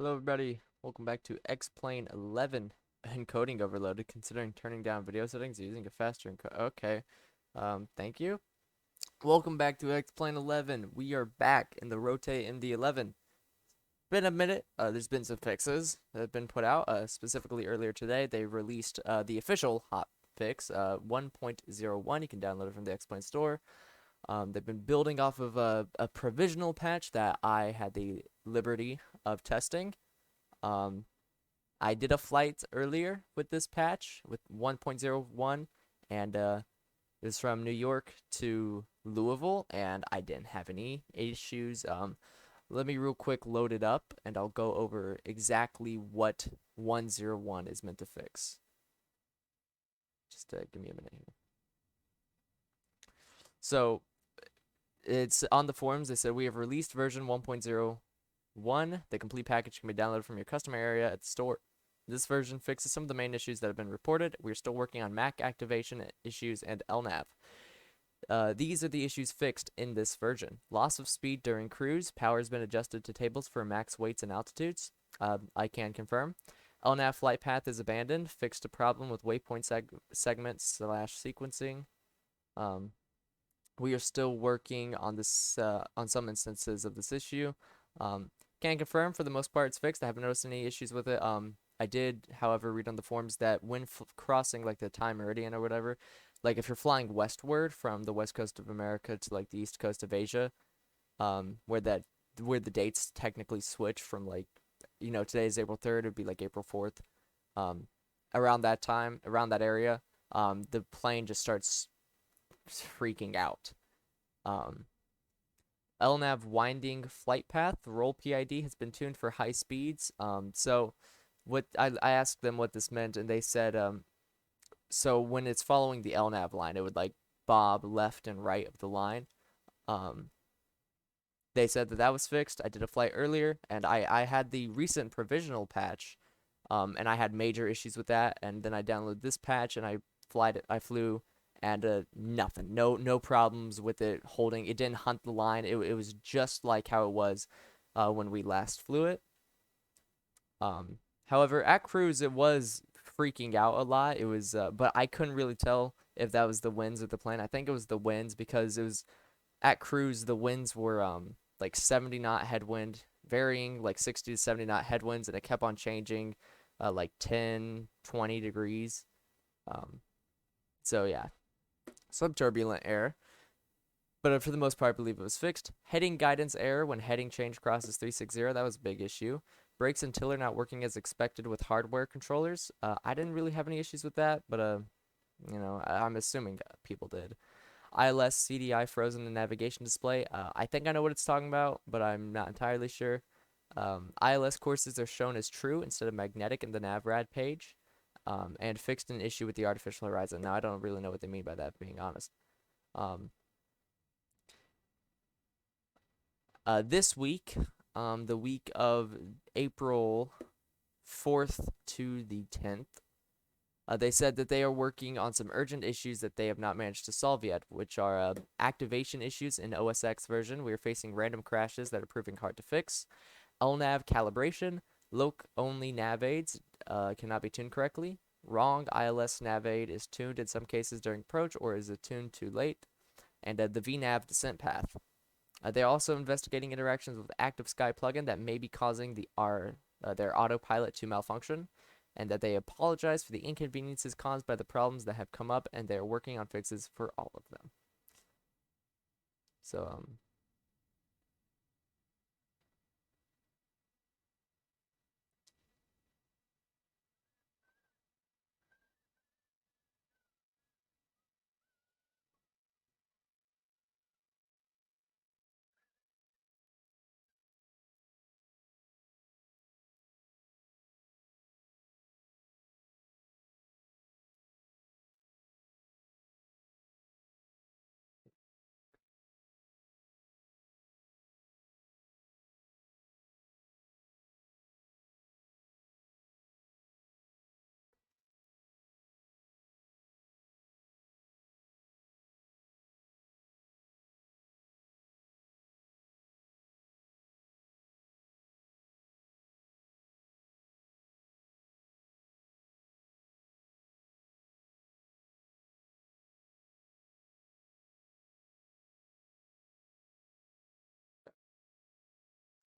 Hello everybody, welcome back to X-Plane 11 encoding overloaded, considering turning down video settings using a faster encode. Okay, thank you. Welcome back to X-Plane 11. We are back in the RotateSim MD-11. Been a minute, there's been some fixes that have been put out, specifically earlier today. They released the official hot fix, 1.01. You can download it from the X-Plane store. They've been building off of a provisional patch that I had the liberty of testing. Um, I did a flight earlier with this patch with 1.01, and it was from New York to Louisville, and I didn't have any issues. Let me real quick load it up, and I'll go over exactly what 101 is meant to fix. Just give me a minute here. So it's on the forums. They said we have released version 1.01. The complete package can be downloaded from your customer area at the store. This version fixes some of the main issues that have been reported. We're still working on Mac activation issues and LNAV. These are the issues fixed in this version. Loss of speed during cruise. Power has been adjusted to tables for max weights and altitudes. I can confirm. LNAV flight path is abandoned. Fixed a problem with waypoint segments / sequencing. We are still working on this on some instances of this issue. Can confirm for the most part it's fixed. I haven't noticed any issues with it. I did, however, read on the forums that when crossing like the time meridian or whatever, like if you're flying westward from the west coast of America to like the east coast of Asia, where the dates technically switch from like, today's April 3rd, it'd be like April 4th. Around that time, around that area, the plane just starts freaking out. LNAV winding flight path roll PID has been tuned for high speeds. So what I asked them what this meant, and they said so when it's following the LNAV line, it would like bob left and right of the line. They said that was fixed. I did a flight earlier, and I had the recent provisional patch, and I had major issues with that. And then I downloaded this patch, and I flew, and nothing, no problems with it holding. It didn't hunt the line. It was just like how it was when we last flew it. However, at cruise it was freaking out a lot. It was, but I couldn't really tell if that was the winds of the plane. I think it was the winds because it was at cruise. The winds were like 70 knot headwind, varying like 60 to 70 knot headwinds, and it kept on changing, like 10, 20 degrees. So yeah, some turbulent air. But for the most part, I believe it was fixed. Heading guidance error when heading change crosses 360. That was a big issue. Brakes and tiller not working as expected with hardware controllers. I didn't really have any issues with that, but I'm assuming people did. ILS CDI frozen in navigation display. I think I know what it's talking about, but I'm not entirely sure. ILS courses are shown as true instead of magnetic in the NavRad page, and fixed an issue with the artificial horizon. Now, I don't really know what they mean by that, being honest. This week, the week of April 4th to the 10th, they said that they are working on some urgent issues that they have not managed to solve yet, which are activation issues in OSX version. We are facing random crashes that are proving hard to fix. LNAV calibration, loc-only nav aids cannot be tuned correctly. Wrong ILS nav aid is tuned in some cases during approach, or is it tuned too late? And the VNAV descent path. They're also investigating interactions with Active Sky plugin that may be causing their autopilot to malfunction, and that they apologize for the inconveniences caused by the problems that have come up, and they are working on fixes for all of them. So,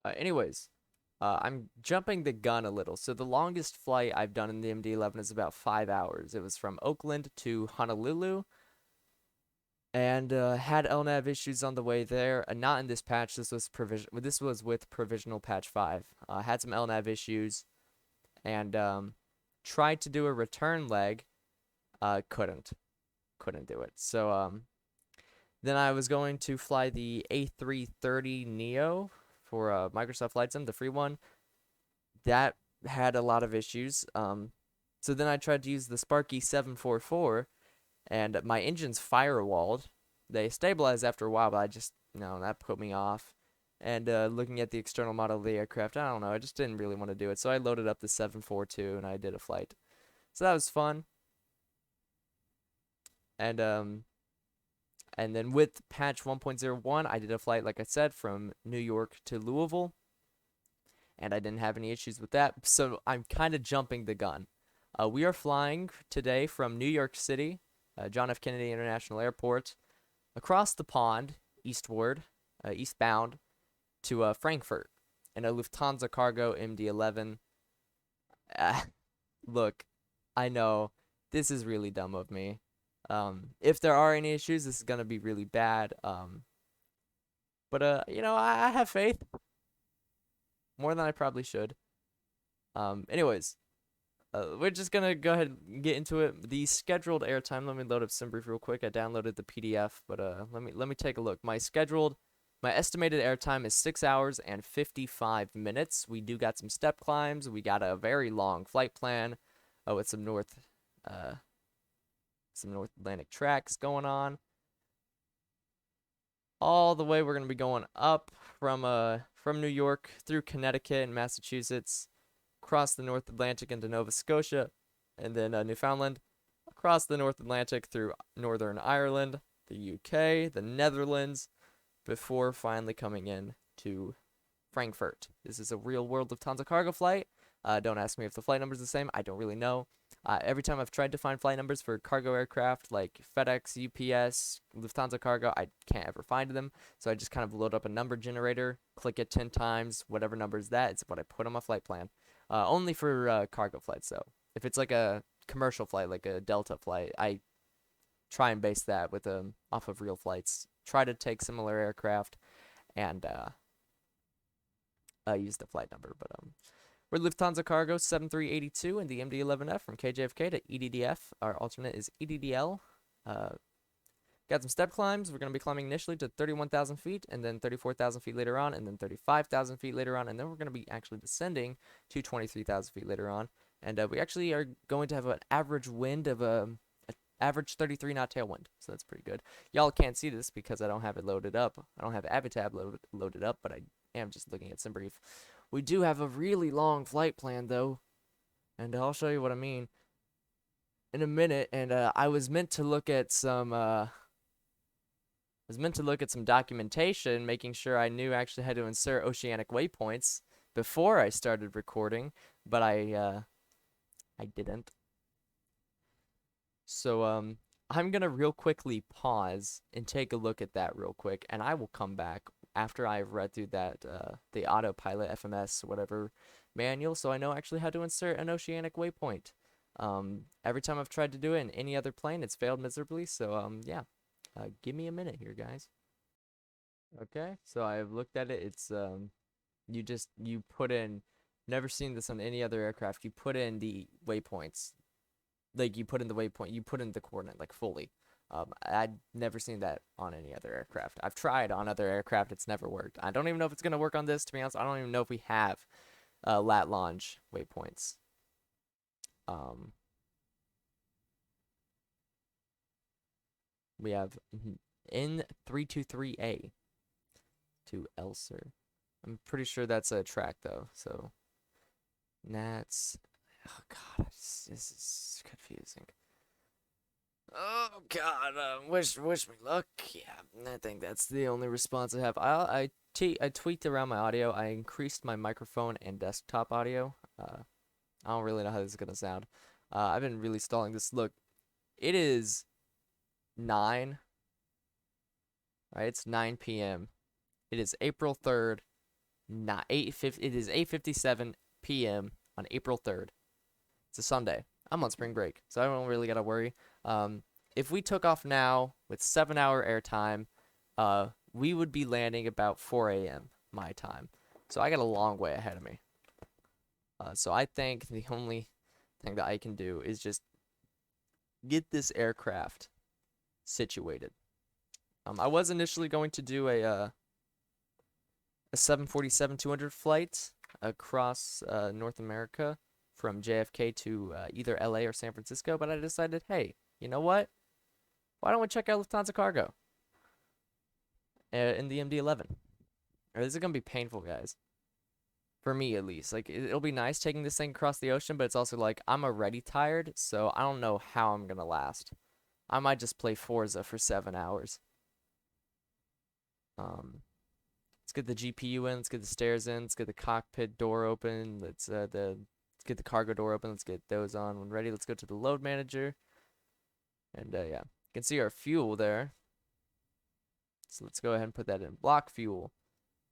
Anyways, I'm jumping the gun a little. So the longest flight I've done in the MD-11 is about 5 hours. It was from Oakland to Honolulu, and had LNAV issues on the way there. Not in this patch. This was This was with provisional patch 5. Had some LNAV issues, and tried to do a return leg. Couldn't do it. So then I was going to fly the A330 Neo for Microsoft Flight Sim, the free one. That had a lot of issues. So then I tried to use the Sparky 744, and my engine's firewalled. They stabilized after a while, but that put me off. And looking at the external model of the aircraft, I don't know, I just didn't really want to do it. So I loaded up the 742 and I did a flight. So that was fun. And then with patch 1.01, I did a flight, like I said, from New York to Louisville, and I didn't have any issues with that. So I'm kind of jumping the gun. We are flying today from New York City, John F. Kennedy International Airport, across the pond, eastward, eastbound, to Frankfurt in a Lufthansa Cargo MD-11. Look, I know this is really dumb of me. If there are any issues, this is gonna be really bad. But I have faith more than I probably should. Anyways, we're just gonna go ahead and get into it. The scheduled airtime. Let me load up SimBrief real quick. I downloaded the PDF, but let me take a look. My estimated airtime is 6 hours and 55 minutes. We do got some step climbs. We got a very long flight plan, with some North Atlantic tracks going on. All the way we're gonna be going up from New York through Connecticut and Massachusetts, across the North Atlantic into Nova Scotia, and then Newfoundland, across the North Atlantic through Northern Ireland, the UK, the Netherlands, before finally coming in to Frankfurt. This is a real world Lufthansa cargo flight. Don't ask me if the flight number is the same. I don't really know. Every time I've tried to find flight numbers for cargo aircraft like FedEx, UPS, Lufthansa Cargo, I can't ever find them. So I just kind of load up a number generator, click it 10 times, whatever number is that, it's what I put on my flight plan. Only for cargo flights, though. If it's like a commercial flight, like a Delta flight, I try and base that with off of real flights. Try to take similar aircraft and use the flight number. But we're Lufthansa Cargo 7382 in the MD-11F from KJFK to EDDF. Our alternate is EDDL. Got some step climbs. We're going to be climbing initially to 31,000 feet, and then 34,000 feet later on, and then 35,000 feet later on, and then we're going to be actually descending to 23,000 feet later on. And we actually are going to have an average wind of an average 33 knot tailwind, so that's pretty good. Y'all can't see this because I don't have it loaded up. I don't have Avitab loaded up, but I am just looking at SimBrief. We do have a really long flight plan, though, and I'll show you what I mean in a minute. And I was meant to look at some documentation, making sure I knew actually how to insert oceanic waypoints before I started recording, but I didn't. So I'm gonna real quickly pause and take a look at that real quick, and I will come back after I've read through that the autopilot FMS whatever manual, so I know actually how to insert an oceanic waypoint. Every time I've tried to do it in any other plane, it's failed miserably. So yeah, give me a minute here, guys. Okay, so I've looked at it. It's you put in. Never seen this on any other aircraft. You put in the waypoints, like you put in the waypoint. You put in the coordinate like fully. I'd never seen that on any other aircraft. I've tried on other aircraft. It's never worked. I don't even know if it's going to work on this, to be honest. I don't even know if we have lat longe waypoints. We have N323A to Elser. I'm pretty sure that's a track, though. So that's... Oh, God. This is confusing. Oh God, wish me luck. Yeah, I think that's the only response I have. I tweaked around my audio. I increased my microphone and desktop audio. I don't really know how this is gonna sound. I've been really stalling this. Look, it is 9. Right, it's 9 p.m. It is April 3rd, not 8:50. It is 8:57 p.m. on April 3rd. It's a Sunday. I'm on spring break, so I don't really gotta worry. If we took off now with 7-hour airtime, we would be landing about 4 a.m. my time. So I got a long way ahead of me. So I think the only thing that I can do is just get this aircraft situated. I was initially going to do a 747-200 flight across North America from JFK to either LA or San Francisco, but I decided, hey, you know what? Why don't we check out Lufthansa Cargo in the MD-11? This is gonna be painful, guys. For me, at least. Like, it'll be nice taking this thing across the ocean, but it's also like, I'm already tired, so I don't know how I'm gonna last. I might just play Forza for 7 hours. Let's get the GPU in, let's get the stairs in, let's get the cockpit door open, let's get the cargo door open, let's get those on when ready. Let's go to the load manager. And yeah, you can see our fuel there. So let's go ahead and put that in. Block fuel.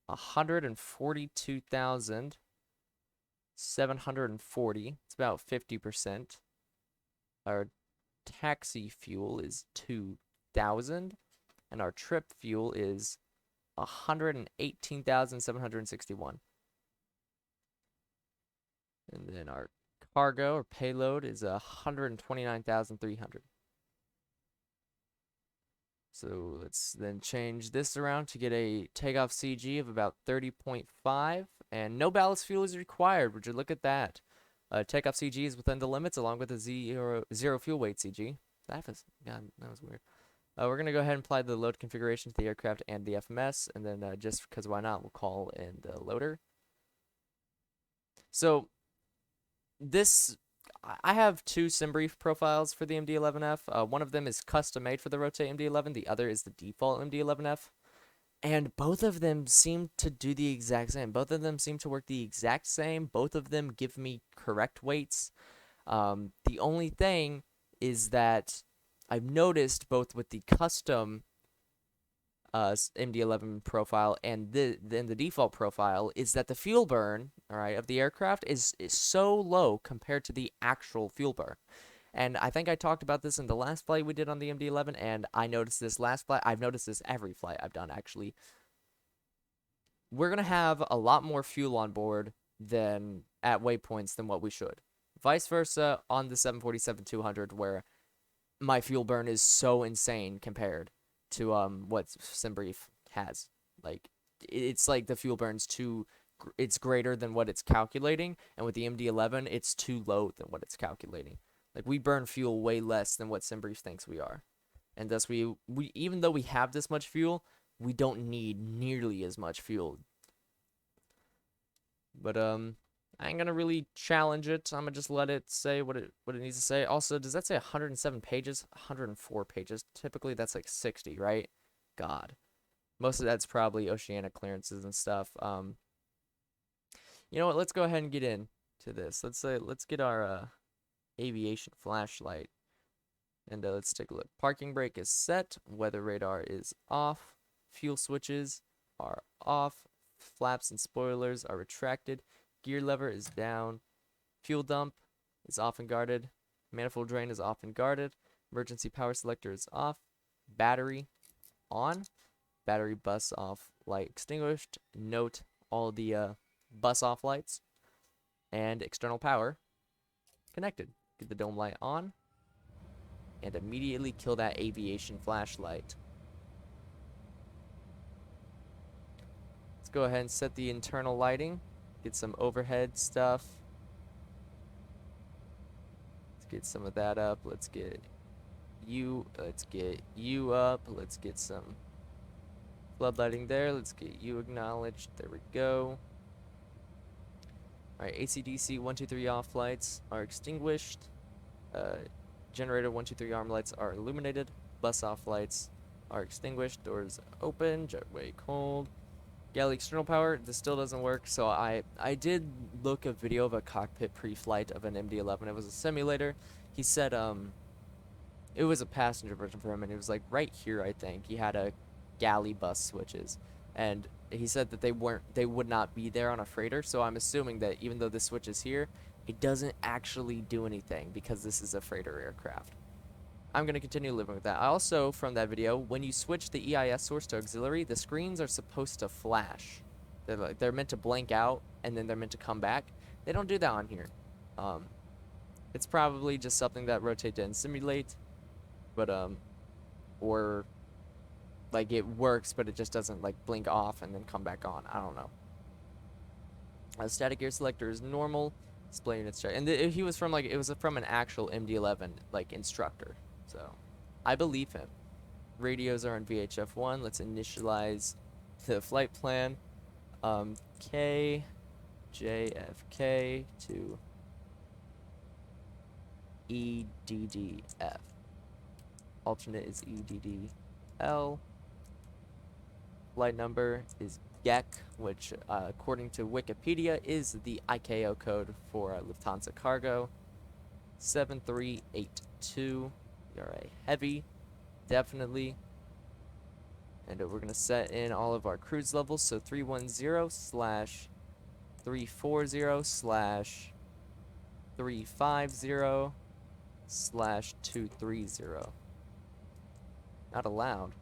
142,740. It's about 50%. Our taxi fuel is 2,000, and our trip fuel is 118,761. And then our cargo or payload is 129,300. So let's then change this around to get a takeoff CG of about 30.5, and no ballast fuel is required. Would you look at that? Takeoff CG is within the limits, along with a zero fuel weight CG. God, that was weird. We're gonna go ahead and apply the load configuration to the aircraft and the FMS, and then just because why not, we'll call in the loader. So I have two SimBrief profiles for the MD-11F. One of them is custom made for the Rotate MD-11. The other is the default MD-11F. And both of them seem to do the exact same. Both of them seem to work the exact same. Both of them give me correct weights. The only thing is that I've noticed both with the custom MD-11 profile and the default profile is that the fuel burn, all right, of the aircraft is so low compared to the actual fuel burn. And I think I talked about this in the last flight we did on the MD-11, and I noticed this last flight. I've noticed this every flight I've done, actually. We're going to have a lot more fuel on board than at waypoints than what we should. Vice versa on the 747-200, where my fuel burn is so insane compared to what SimBrief has. Like, it's like the fuel burn's it's greater than what it's calculating, and with the MD-11 it's too low than what it's calculating. Like, we burn fuel way less than what SimBrief thinks we are, and thus we even though we have this much fuel, we don't need nearly as much fuel. But I ain't gonna really challenge it. I'm gonna just let it say what it needs to say. Also, does that say 107 pages? 104 pages. Typically that's like 60, right? God. Most of that's probably oceanic clearances and stuff. You know what? Let's go ahead and get into this. Let's get our aviation flashlight, and let's take a look. Parking brake is set. Weather radar is off. Fuel switches are off. Flaps and spoilers are retracted. Gear lever is down. Fuel dump is off and guarded. Manifold drain is off and guarded. Emergency power selector is off. Battery on. Battery bus off. Light extinguished. Note all the bus off lights. And external power connected. Get the dome light on. And immediately kill that aviation flashlight. Let's go ahead and set the internal lighting. Get some overhead stuff. Let's get some of that up. Let's get you up. Let's get some floodlighting there. Let's get you acknowledged. There we go. Alright, AC/DC 1, 2, 3 off lights are extinguished. Generator 1, 2, 3 arm lights are illuminated. Bus off lights are extinguished. Doors open. Jetway cold. Galley external power, this still doesn't work, so I did look a video of a cockpit pre-flight of an MD-11. It was a simulator. He said it was a passenger version for him, and it was like right here, I think. He had a galley bus switches, and he said that they would not be there on a freighter, so I'm assuming that even though this switch is here, it doesn't actually do anything because this is a freighter aircraft. I'm going to continue living with that. I also, from that video, when you switch the EIS source to auxiliary, the screens are supposed to flash. They're meant to blank out, and then they're meant to come back. They don't do that on here. It's probably just something that Rotate didn't simulate, but, or, like, it works, but it just doesn't, like, blink off and then come back on. I don't know. Static air selector is normal. Display unit start. And he was from, like, it was from an actual MD-11, like, instructor. So, I believe him. Radios are on VHF1. Let's initialize the flight plan. KJFK to EDDF. Alternate is EDDL. Flight number is GEC, which, according to Wikipedia, is the ICAO code for Lufthansa Cargo. 7382. You're a heavy, definitely. And we're going to set in all of our cruise levels. So 310/340/350/230. Not allowed.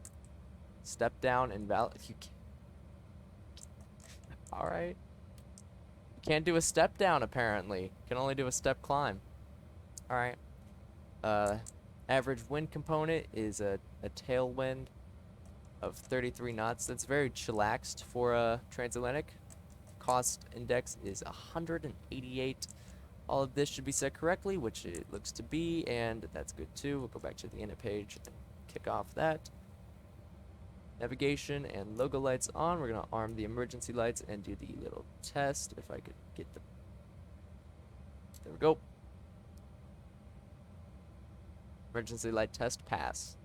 Step down and valid. Alright. You can't do a step down, apparently. You can only do a step climb. Alright. Average wind component is a tailwind of 33 knots. That's very chillaxed for a transatlantic. Cost index is 188. All of this should be set correctly, which it looks to be, and that's good too. We'll go back to the init page and kick off that. Navigation and logo lights on. We're going to arm the emergency lights and do the little test. If I could get the... There we go. Emergency light test pass.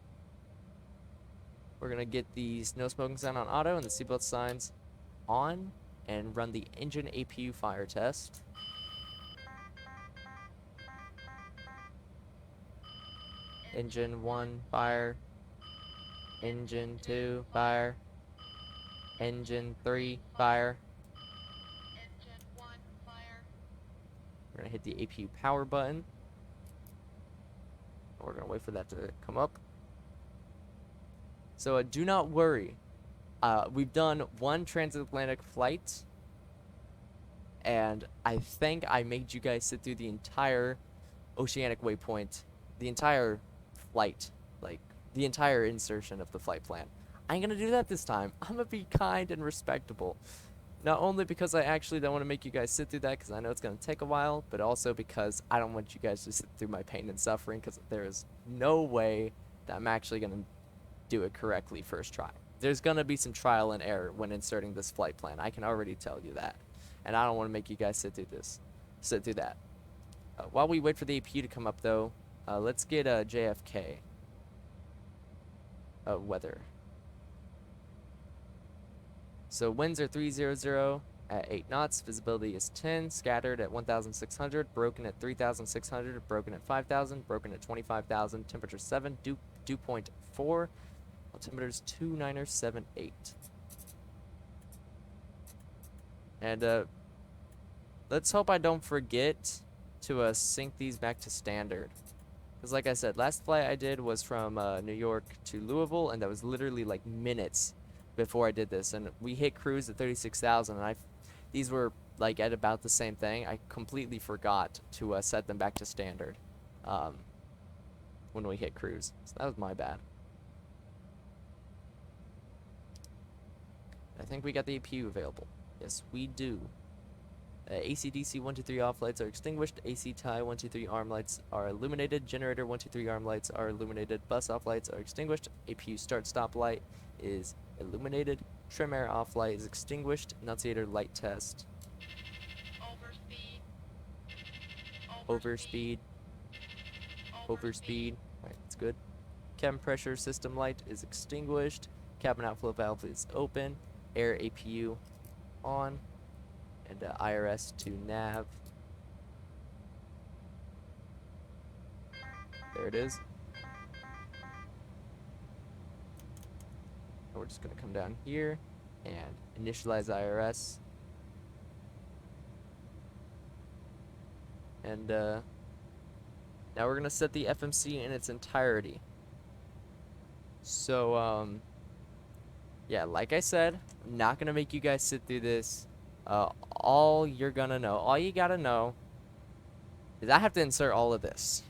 We're going to get the no smoking sign on auto and the seatbelt signs on and run the engine APU fire test. Engine 1 fire. Engine 2 fire. Engine 3 fire. Engine 1 fire. We're going to hit the APU power button. We're going to wait for that to come up. So do not worry. We've done one transatlantic flight, and I think I made you guys sit through the entire oceanic waypoint, the entire flight, like the entire insertion of the flight plan. I ain't gonna do that this time. I'm gonna be kind and respectable. Not only because I actually don't want to make you guys sit through that because I know it's going to take a while, but also because I don't want you guys to sit through my pain and suffering because there is no way that I'm actually going to do it correctly first try. There's going to be some trial and error when inserting this flight plan. I can already tell you that. And I don't want to make you guys sit through that. While we wait for the APU to come up, though, let's get JFK weather. So winds are 300 at 8 knots. Visibility is 10. Scattered at 1,600. Broken at 3,600. Broken at 5,000. Broken at 25,000. Temperature 7. Dew point 4. Altimeter's 2978. And let's hope I don't forget to sync these back to standard. Because like I said, last flight I did was from New York to Louisville, and that was literally like minutes before I did this, and we hit cruise at 36,000, and these were like at about the same thing. I completely forgot to set them back to standard when we hit cruise, so that was my bad. I think we got the APU available. Yes, we do. AC/DC 123 off lights are extinguished. AC tie 123 arm lights are illuminated. Generator 123 arm lights are illuminated. Bus off lights are extinguished. APU start stop light is illuminated. Trim air off light is extinguished. Annunciator light test. Overspeed. Alright, that's good. Cabin pressure system light is extinguished. Cabin outflow valve is open. Air APU on. And IRS to nav. There it is. And we're just going to come down here. and initialize IRS. And now we're gonna set the FMC in its entirety. So yeah, like I said, I'm not gonna make you guys sit through this. All you're gonna know, all you gotta know, is I have to insert all of this.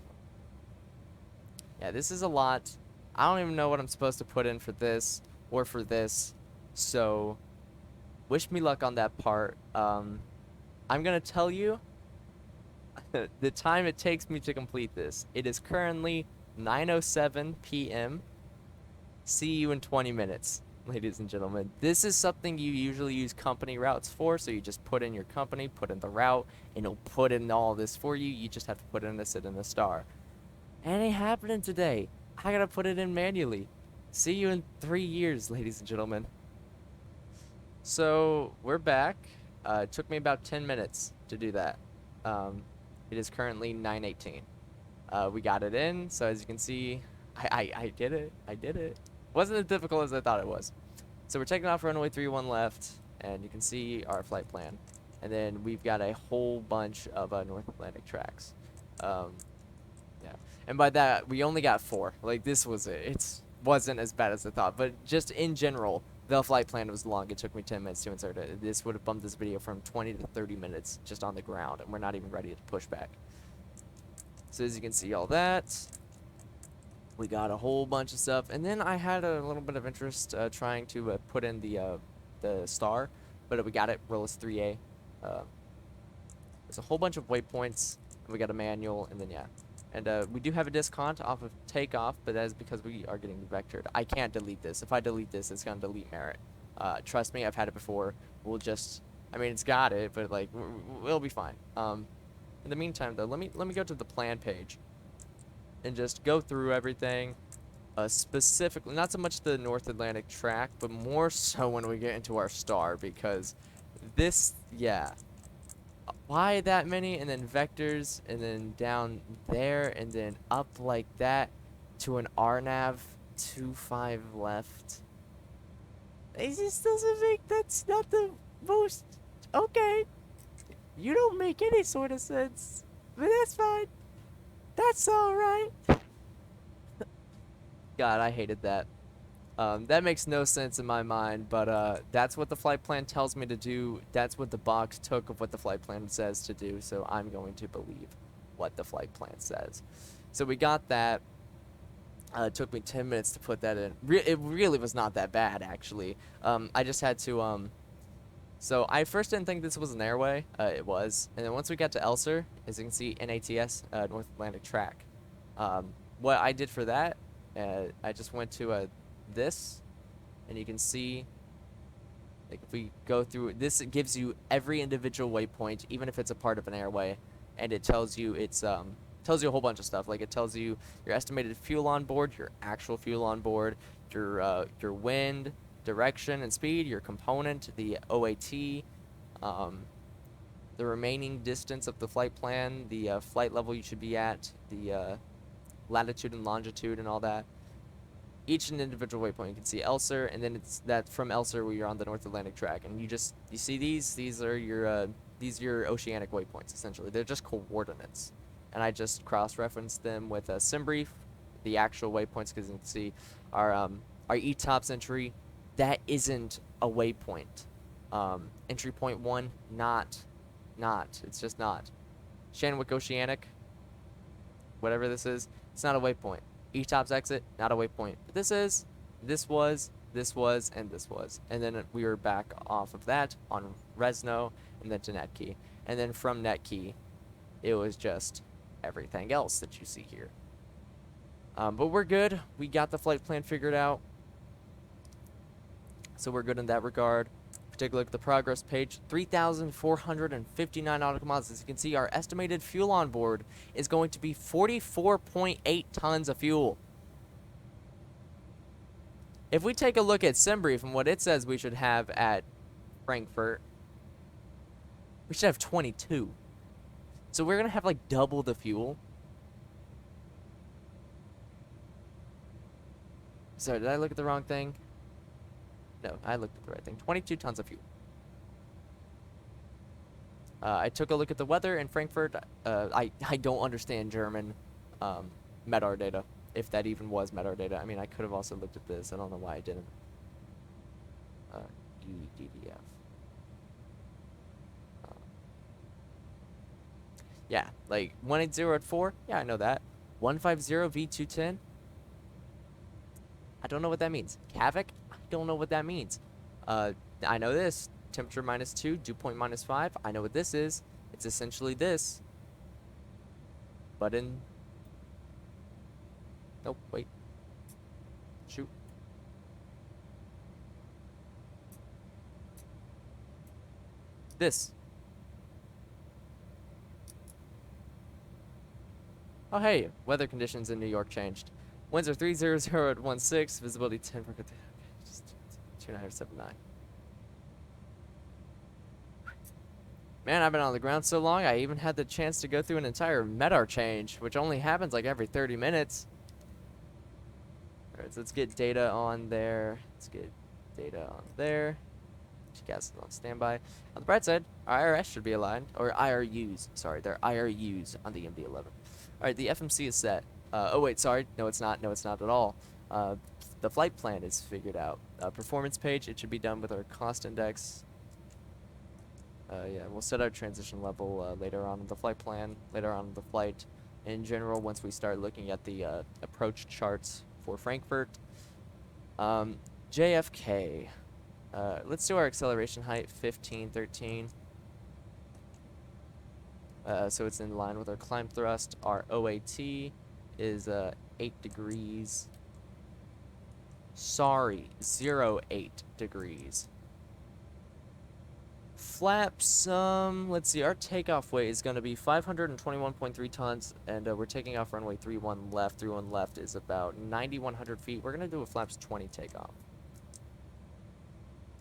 Yeah, this is a lot. I don't even know what I'm supposed to put in for this or for this. So wish me luck on that part. I'm gonna tell you the time it takes me to complete this. It is currently 9:07 p.m. See you in 20 minutes, ladies and gentlemen. This is something you usually use company routes for, so you just put in your company, put in the route, and it'll put in all this for you. You just have to put in a sit and a star. And it ain't happening today. I gotta put it in manually. See you in 3 years, ladies and gentlemen. So, we're back. It took me about 10 minutes to do that. It is currently 9:18. We got it in, so as you can see, I did it. I did it. Wasn't as difficult as I thought it was. So we're taking off runway 31 left, and you can see our flight plan. And then we've got a whole bunch of North Atlantic tracks. Yeah. And by that, we only got 4. Like, this was it. It wasn't as bad as I thought. But just in general, the flight plan was long. It took me 10 minutes to insert it. This would have bumped this video from 20 to 30 minutes just on the ground, and we're not even ready to push back. So as you can see all that, we got a whole bunch of stuff. And then I had a little bit of interest trying to put in the star, but we got it, Rollus 3A. There's a whole bunch of waypoints, and we got a manual, and then yeah. And we do have a discount off of Takeoff, but that is because we are getting vectored. I can't delete this. If I delete this, it's going to delete merit. Trust me, I've had it before. We'll just, I mean, it's got it, but like, we'll be fine. In the meantime, though, let me go to the plan page and just go through everything. Specifically, not so much the North Atlantic track, but more so when we get into our star, because this, yeah. Why that many, and then vectors, and then down there, and then up like that to an RNAV 25 left. It just doesn't make, that's not the most, okay. You don't make any sort of sense, but that's fine. That's alright. God, I hated that. That makes no sense in my mind, but that's what the flight plan tells me to do. That's what the box took of what the flight plan says to do, so I'm going to believe what the flight plan says. So we got that. It took me 10 minutes to put that in. It really was not that bad, actually. I just had to, so I first didn't think this was an airway. It was. And then once we got to Elser, as you can see, NATS, North Atlantic Track. What I did for that, I just went to this, and you can see, like, if we go through this, it gives you every individual waypoint, even if it's a part of an airway, and it tells you tells you a whole bunch of stuff. Like, it tells you your estimated fuel on board, your actual fuel on board, your wind, direction and speed, your component, the OAT, the remaining distance of the flight plan, the flight level you should be at, the latitude and longitude and all that. Each an individual waypoint. You can see Elser, and then it's that from Elser where you're on the North Atlantic track, and you see these are your oceanic waypoints, essentially. They're just coordinates, and I just cross-referenced them with a SimBrief, the actual waypoints, because you can see our ETOPS entry, that isn't a waypoint. Entry point 1, not, it's just not. Shanwick Oceanic, whatever this is, it's not a waypoint. ETOPS exit, not a waypoint. But this was, and this was. And then we were back off of that on Resno, and then to Netkey. And then from Netkey, it was just everything else that you see here. But we're good. We got the flight plan figured out. So we're good in that regard. Take a look at the progress page. 3,459 nautical miles. As you can see, our estimated fuel on board is going to be 44.8 tons of fuel. If we take a look at SimBrief and what it says we should have at Frankfurt, we should have 22. So we're going to have like double the fuel. Sorry, did I look at the wrong thing? No, I looked at the right thing. 22 tons of fuel. I took a look at the weather in Frankfurt. I don't understand German MEDAR data, if that even was MEDAR data. I mean, I could have also looked at this. I don't know why I didn't. EDDF. Yeah, like 180 at 4. Yeah, I know that. 150 V210. I don't know what that means. Kavik? I don't know what that means. I know this. Temperature -2, dew point -5. I know what this is. It's essentially this. But in... Nope, wait. Shoot. This. Oh, hey. Weather conditions in New York changed. Winds are 300 at 16. Visibility 10. Just 2979. Man, I've been on the ground so long, I even had the chance to go through an entire MEDAR change, which only happens like every 30 minutes. Alright, so let's get data on there. Let's get data on there. Gas is on standby. On the bright side, IRS should be aligned. Or IRUs. Sorry, they're IRUs on the MD-11. Alright, the FMC is set. Oh, wait, sorry. No, it's not. No, it's not at all. The flight plan is figured out. Performance page, it should be done with our cost index. Yeah, we'll set our transition level later on in the flight plan, later on in the flight. In general, once we start looking at the approach charts for Frankfurt. JFK. Let's do our acceleration height, 15, 13. So it's in line with our climb thrust. Our OAT is 8 degrees. Sorry, 08 degrees. Flaps, let's see, our takeoff weight is going to be 521.3 tons, and we're taking off runway 31 left. 31 left is about 9,100 feet. We're going to do a flaps 20 takeoff.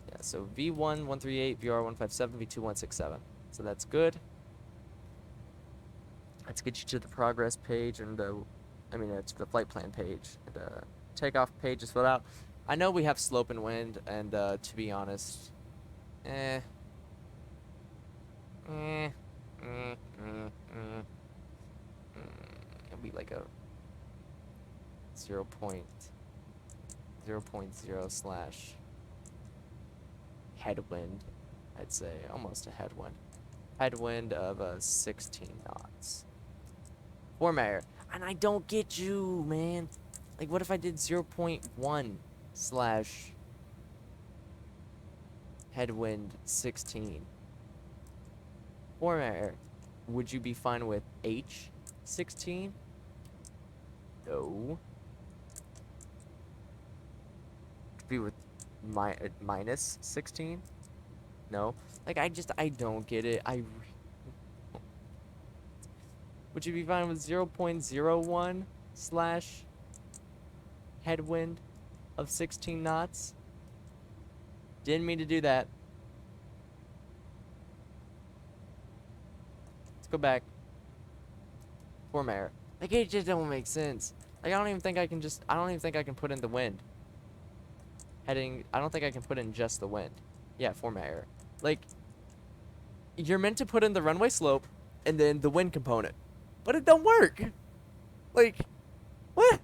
Yeah, so V1 138, VR 157, V2 167. So that's good. Let's get you to the progress page, and I mean, it's the flight plan page. And takeoff page is filled out. I know we have slope and wind, and to be honest, it'll be like a 0.0 slash headwind, I'd say, almost a headwind. Headwind of 16 knots. Formair. And I don't get you, man. Like, what if I did 0.1 slash headwind 16? Formair. Would you be fine with H16? No. Could be with minus 16? No. Like, I don't get it. Would you be fine with 0.01 slash headwind of 16 knots? Didn't mean to do that. Let's go back. Formair. Like, it just don't make sense. Like, I don't even think I can put in the wind. Heading, I don't think I can put in just the wind. Yeah, Formair. Like, you're meant to put in the runway slope and then the wind component. But it don't work. Like, what?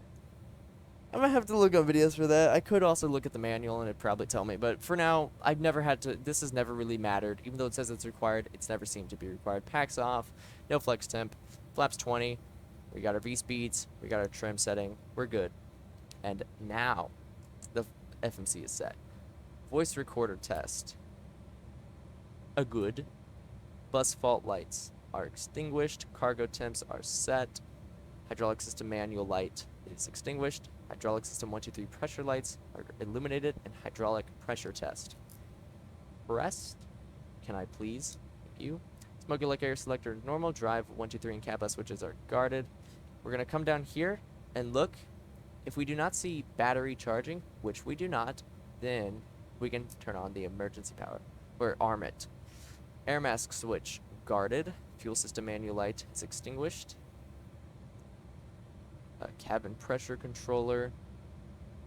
I'm gonna have to look up videos for that. I could also look at the manual and it'd probably tell me. But for now, I've never had to, this has never really mattered. Even though it says it's required, it's never seemed to be required. Packs off, no flex temp, flaps 20. We got our V-speeds, we got our trim setting. We're good. And now, the FMC is set. Voice recorder test. A good. Bus fault lights are extinguished. Cargo temps are set. Hydraulic system manual light is extinguished. Hydraulic system 1, 2, 3 pressure lights are illuminated, and hydraulic pressure test. Rest. Can I please? Thank you. Smoke like air selector normal. Drive 1, 2, 3 and CAPA switches are guarded. We're gonna come down here and look. If we do not see battery charging, which we do not, then we can turn on the emergency power or arm it. Air mask switch guarded. Fuel system manual light is extinguished. Cabin pressure controller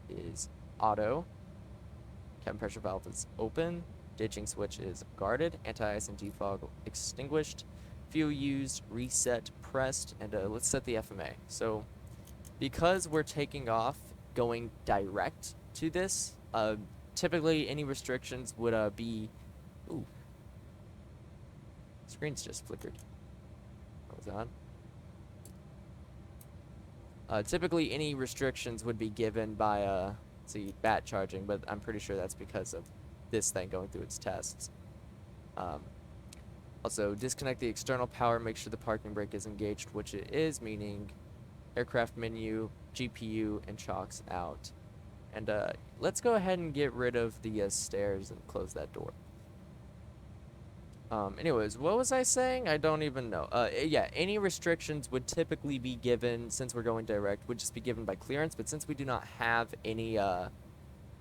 is auto. Cabin pressure valve is open. Ditching switch is guarded. Anti-ice and defog extinguished. Fuel used, reset, pressed, and let's set the FMA. So, because we're taking off going direct to this, typically any restrictions would be... Ooh. Screen's just flickered. What was on? Typically any restrictions would be given by, see, bat charging, but I'm pretty sure that's because of this thing going through its tests. Also, disconnect the external power, make sure the parking brake is engaged, which it is, meaning aircraft menu, GPU, and chocks out. And let's go ahead and get rid of the stairs and close that door. Anyways, what was I saying? I don't even know. Yeah, any restrictions would typically be given, since we're going direct, would just be given by clearance, but since we do not have any,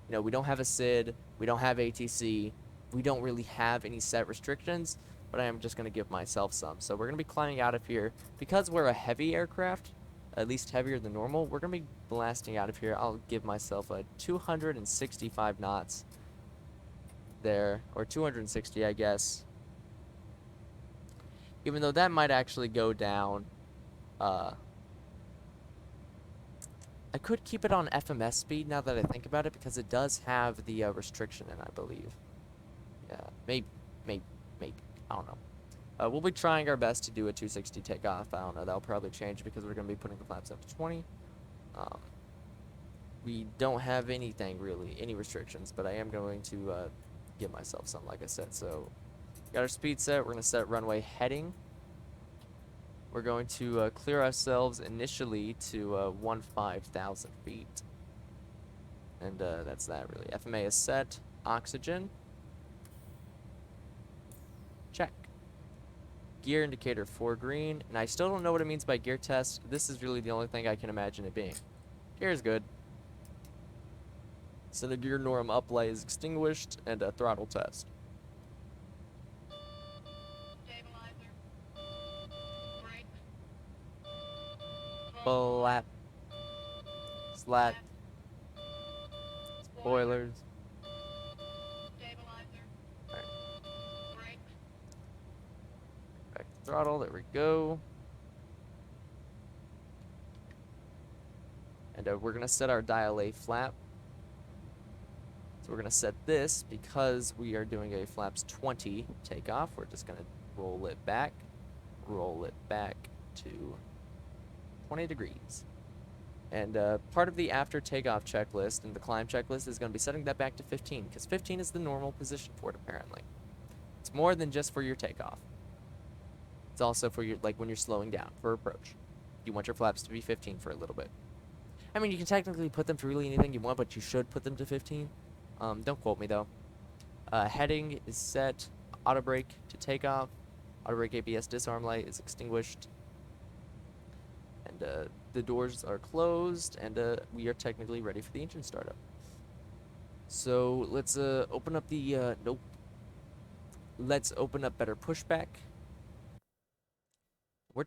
we don't have a SID, we don't have ATC, we don't really have any set restrictions, but I am just going to give myself some. So we're going to be climbing out of here. Because we're a heavy aircraft, at least heavier than normal, we're going to be blasting out of here. I'll give myself a 265 knots there, or 260, I guess. Even though that might actually go down. I could keep it on FMS speed now that I think about it, because it does have the restriction in, I believe. Yeah, maybe. I don't know. We'll be trying our best to do a 260 takeoff. I don't know. That'll probably change because we're going to be putting the flaps up to 20. We don't have anything really, any restrictions, but I am going to give myself some, like I said. So, got our speed set. We're going to set runway heading. We're going to clear ourselves initially to 15,000 feet. And that's that, really. FMA is set. Oxygen. Check. Gear indicator 4 green. And I still don't know what it means by gear test. This is really the only thing I can imagine it being. Gear is good. So the gear norm up light is extinguished, and a throttle test. Stabilizer. Brakes. Flap. Slat. Spoilers. Stabilizer. Alright. Brakes. Back to throttle. There we go. And we're going to set our dial A flap. So we're going to set this because we are doing a flaps 20 takeoff. We're just going to roll it back to 20 degrees. And part of the after takeoff checklist and the climb checklist is going to be setting that back to 15, because 15 is the normal position for it, apparently. It's more than just for your takeoff. It's also for your, like, when you're slowing down for approach. You want your flaps to be 15 for a little bit. I mean, you can technically put them to really anything you want, but you should put them to 15. Don't quote me, though. Heading is set. Auto brake to takeoff. Auto brake ABS disarm light is extinguished. And the doors are closed, and we are technically ready for the engine startup. So let's open up the nope. Let's open up better pushback. We're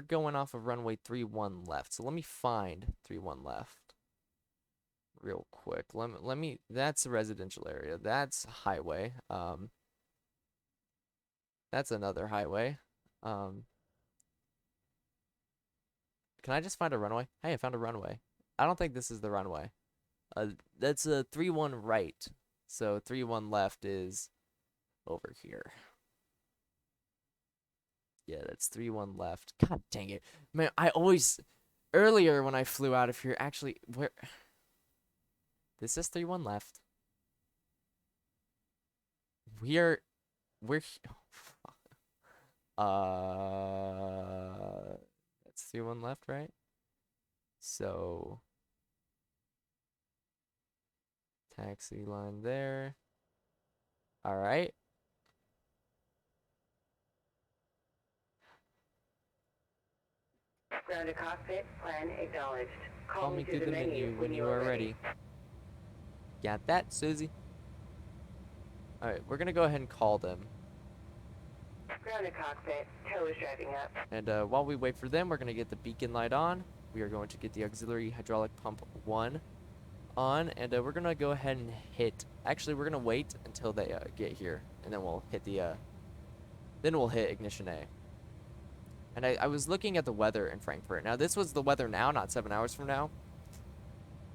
going off of runway 31 left. So let me find 31 left real quick. Let me that's a residential area. That's a highway. That's another highway. Can I just find a runway? Hey, I found a runway. I don't think this is the runway. That's a 31 right. So 31 left is over here. Yeah, that's 31 left. God dang it. Man, I always... Earlier when I flew out of here, actually, where... This is 31 left. We're... Oh, fuck. That's 31 left, right? So... Taxi line there. Alright. Grounded cockpit, plan acknowledged. Call me through the menu when you are ready. Got that, Susie? Alright, we're gonna go ahead and call them. Grounded cockpit, tow is driving up. And while we wait for them, we're gonna get the beacon light on. We are going to get the auxiliary hydraulic pump 1 on. And we're gonna go ahead and hit Actually, we're gonna wait until they get here, and then we'll hit the then we'll hit ignition A. And I was looking at the weather in Frankfurt. Now this was the weather now, not 7 hours from now.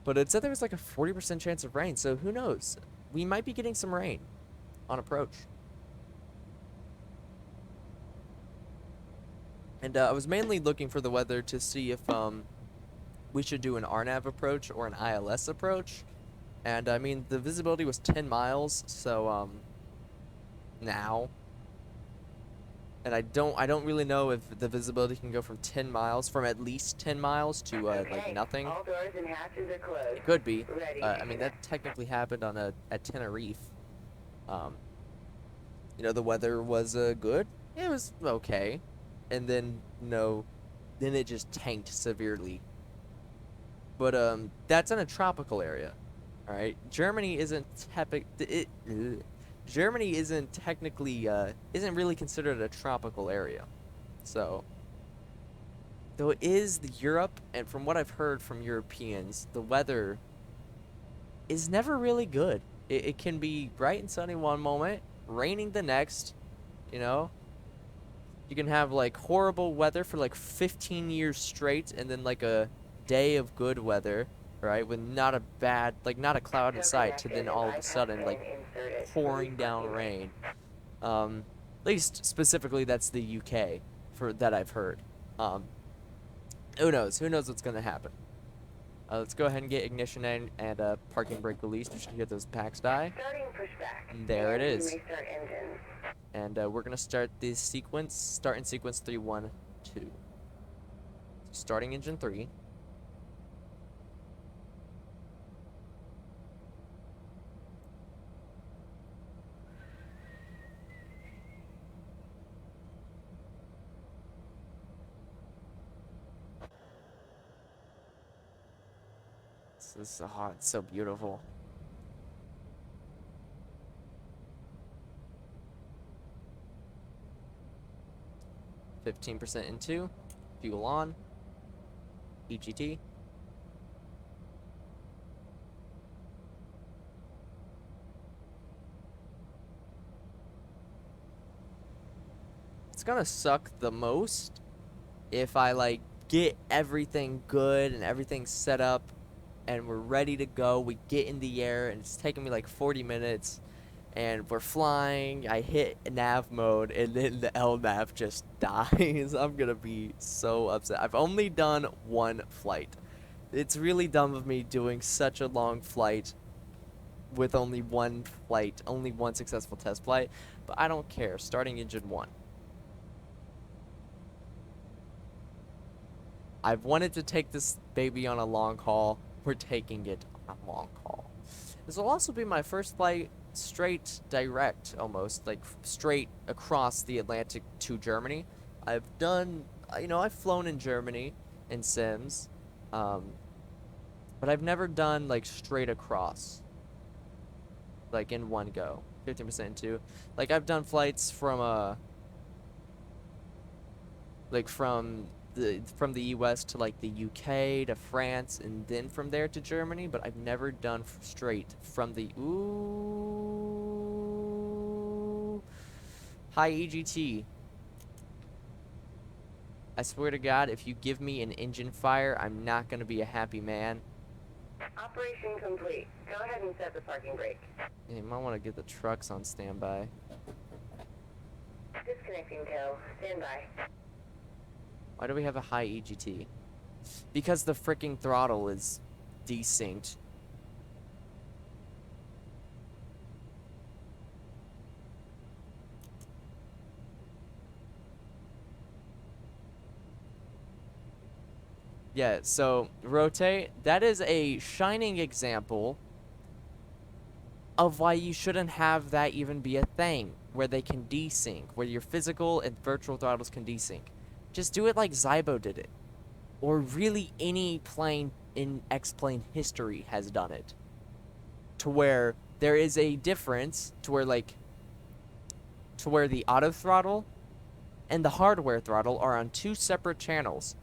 But it said there was like a 40% chance of rain, so who knows? We might be getting some rain on approach. And I was mainly looking for the weather to see if we should do an RNAV approach or an ILS approach. And I mean, the visibility was 10 miles, so now. And I don't really know if the visibility can go from 10 miles, from at least 10 miles to like nothing. All doors and hatches are closed. It could be. Ready. I mean, that technically happened on at Tenerife. You know, the weather was good. It was okay, and then then it just tanked severely. But that's in a tropical area. All right, Germany isn't Germany isn't technically isn't really considered a tropical area. So though it is Europe, and from what I've heard from Europeans, the weather is never really good. It can be bright and sunny one moment, raining the next, you know. You can have like horrible weather for like 15 years straight, and then like a day of good weather, right, with not a cloud in sight, to then all of a sudden like pouring down rain. At least specifically that's the UK for that I've heard. Who knows what's gonna happen. Let's go ahead and get ignition in and parking brake released. We should hear those packs die. Starting pushback. There it And is. you may start engines. And we're gonna start this sequence. Start in sequence 3, 1, 2. Starting engine 3. This is hot. It's so beautiful. %, into fuel on. EGT. It's gonna suck the most if I like get everything good and everything set up and we're ready to go. We get in the air and it's taking me like 40 minutes and we're flying. I hit nav mode and then the LNAV just dies. I'm gonna be so upset. I've only done one flight. It's really dumb of me doing such a long flight with only one successful test flight, but I don't care. Starting engine 1. I've wanted to take this baby on a long haul. We're taking it on a long haul. This will also be my first flight straight direct, almost like straight across the Atlantic to Germany. I've done, I've flown in Germany in sims, but I've never done like straight across, like in one go. 15% into, like I've done flights from from the US to like the UK to France and then from there to Germany, but I've never done straight from the high EGT. I swear to God, if you give me an engine fire, I'm not gonna be a happy man. Operation complete. Go ahead and set the parking brake. Yeah, you might want to get the trucks on standby. Disconnecting tow. Stand by. Why do we have a high EGT? Because the freaking throttle is desynced. Yeah, so rotate, that is a shining example of why you shouldn't have that even be a thing, where they can desync, where your physical and virtual throttles can desync. Just do it like Zybo did it. Or really any plane in X-Plane history has done it. To where there is a difference to where the auto throttle and the hardware throttle are on 2 separate channels.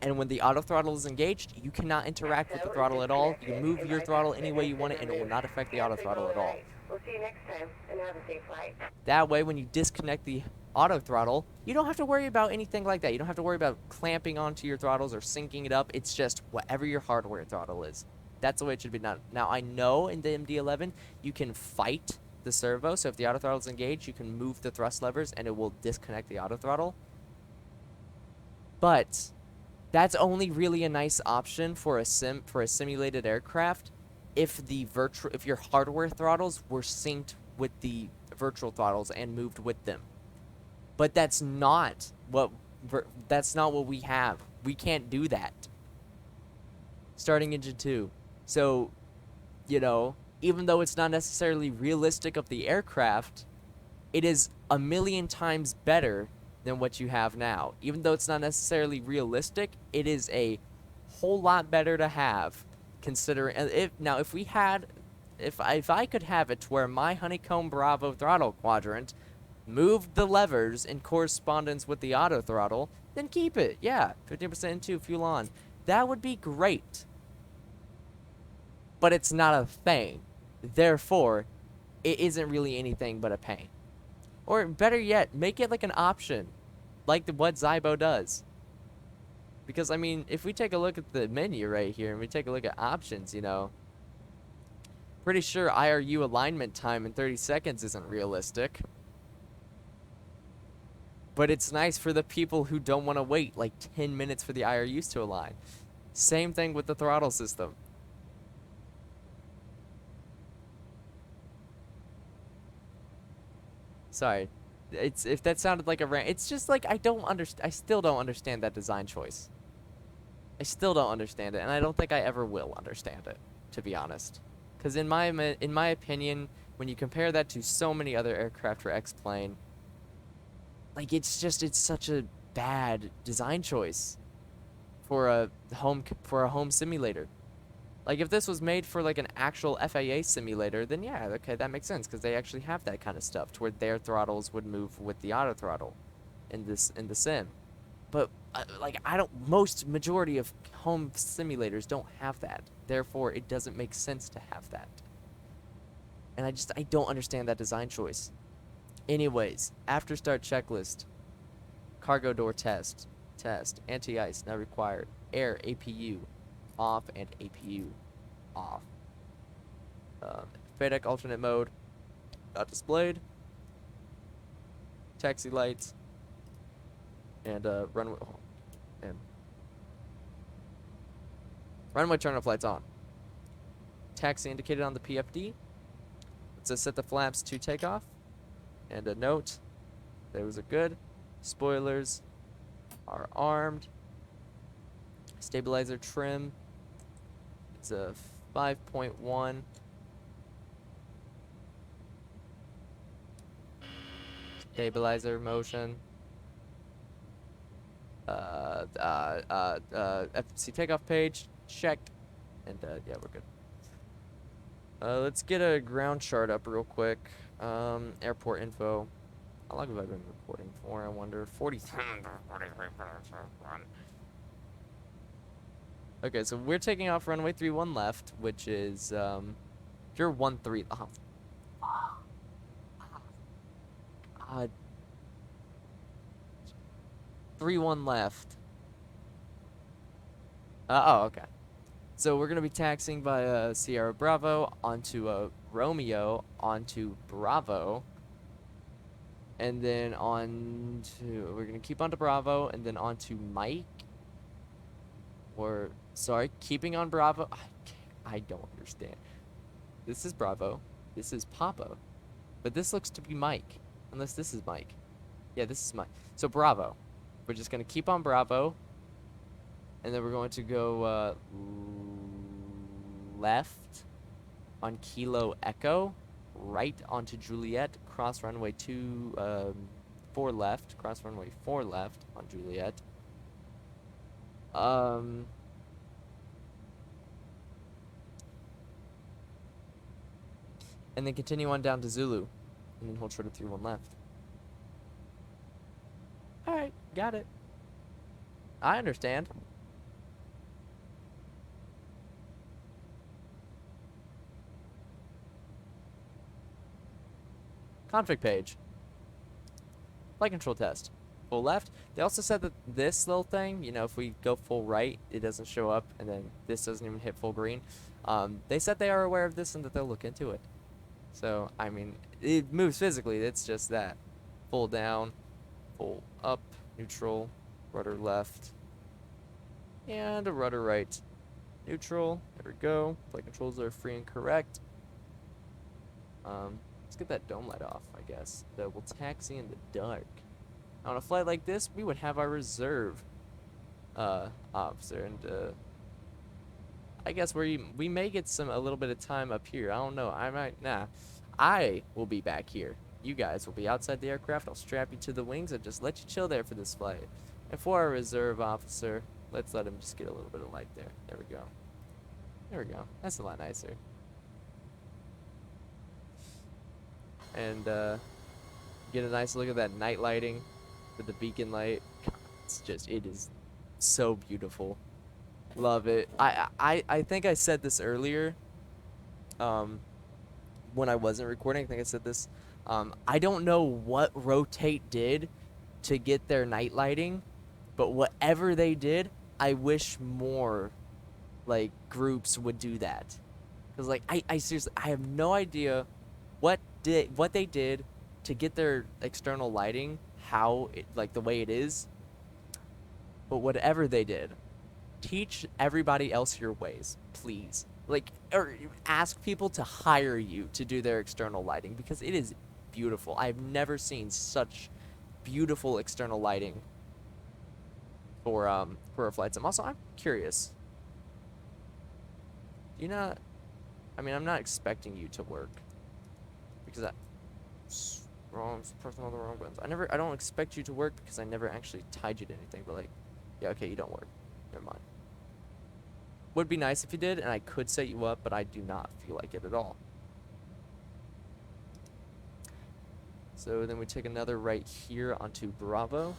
And when the auto throttle is engaged, you cannot interact with the throttle at all. You can move your throttle any way you want it, and it will not affect the auto throttle at all. We'll see you next time, and have a safe flight. That way, when you disconnect the auto throttle, you don't have to worry about anything like that. You don't have to worry about clamping onto your throttles or syncing it up. It's just whatever your hardware throttle is. That's the way it should be done. Now, I know in the MD-11, you can fight the servo. So if the auto throttle is engaged, you can move the thrust levers, and it will disconnect the auto throttle. But that's only really a nice option for a simulated aircraft if your hardware throttles were synced with the virtual throttles and moved with them. But that's not what we have. We can't do that. Starting engine 2. So, you know, even though it's not necessarily realistic of the aircraft, it is a million times better than what you have now. Even though it's not necessarily realistic, it is a whole lot better to have, considering if I could have it to where my Honeycomb Bravo throttle quadrant moved the levers in correspondence with the auto throttle, then keep it. Yeah, 15% into fuel on. That would be great. But it's not a thing. Therefore, it isn't really anything but a pain. Or better yet, make it like an option, like what Zybo does. Because, I mean, if we take a look at the menu right here and we take a look at options, you know, pretty sure IRU alignment time in 30 seconds isn't realistic. But it's nice for the people who don't want to wait like 10 minutes for the IRUs to align. Same thing with the throttle system. Sorry, if that sounded like a rant, it's just like I still don't understand that design choice. I still don't understand it, and I don't think I ever will understand it, to be honest. Because in my opinion, when you compare that to so many other aircraft for X-Plane, like it's such a bad design choice for a home simulator. Like, if this was made for, like, an actual FAA simulator, then yeah, okay, that makes sense, because they actually have that kind of stuff, to where their throttles would move with the auto throttle in the sim. But, most majority of home simulators don't have that. Therefore, it doesn't make sense to have that. And I don't understand that design choice. Anyways, after start checklist, cargo door test, anti-ice, not required, air, APU, off, and APU off. FADEC alternate mode not displayed. Taxi lights and runway turn off lights on. Taxi indicated on the PFD. It says set the flaps to takeoff. And a note, those are good. Spoilers are armed. Stabilizer trim. It's a 5.1. Stabilizer motion. FMC takeoff page checked, and yeah, we're good. Let's get a ground chart up real quick. Airport info. How long have I been recording for? I wonder. 43. Okay, so we're taking off runway 31 left, which is you're 13. Oh. 31 left. Oh, okay. So we're gonna be taxiing by Sierra Bravo onto Romeo onto Bravo, and then we're gonna keep onto Bravo and then onto Mike. Or sorry, keeping on Bravo. I don't understand. This is Bravo. This is Papa, but this looks to be Mike, unless this is Mike. Yeah, this is Mike. So Bravo. We're just gonna keep on Bravo, and then we're going to go left on Kilo Echo, right onto Juliet, cross runway 4 left, cross runway 4 left on Juliet. And then continue on down to Zulu, and then hold short of 31 left. Alright, got it. I understand. Config page. Flight control test. Full left. They also said that this little thing, you know, if we go full right, it doesn't show up, and then this doesn't even hit full green. They said they are aware of this and that they'll look into it. So, I mean, it moves physically. It's just that. Full down, full up, neutral, rudder left, and a rudder right. Neutral. There we go. Flight controls are free and correct. Let's get that dome light off, I guess. That will taxi in the dark. On a flight like this, we would have our reserve officer, and I guess we may get a little bit of time up here. I don't know. I will be back here. You guys will be outside the aircraft. I'll strap you to the wings and just let you chill there for this flight. And for our reserve officer, let's let him just get a little bit of light there. There we go. There we go. That's a lot nicer. And get a nice look at that night lighting with the beacon light. It is so beautiful. Love it. I think I said this earlier. When I wasn't recording, I think I said this. I don't know what Rotate did to get their night lighting, but whatever they did, I wish more like groups would do that. Cause like I seriously, I have no idea what they did to get their external lighting like the way it is. But whatever they did, teach everybody else your ways, please. Like, or ask people to hire you to do their external lighting, because it is beautiful. I've never seen such beautiful external lighting for a flight sim. Also, I'm curious. I'm not expecting you to work, because pressing all the wrong buttons. I don't expect you to work because I never actually tied you to anything. But like, yeah, okay, you don't work. Never mind. Would be nice if you did, and I could set you up, but I do not feel like it at all. So then we take another right here onto Bravo.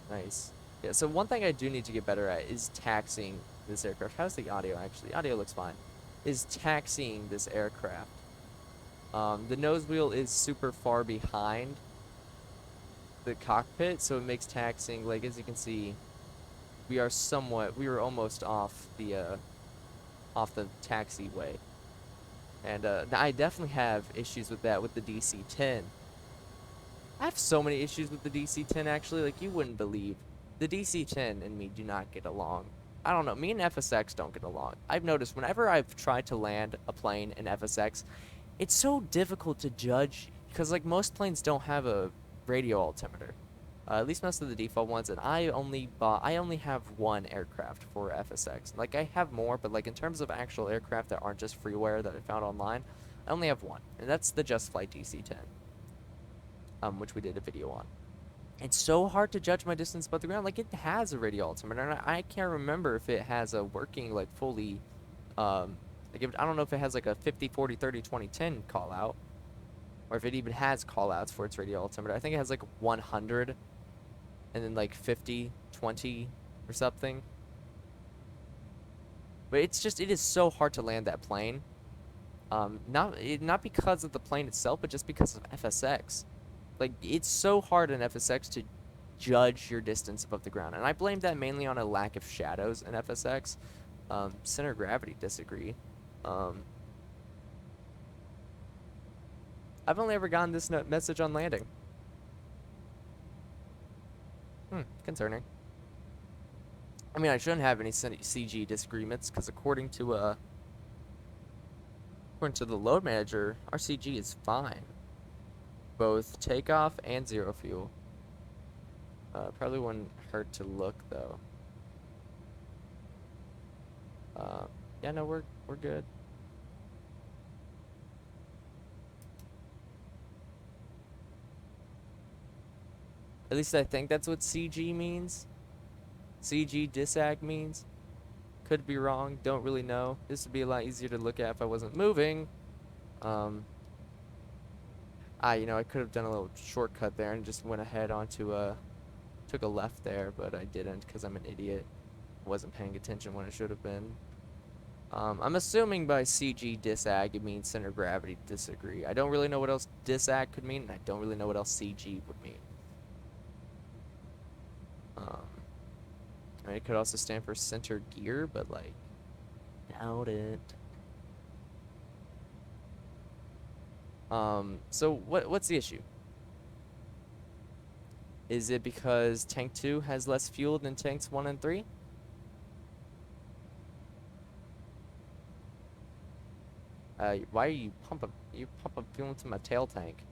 Nice. Yeah, so one thing I do need to get better at is taxiing this aircraft. How's the audio, actually? Audio looks fine. Is taxiing this aircraft. The nose wheel is super far behind the cockpit, so it makes taxiing, like, as you can see, we are almost off the taxiway. And I definitely have issues with that with the DC-10. I have so many issues with the DC-10, actually, like, you wouldn't believe. The DC-10 and me do not get along. I don't know, me and FSX don't get along. I've noticed whenever I've tried to land a plane in FSX, it's so difficult to judge, because, like, most planes don't have a radio altimeter. At least most of the default ones, and I only have one aircraft for FSX. Like, I have more, but like in terms of actual aircraft that aren't just freeware that I found online, I only have one, and that's the Just Flight DC-10, which we did a video on. It's so hard to judge my distance above the ground. Like, it has a radio altimeter, and I can't remember if it has a working, like, fully, I don't know if it has like a 50, 40, 30, 20, 10 call out, or if it even has call outs for its radio altimeter. I think it has like 100. And then like 50, 20 or something. But it is so hard to land that plane. Not because of the plane itself, but just because of FSX. Like, it's so hard in FSX to judge your distance above the ground. And I blame that mainly on a lack of shadows in FSX. Center of gravity, disagree. I've only ever gotten this message on landing. Concerning. I mean, I shouldn't have any CG disagreements, because according to the load manager, our CG is fine. Both takeoff and zero fuel. Probably wouldn't hurt to look, though. Yeah, no, we're good. At least I think that's what CG means. CG disag means. Could be wrong. Don't really know. This would be a lot easier to look at if I wasn't moving. I could have done a little shortcut there and just went ahead onto took a left there, but I didn't because I'm an idiot. Wasn't paying attention when I should have been. I'm assuming by CG disag it means center of gravity disagree. I don't really know what else disag could mean, and I don't really know what else CG would mean. I mean, it could also stand for center gear, but like, doubt it. So what's the issue? Is it because tank 2 has less fuel than tanks 1 and 3? Why are you pumping fuel into my tail tank?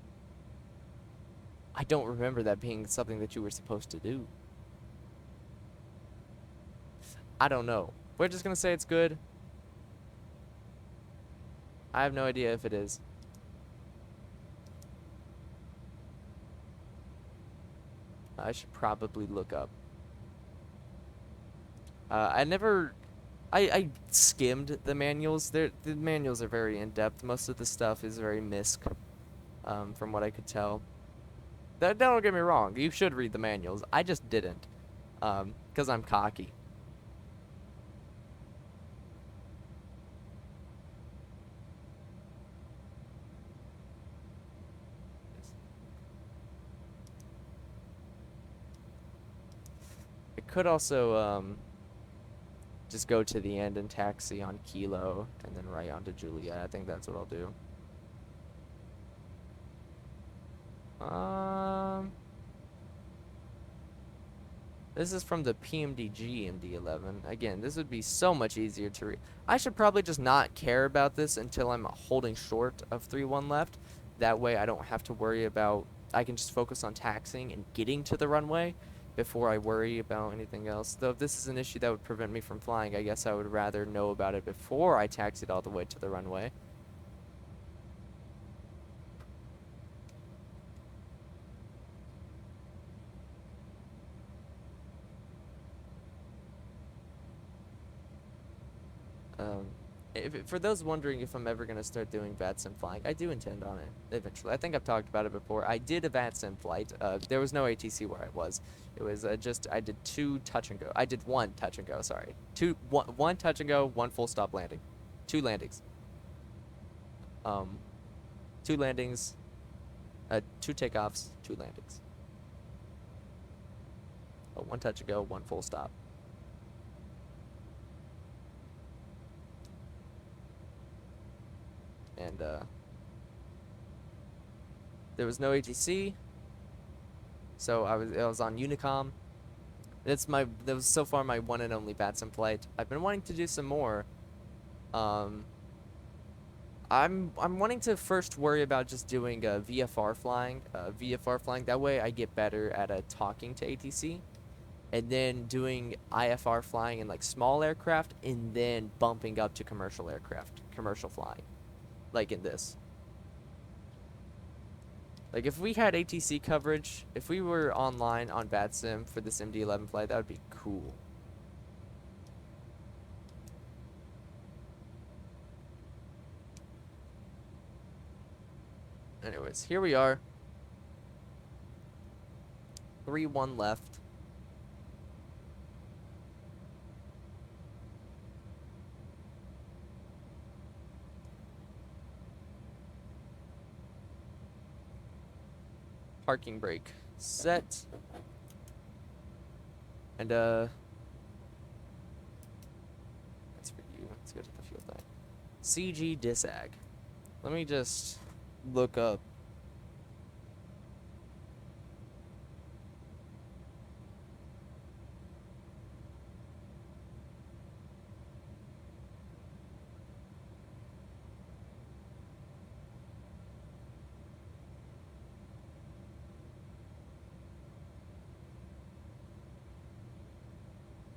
I don't remember that being something that you were supposed to do. I don't know. We're just gonna say it's good. I have no idea if it is. I should probably look up. I skimmed the manuals. The manuals are very in-depth. Most of the stuff is very misc, from what I could tell. Don't get me wrong. You should read the manuals. I just didn't, because I'm cocky. I could also, just go to the end and taxi on Kilo and then right onto Juliet. I think that's what I'll do. This is from the PMDG MD-11. Again, this would be so much easier to read. I should probably just not care about this until I'm holding short of 3-1 left. That way I don't have to worry about, I can just focus on taxiing and getting to the runway before I worry about anything else. Though if this is an issue that would prevent me from flying, I guess I would rather know about it before I taxied all the way to the runway. For those wondering if I'm ever going to start doing VATSIM flying, I do intend on it eventually. I think I've talked about it before. I did a VATSIM flight. There was no ATC where I was. It was I did 2 touch and go. I did 1 touch and go, sorry. One touch and go, 1 full stop landing. 2 landings. 2 landings, 2 takeoffs, 2 landings. 1 touch and go, 1 full stop. And there was no ATC, so I was on Unicom. That was so far my one and only VATSIM flight. I've been wanting to do some more. I'm wanting to first worry about just doing VFR flying. That way I get better at talking to ATC, and then doing IFR flying in like small aircraft, and then bumping up to commercial aircraft, commercial flying. Like in this. Like if we had ATC coverage, if we were online on VATSIM for this MD-11 flight, that would be cool. Anyways, here we are. 3-1 left. Parking brake set. And that's for you. Let's go to the fuel tank. CG disag. Let me just look up.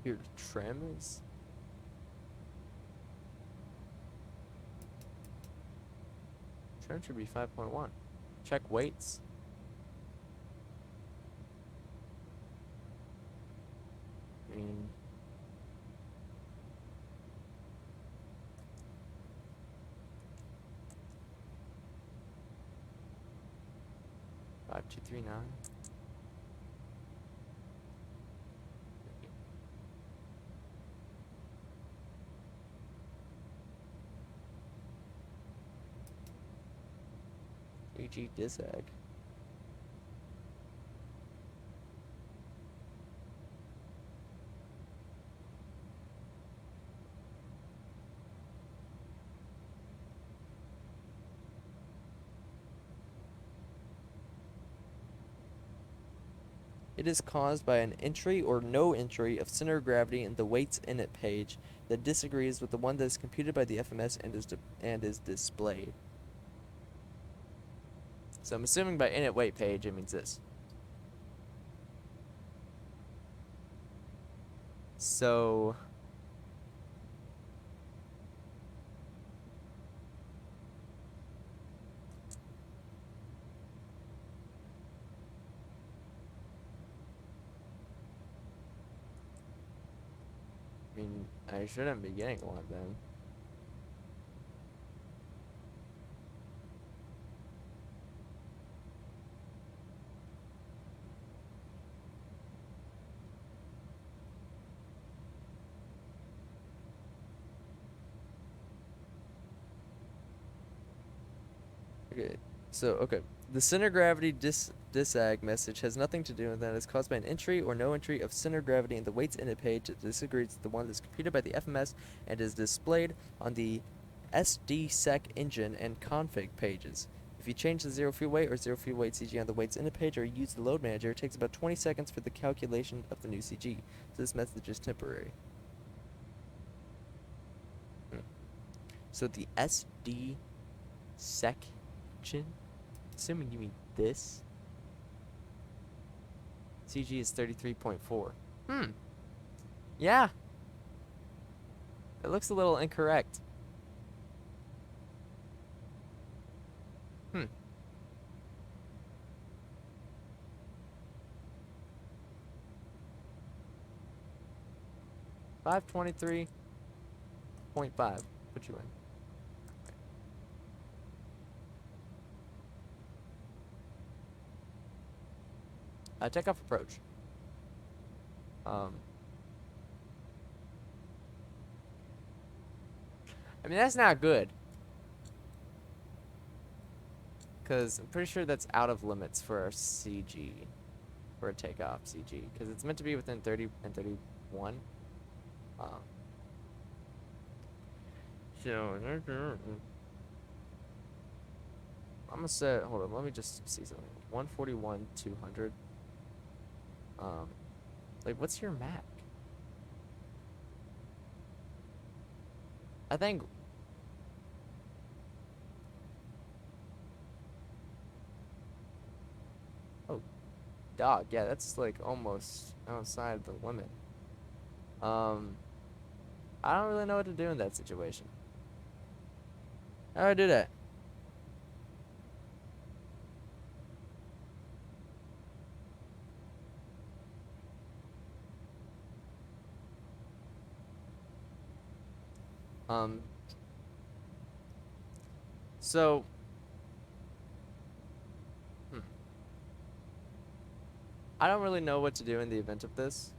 Here, trim is. Trim should be 5.1. Check weights. I mean, $5,239. CG disag. It is caused by an entry or no entry of center of gravity in the weights in it page that disagrees with the one that is computed by the FMS and is displayed. So I'm assuming by init weight page it means this. So I mean, I shouldn't be getting one then. Okay, so, okay. The center gravity disag message has nothing to do with that. It's caused by an entry or no entry of center gravity in the weights init page that disagrees with the one that's computed by the FMS and is displayed on the SDSEC engine and config pages. If you change the zero fuel weight or zero fuel weight CG on the weights init page or use the load manager, it takes about 20 seconds for the calculation of the new CG. So this message is temporary. So the SDSEC engine, assuming you mean this, CG is 33.4. Yeah. It looks a little incorrect. 523.5. Put you in. Takeoff approach. I mean, that's not good. Because I'm pretty sure that's out of limits for our CG. For a takeoff CG. Because it's meant to be within 30 and 31. So, I'm gonna set, hold on, let me just see something. 141, 200. Like, what's your Mac? I think. Oh, dog. Yeah, that's like almost outside the limit. I don't really know what to do in that situation. How do I do that? So, I don't really know what to do in the event of this,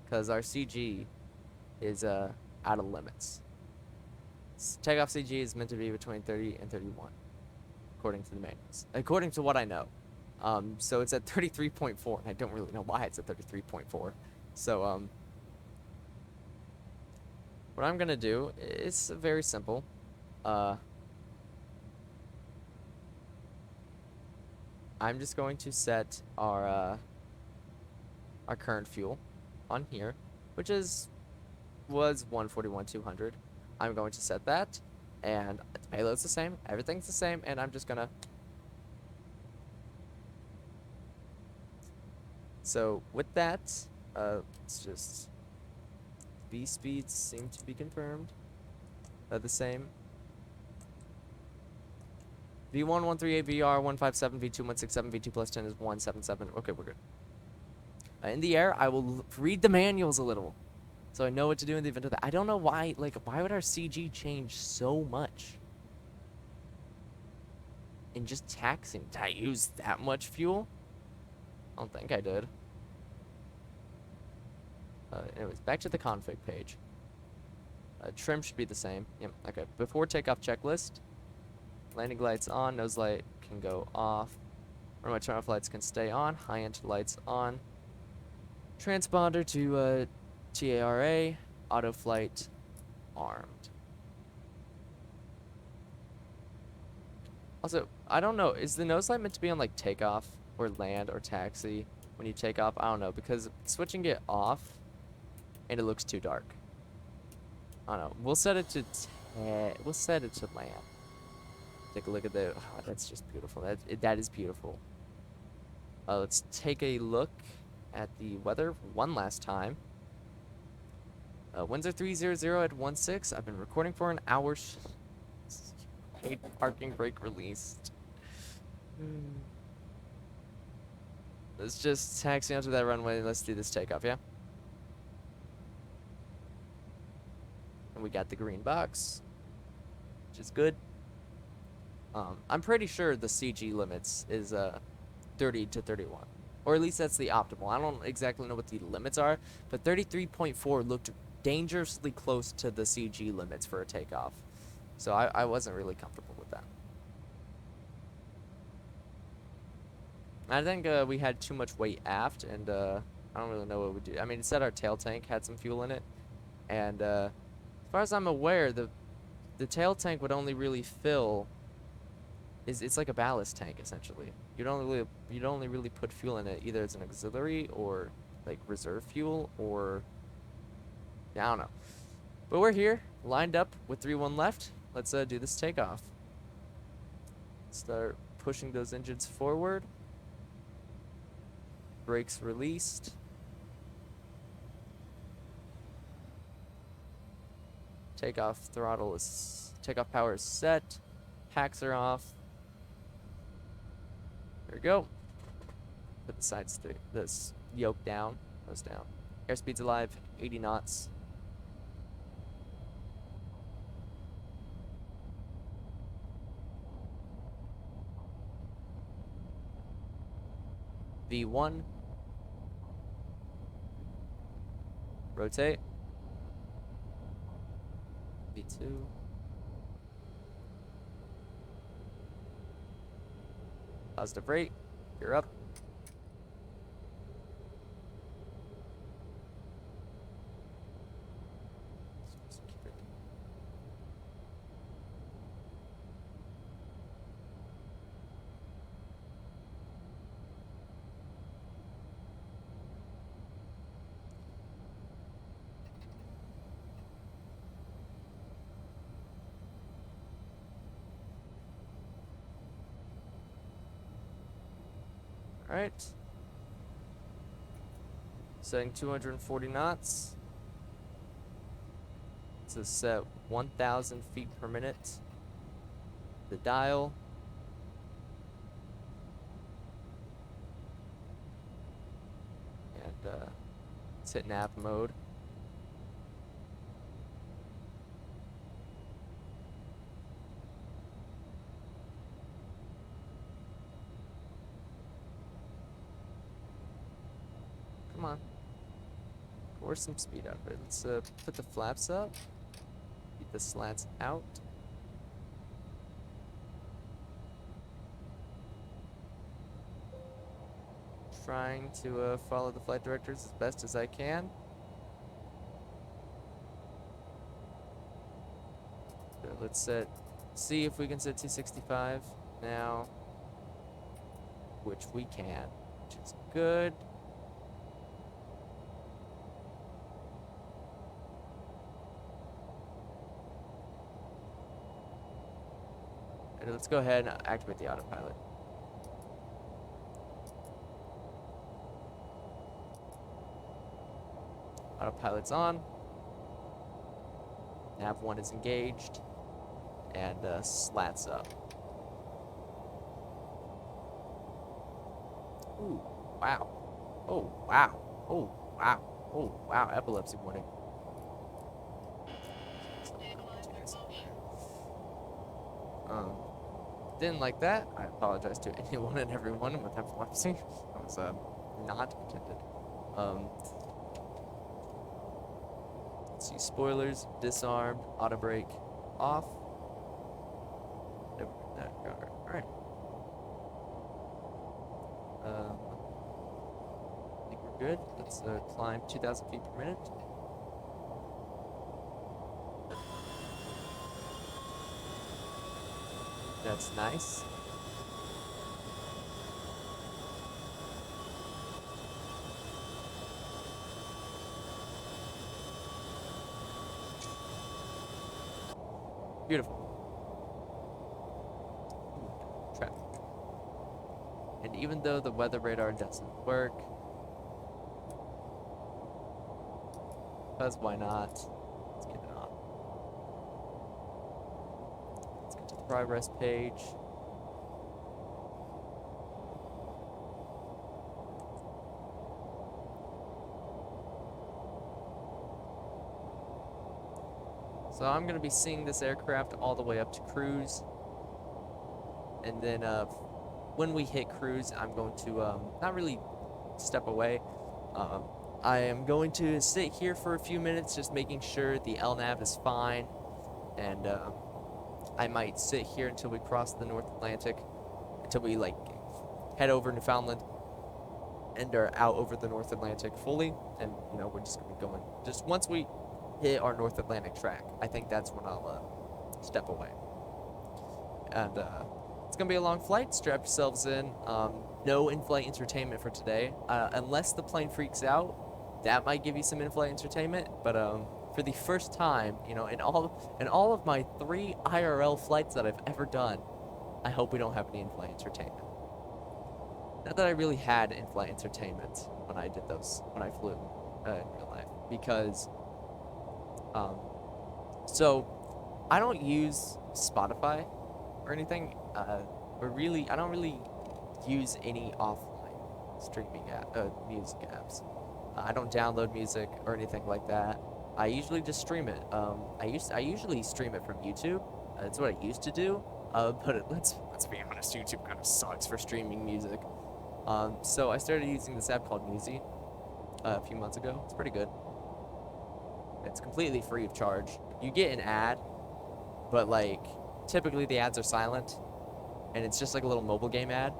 because our CG is out of limits. Takeoff CG is meant to be between 30 and 31, according to the manuals. According to what I know. So it's at 33.4, and I don't really know why it's at 33.4. So, what I'm gonna do is very simple. I'm just going to set our current fuel on here, which was 141 200. I'm going to set that, and the payload's the same, everything's the same, and I'm just gonna. So with that, it's just V speeds seem to be confirmed. The same. V1 138 VR 157 V2 167 V2 plus 10 is 177. Okay, we're good. In the air, I will read the manuals a little, so I know what to do in the event of that. I don't know why. Like, why would our CG change so much in just taxiing? Did I use that much fuel? I don't think I did. Anyways, back to the config page. Trim should be the same. Yep. Okay. Before takeoff checklist. Landing lights on, nose light can go off. Runway turnoff lights can stay on. High end lights on. Transponder to TARA. Auto flight armed. Also, I don't know. Is the nose light meant to be on like takeoff or land or taxi when you take off? I don't know, because switching it off and it looks too dark. I don't know. We'll set it to land. Take a look at the. Oh, that's just beautiful. That is beautiful. Let's take a look at the weather one last time. Winds are 300 at 16. I've been recording for an hour. Paid parking brake released. Let's just taxi onto that runway and let's do this takeoff, yeah? And we got the green box, which is good. I'm pretty sure the CG limits is 30 to 31. Or at least that's the optimal. I don't exactly know what the limits are, but 33.4 looked dangerously close to the CG limits for a takeoff. So I wasn't really comfortable with that. I think we had too much weight aft, and I don't really know what we do. I mean, it said our tail tank had some fuel in it, and as far as I'm aware, the tail tank would only really fill. It's like a ballast tank essentially. You'd only really put fuel in it either as an auxiliary or like reserve fuel or I don't know. But we're here, lined up with 3-1 left. Let's do this takeoff. Start pushing those engines forward. Brakes released. Takeoff power is set. Packs are off. There we go. Put this yoke down. Goes down. Airspeed's alive, 80 knots. V1. Rotate. V2. Positive rate. You're up. All right. Setting 240 knots. To set 1,000 feet per minute. The dial. And let's hit nav mode. Come on. Force some speed out of it. Let's put the flaps up. Keep the slats out. Trying to follow the flight directors as best as I can. So let's see if we can set 265 now, which we can, which is good. And let's go ahead and activate the autopilot. Autopilot's on. Nav 1 is engaged. And slats up. Ooh, wow. Oh, wow. Oh, wow. Oh, wow. Epilepsy warning. Didn't like that. I apologize to anyone and everyone with epilepsy. That was not intended. Let's see, spoilers disarmed, auto brake off. All right. I think we're good. Let's climb 2,000 feet per minute. That's nice. Beautiful. Traffic. And even though the weather radar doesn't work, because why not? Let's get it on. Let's get to the progress page. So I'm going to be seeing this aircraft all the way up to cruise. And then when we hit cruise, I'm going to not really step away. I am going to sit here for a few minutes just making sure the LNAV is fine. And I might sit here until we cross the North Atlantic, until we like head over Newfoundland and are out over the North Atlantic fully. And you know, we're just going to be going, just once we hit our North Atlantic track, I think that's when I'll step away. And it's gonna be a long flight. Strap yourselves in. No in-flight entertainment for today, unless the plane freaks out. That might give you some in-flight entertainment. But for the first time, you know, in all of my 3 IRL flights that I've ever done, I hope we don't have any in-flight entertainment. Not that I really had in-flight entertainment when I did those, when I flew in real life, because so I don't use Spotify or anything. I don't really use any offline streaming music apps. I don't download music or anything like that. I usually just stream it. I usually stream it from YouTube. That's what I used to do. But let's be honest, YouTube kind of sucks for streaming music. So I started using this app called Musi a few months ago. It's pretty good. It's completely free of charge. You get an ad, but like typically the ads are silent, and it's just like a little mobile game ad.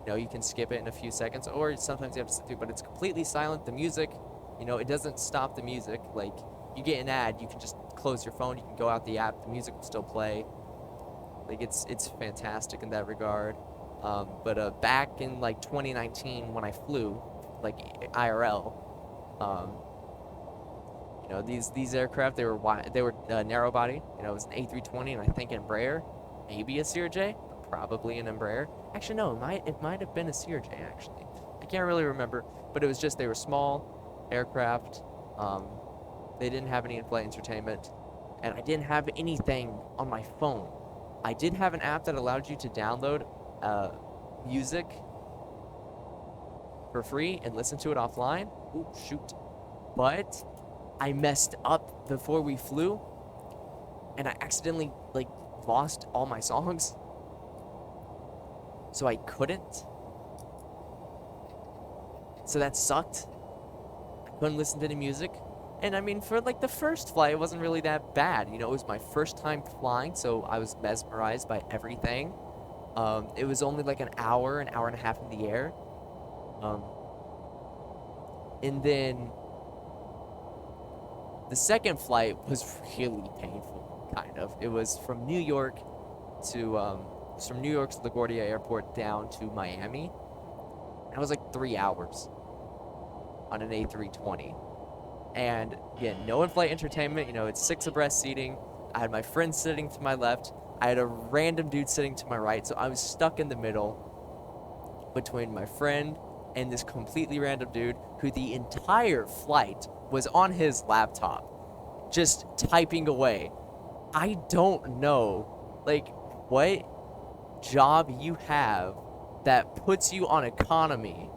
You know, you can skip it in a few seconds, or sometimes you have to sit through, but it's completely silent. The music, you know, it doesn't stop the music. Like, you get an ad, you can just close your phone, you can go out the app, the music will still play. Like, it's fantastic in that regard. But back in like 2019 when I flew, like IRL, you know, these aircraft, they were narrow body. You know, it was an A320 and I think Embraer, maybe a CRJ, but probably an Embraer. Actually, no, it might have been a CRJ actually. I can't really remember, but it was just, they were small aircraft. They didn't have any in-flight entertainment, and I didn't have anything on my phone. I did have an app that allowed you to download music for free and listen to it offline. Ooh, shoot. But I messed up before we flew, and I accidentally like lost all my songs, so I couldn't. So that sucked. I couldn't listen to any music. And I mean, for like the first flight, it wasn't really that bad. You know, it was my first time flying, so I was mesmerized by everything. It was only like an hour and a half in the air. And then the second flight was really painful, kind of. It was from New York to LaGuardia Airport down to Miami. And it was like 3 hours on an A320. And again, no in-flight entertainment. You know, it's 6 abreast seating. I had my friend sitting to my left. I had a random dude sitting to my right. So I was stuck in the middle between my friend and this completely random dude who the entire flight was on his laptop, just typing away. I don't know, like, what job you have that puts you on economy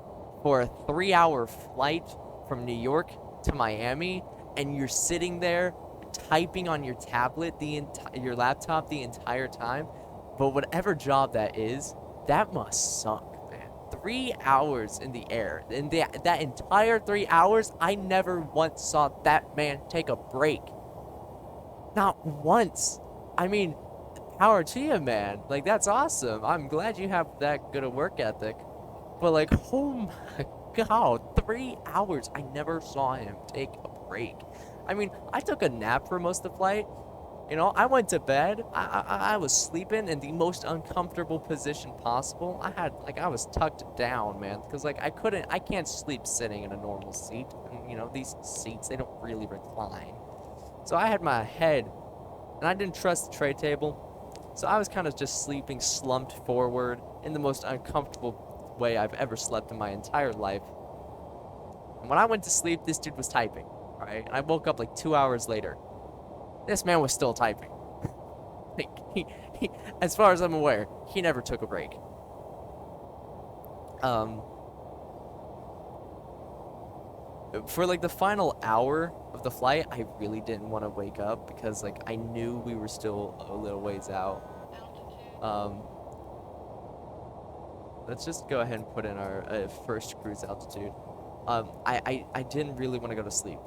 for a 3-hour flight from New York to Miami, and you're sitting there typing on your tablet, your laptop the entire time. But whatever job that is, that must suck, man. 3 hours in the air, and that entire 3 hours, I never once saw that man take a break. Not once. I mean, power to you, man. Like, that's awesome. I'm glad you have that good a work ethic. But like, oh my god, 3 hours. I never saw him take a break. I mean, I took a nap for most of the flight. You know, I went to bed. I was sleeping in the most uncomfortable position possible. I was tucked down, man, because like I can't sleep sitting in a normal seat. And, you know, these seats, they don't really recline. So I had my head, and I didn't trust the tray table. So I was kind of just sleeping slumped forward in the most uncomfortable way I've ever slept in my entire life. And when I went to sleep, this dude was typing, all right? And I woke up like 2 hours later. This man was still typing. Like, as far as I'm aware, he never took a break. For like the final hour of the flight, I really didn't want to wake up because like I knew we were still a little ways out. Altitude. Let's just go ahead and put in our first cruise altitude. I didn't really want to go to sleep.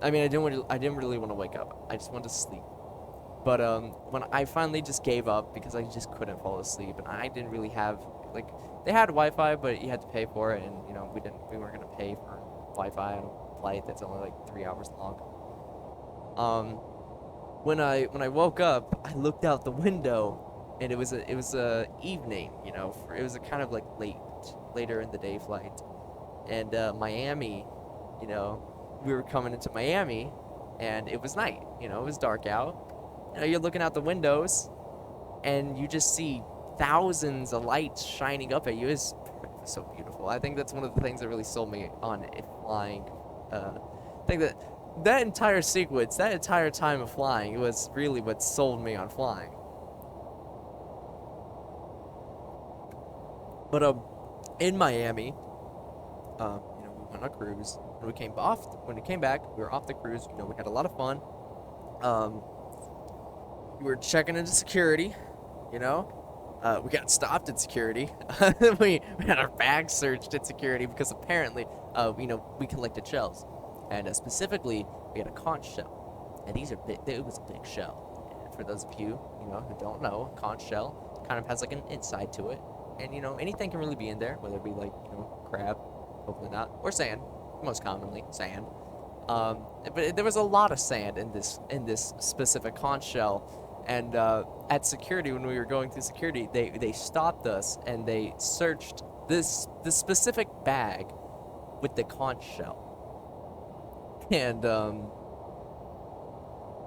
I mean, I didn't really want to wake up. I just wanted to sleep. But when I finally just gave up because I just couldn't fall asleep, and I didn't really have like they had Wi-Fi, but you had to pay for it, and you know we weren't gonna pay for Wi-Fi on a flight that's only like 3 hours long. When I woke up, I looked out the window, and it was a evening, you know, it was a kind of like later in the day flight, and Miami, you know. We were coming into Miami, and it was night. You know, it was dark out. You know, you're looking out the windows, and you just see thousands of lights shining up at you. It was so beautiful. I think that's one of the things that really sold me on it flying. I think that entire sequence, that entire time of flying, was really what sold me on flying. But in Miami, you know, we went on a cruise. When we came back, we were off the cruise. You know, we had a lot of fun. We were checking into security. You know, we got stopped at security. we had our bags searched at security because apparently, you know, we collected shells, and specifically, we had a conch shell, and these are big. It was a big shell. And for those of you, you know, who don't know, a conch shell kind of has like an inside to it, and you know, anything can really be in there, whether it be like, you know, crab, hopefully not, or sand. Most commonly sand, but there was a lot of sand in this specific conch shell, and at security, when we were going through security, they stopped us and they searched this specific bag with the conch shell, and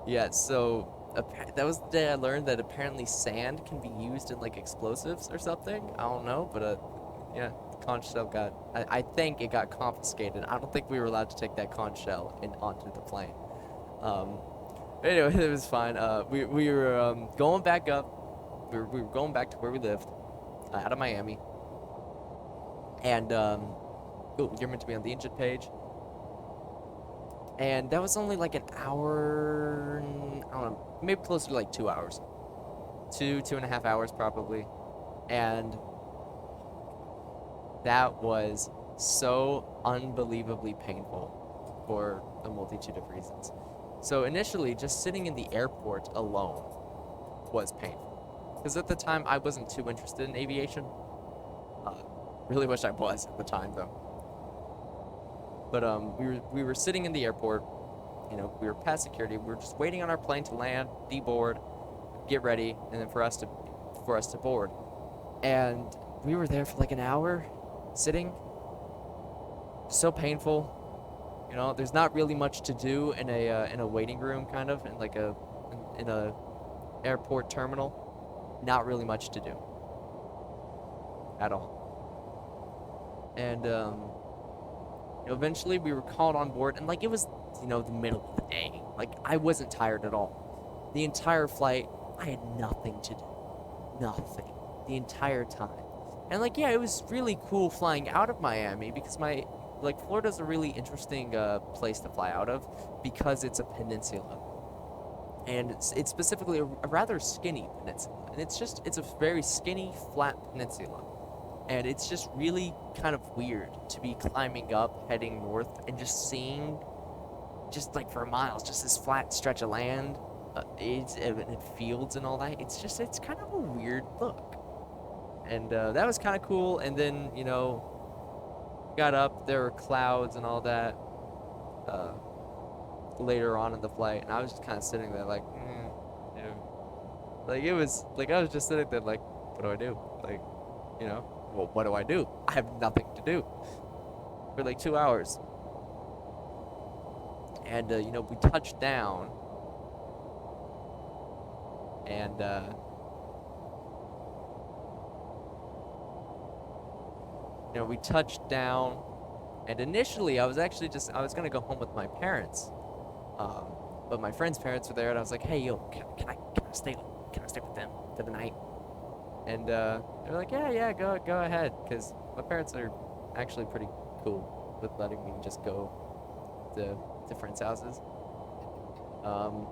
yeah, so that was the day I learned that apparently sand can be used in like explosives or something. I don't know, but yeah. Conch shell I think it got confiscated. I don't think we were allowed to take that conch shell onto the plane. Anyway, it was fine. We were going back up. We were going back to where we lived, out of Miami. And oh, you're meant to be on the engine page. And that was only like an hour. I don't know, maybe closer to like 2 hours, 2.5 hours probably, and that was so unbelievably painful for a multitude of reasons. So initially, just sitting in the airport alone was painful. Because at the time, I wasn't too interested in aviation. Really wish I was at the time, though. But we were sitting in the airport. You know, we were past security. We were just waiting on our plane to land, deboard, get ready, and then for us to board. And we were there for like an hour, sitting. So painful. You know, there's not really much to do in a waiting room, kind of, in like in a airport terminal. Not really much to do at all. And you know, eventually we were called on board, and like it was, you know, the middle of the day. Like I wasn't tired at all. The entire flight, I had nothing to do. Nothing. The entire time. And like, yeah, it was really cool flying out of Miami because Florida's a really interesting place to fly out of because it's a peninsula. And it's specifically a rather skinny peninsula. And it's a very skinny, flat peninsula. And it's just really kind of weird to be climbing up, heading north, and just seeing, just like for miles, just this flat stretch of land, and fields and all that. It's kind of a weird look. And that was kind of cool. And then, you know, got up, there were clouds and all that later on in the flight, and I was just kind of sitting there like, dude. Like, it was, like, I was just sitting there like, what do I do? Like, you know, well, what do I do? I have nothing to do for like 2 hours. And, you know, we touched down, and, you know, we touched down, and initially I was actually I was gonna go home with my parents, but my friend's parents were there, and I was like, hey, yo, can I stay with them for the night? And they're like, yeah, go ahead, because my parents are actually pretty cool with letting me just go to friends' houses. I'm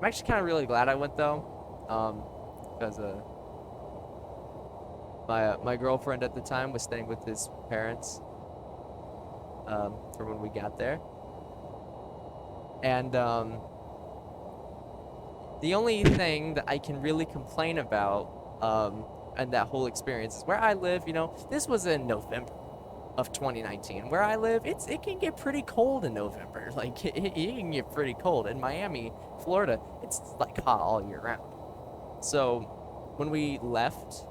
actually kind of really glad I went though, because my girlfriend at the time was staying with his parents for when we got there, and the only thing that I can really complain about and that whole experience is where I live. You know, this was in November of 2019. Where I live, it can get pretty cold in November. Like, it can get pretty cold. In Miami, Florida, it's like hot all year round. So when we left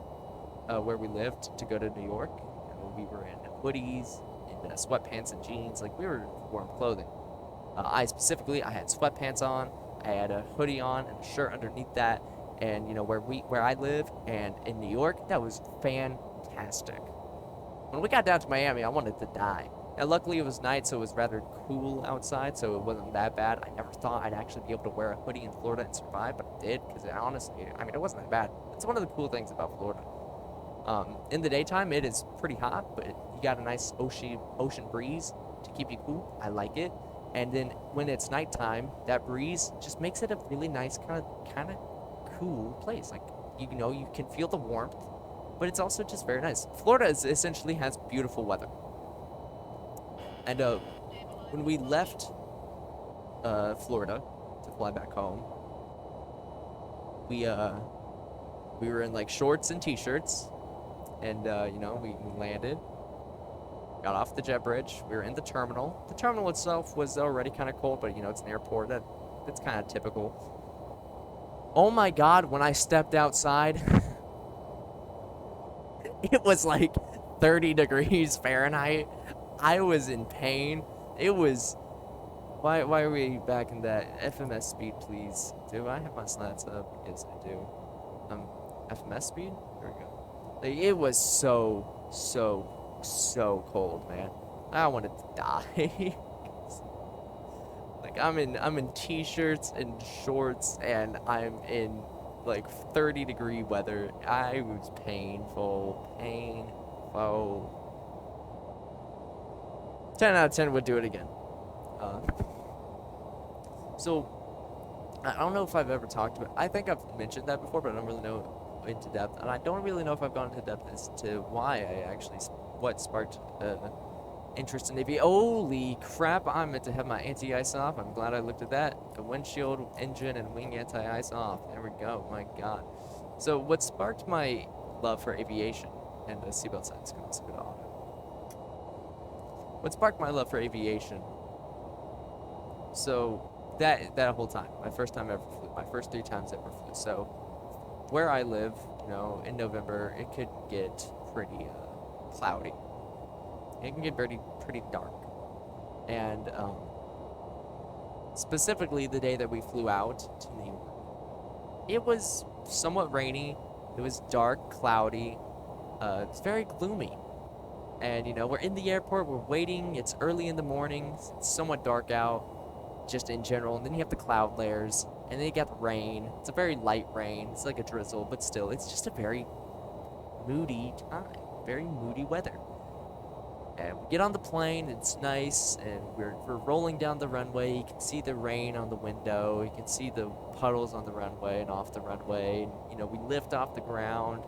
where we lived to go to New York, you know, we were in hoodies and sweatpants and jeans. Like, we were warm clothing. I had sweatpants on, I had a hoodie on and a shirt underneath that, and you know, where I live and in New York, that was fantastic. When we got down to Miami, I wanted to die. And luckily it was night, so it was rather cool outside, so it wasn't that bad. I never thought I'd actually be able to wear a hoodie in Florida and survive, but I did, because honestly, I mean, it wasn't that bad. It's one of the cool things about Florida. In the daytime, it is pretty hot, but you got a nice ocean breeze to keep you cool. I like it. And then when it's nighttime, that breeze just makes it a really nice kind of cool place. Like, you know, you can feel the warmth, but it's also just very nice. Florida essentially has beautiful weather. And when we left Florida to fly back home, we were in like shorts and t-shirts, and you know, we landed, got off the jet bridge. We were in the terminal. The terminal itself was already kind of cold, but you know, it's an airport. That's kind of typical. Oh my God, when I stepped outside, it was like 30 degrees Fahrenheit. I was in pain. It was... Why are we back in that? FMS speed, please. Do I have my slats up? Yes, I do. FMS speed? There we go. Like, it was so cold, man. I wanted to die. Like, I'm in t-shirts and shorts, and I'm in like 30-degree weather. I was painful. 10 out of 10 would do it again. So I don't know if I've ever talked about. I think I've mentioned that before, but I don't really know into depth, and I don't really know if I've gone into depth as to why what sparked interest in aviation. Holy crap! I meant to have my anti-ice off. I'm glad I looked at that. The windshield, engine, and wing anti-ice off. There we go. My God. So what sparked my love for aviation, and the seatbelt signs can also go to auto. What sparked my love for aviation? So that whole time, my first time ever flew, my first 3 times ever flew. So where I live, you know, in November, it could get pretty cloudy. It can get pretty dark. And specifically the day that we flew out to New York, it was somewhat rainy. It was dark, cloudy. It's very gloomy. And you know, we're in the airport, we're waiting, it's early in the morning, it's somewhat dark out, just in general, and then you have the cloud layers, and then you got the rain. It's a very light rain, it's like a drizzle, but still, it's just a very moody time, very moody weather. And we get on the plane, it's nice, and we're rolling down the runway. You can see the rain on the window, you can see the puddles on the runway and off the runway, and, you know, we lift off the ground.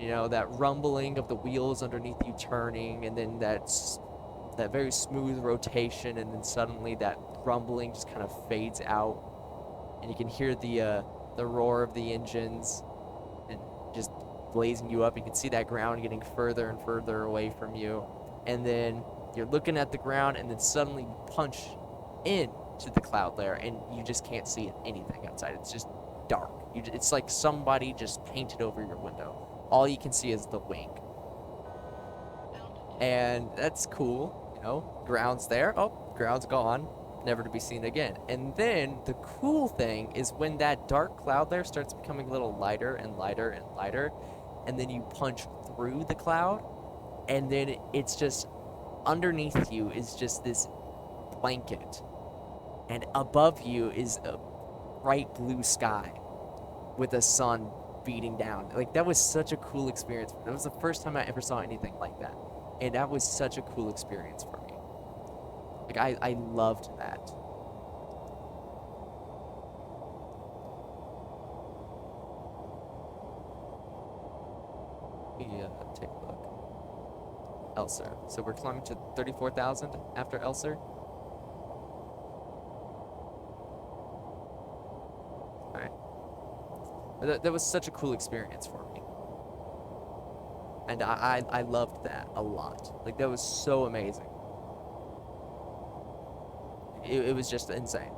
You know, that rumbling of the wheels underneath you turning, and then that very smooth rotation, and then suddenly that rumbling just kind of fades out, and you can hear the roar of the engines, and just blazing you up. You can see that ground getting further and further away from you. And then you're looking at the ground, and then suddenly you punch into the cloud layer, and you just can't see anything outside. It's just dark. It's like somebody just painted over your window. All you can see is the wing. And that's cool, you know, ground's there, oh, ground's gone, never to be seen again. And then the cool thing is when that dark cloud layer starts becoming a little lighter and lighter and lighter, and then you punch through the cloud, and then it's just underneath you is just this blanket, and above you is a bright blue sky with the sun beating down. Like, that was such a cool experience. That was the first time I ever saw anything like that. And that was such a cool experience for me. Like, I loved that. Yeah, take a look. Elser. So we're climbing to 34,000 after Elser. Alright. That was such a cool experience for me. And I loved that a lot. Like, that was so amazing. It was just insane.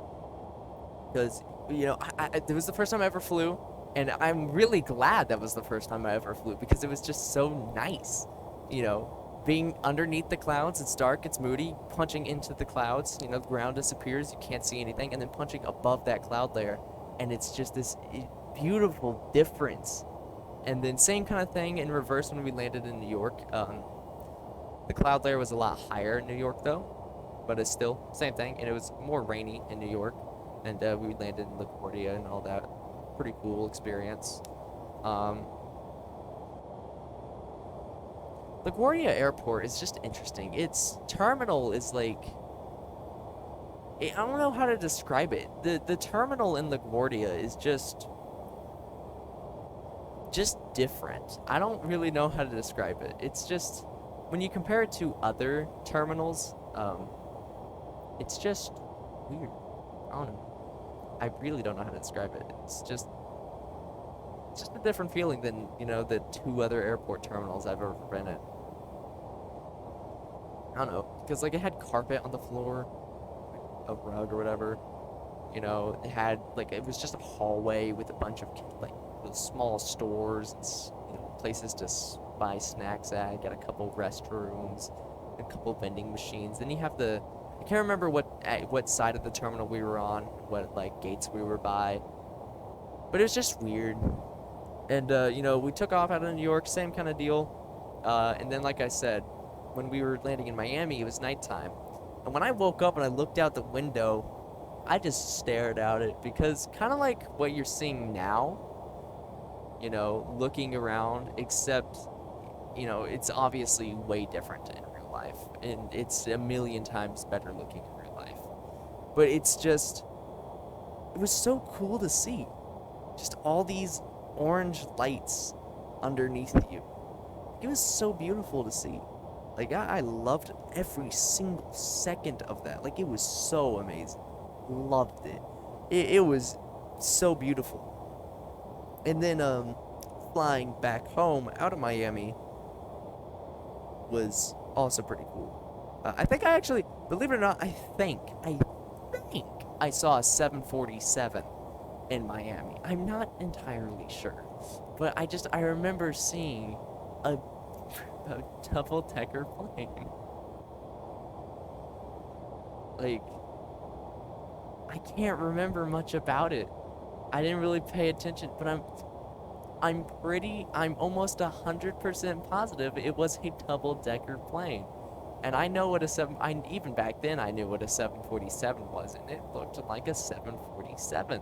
Because, you know, it was the first time I ever flew, and I'm really glad that was the first time I ever flew, because it was just so nice. You know, being underneath the clouds, it's dark, it's moody, punching into the clouds, you know, the ground disappears, you can't see anything, and then punching above that cloud layer, and it's just this beautiful difference. And then same kind of thing in reverse when we landed in New York. The cloud layer was a lot higher in New York, though, but it's still same thing, and it was more rainy in New York, and we landed in LaGuardia and all that. Pretty cool experience. LaGuardia Airport is just interesting. Its terminal is like, I don't know how to describe it. The terminal in LaGuardia is just different. I don't really know how to describe it. It's just, when you compare it to other terminals, it's just weird. I don't know. I really don't know how to describe it. It's just a different feeling than, you know, the 2 other airport terminals I've ever been at. I don't know, because, like, it had carpet on the floor, like a rug or whatever. You know, it had, like, it was just a hallway with a bunch of, like, small stores, and, you know, places to buy snacks at. Got a couple restrooms, a couple vending machines. Then you have the, I can't remember what side of the terminal we were on, what, like, gates we were by, but it was just weird. And you know, we took off out of New York, same kind of deal. And then, like I said, when we were landing in Miami, it was nighttime, and when I woke up and I looked out the window, I just stared at it, because kind of like what you're seeing now, you know, looking around, except, you know, it's obviously way different in real life, and it's a million times better looking in real life. But it's just, it was so cool to see, just all these orange lights underneath you. It was so beautiful to see. Like, I loved every single second of that. Like, it was so amazing. Loved it. It was so beautiful. And then, flying back home out of Miami was also pretty cool. I think I actually, believe it or not, I think I saw a 747 in Miami. I'm not entirely sure, but I remember seeing a double-decker plane. Like, I can't remember much about it. I didn't really pay attention, but I'm almost 100% positive it was a double-decker plane. And I know what even back then I knew what a 747 was, and it looked like a 747.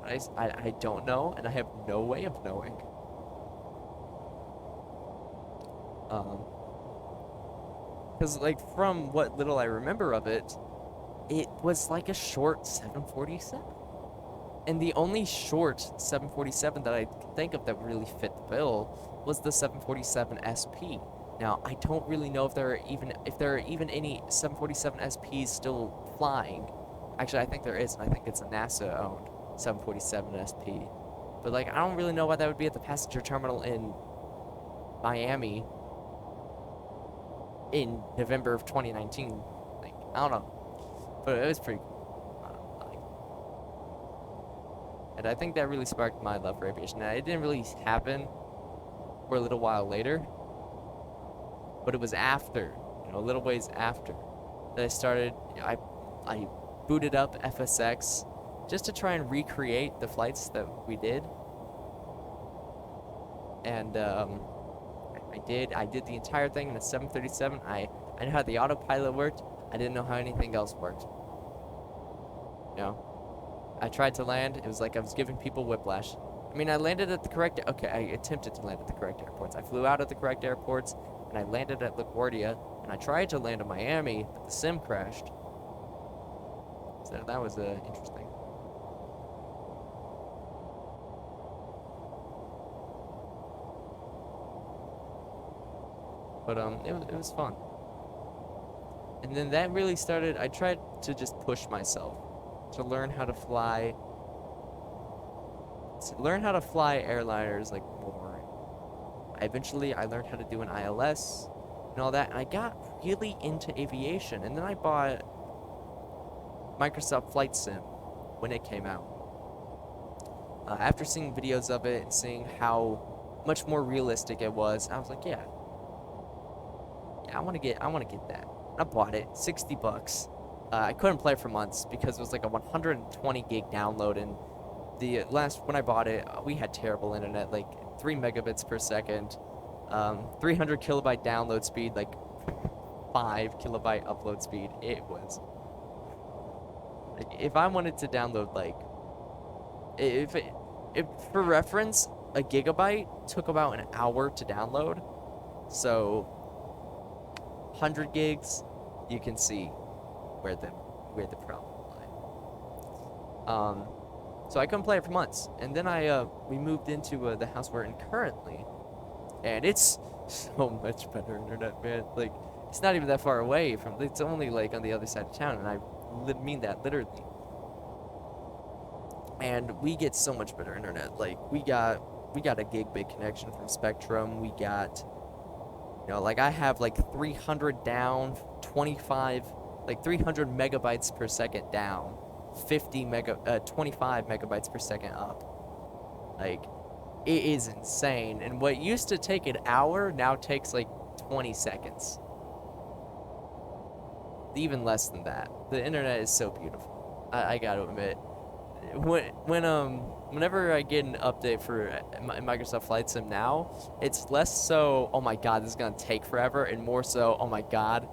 I don't know, and I have no way of knowing. Because, like, from what little I remember of it, it was like a short 747. And the only short 747 that I could think of that really fit the bill was the 747 SP. Now, I don't really know if there are even any 747 SPs still flying. Actually, I think there is, and I think it's a NASA-owned 747 SP. But like, I don't really know why that would be at the passenger terminal in Miami in November of 2019. Like, I don't know, but it was pretty cool. And I think that really sparked my love for aviation. Now, it didn't really happen for a little while later, but it was after, a little ways after, that I started. I booted up FSX just to try and recreate the flights that we did. And I did the entire thing in a 737. I knew how the autopilot worked. I didn't know how anything else worked. I tried to land. It was like I was giving people whiplash. I mean, I landed at the correct. Okay, I attempted to land at the correct airports. I flew out at the correct airports, and I landed at LaGuardia. And I tried to land in Miami, but the sim crashed. So that was interesting. But it was fun. And then that really started. I tried to just push myself to learn how to fly. To learn how to fly airliners like more. Eventually, I learned how to do an ILS and all that, and I got really into aviation. And then I bought Microsoft Flight Sim when it came out. After seeing videos of it and seeing how much more realistic it was, I was like, yeah, I want to get that. I bought it, $60. I couldn't play for months because it was like a 120 gig download, and when I bought it, we had terrible internet, like 3 megabits per second, 300 kilobyte download speed, like 5 kilobyte upload speed. It was like, if I wanted to download, like, if for reference, a gigabyte took about an hour to download. So 100 gigs, you can see where the problem lied. So I couldn't play it for months, and then we moved into the house we're in currently, and it's so much better internet, man. Like, it's not even that far away from. It's only like on the other side of town, and I mean that literally. And we get so much better internet. Like, we got a gig-bit connection from Spectrum. We got, like, I have like 300 down, 25, like 300 megabytes per second down, 25 megabytes per second up. Like, it is insane. And what used to take an hour now takes like 20 seconds. Even less than that. The internet is so beautiful. I gotta admit. Whenever I get an update for Microsoft Flight Sim now, it's less so, oh my god, this is gonna take forever, and more so, oh my god,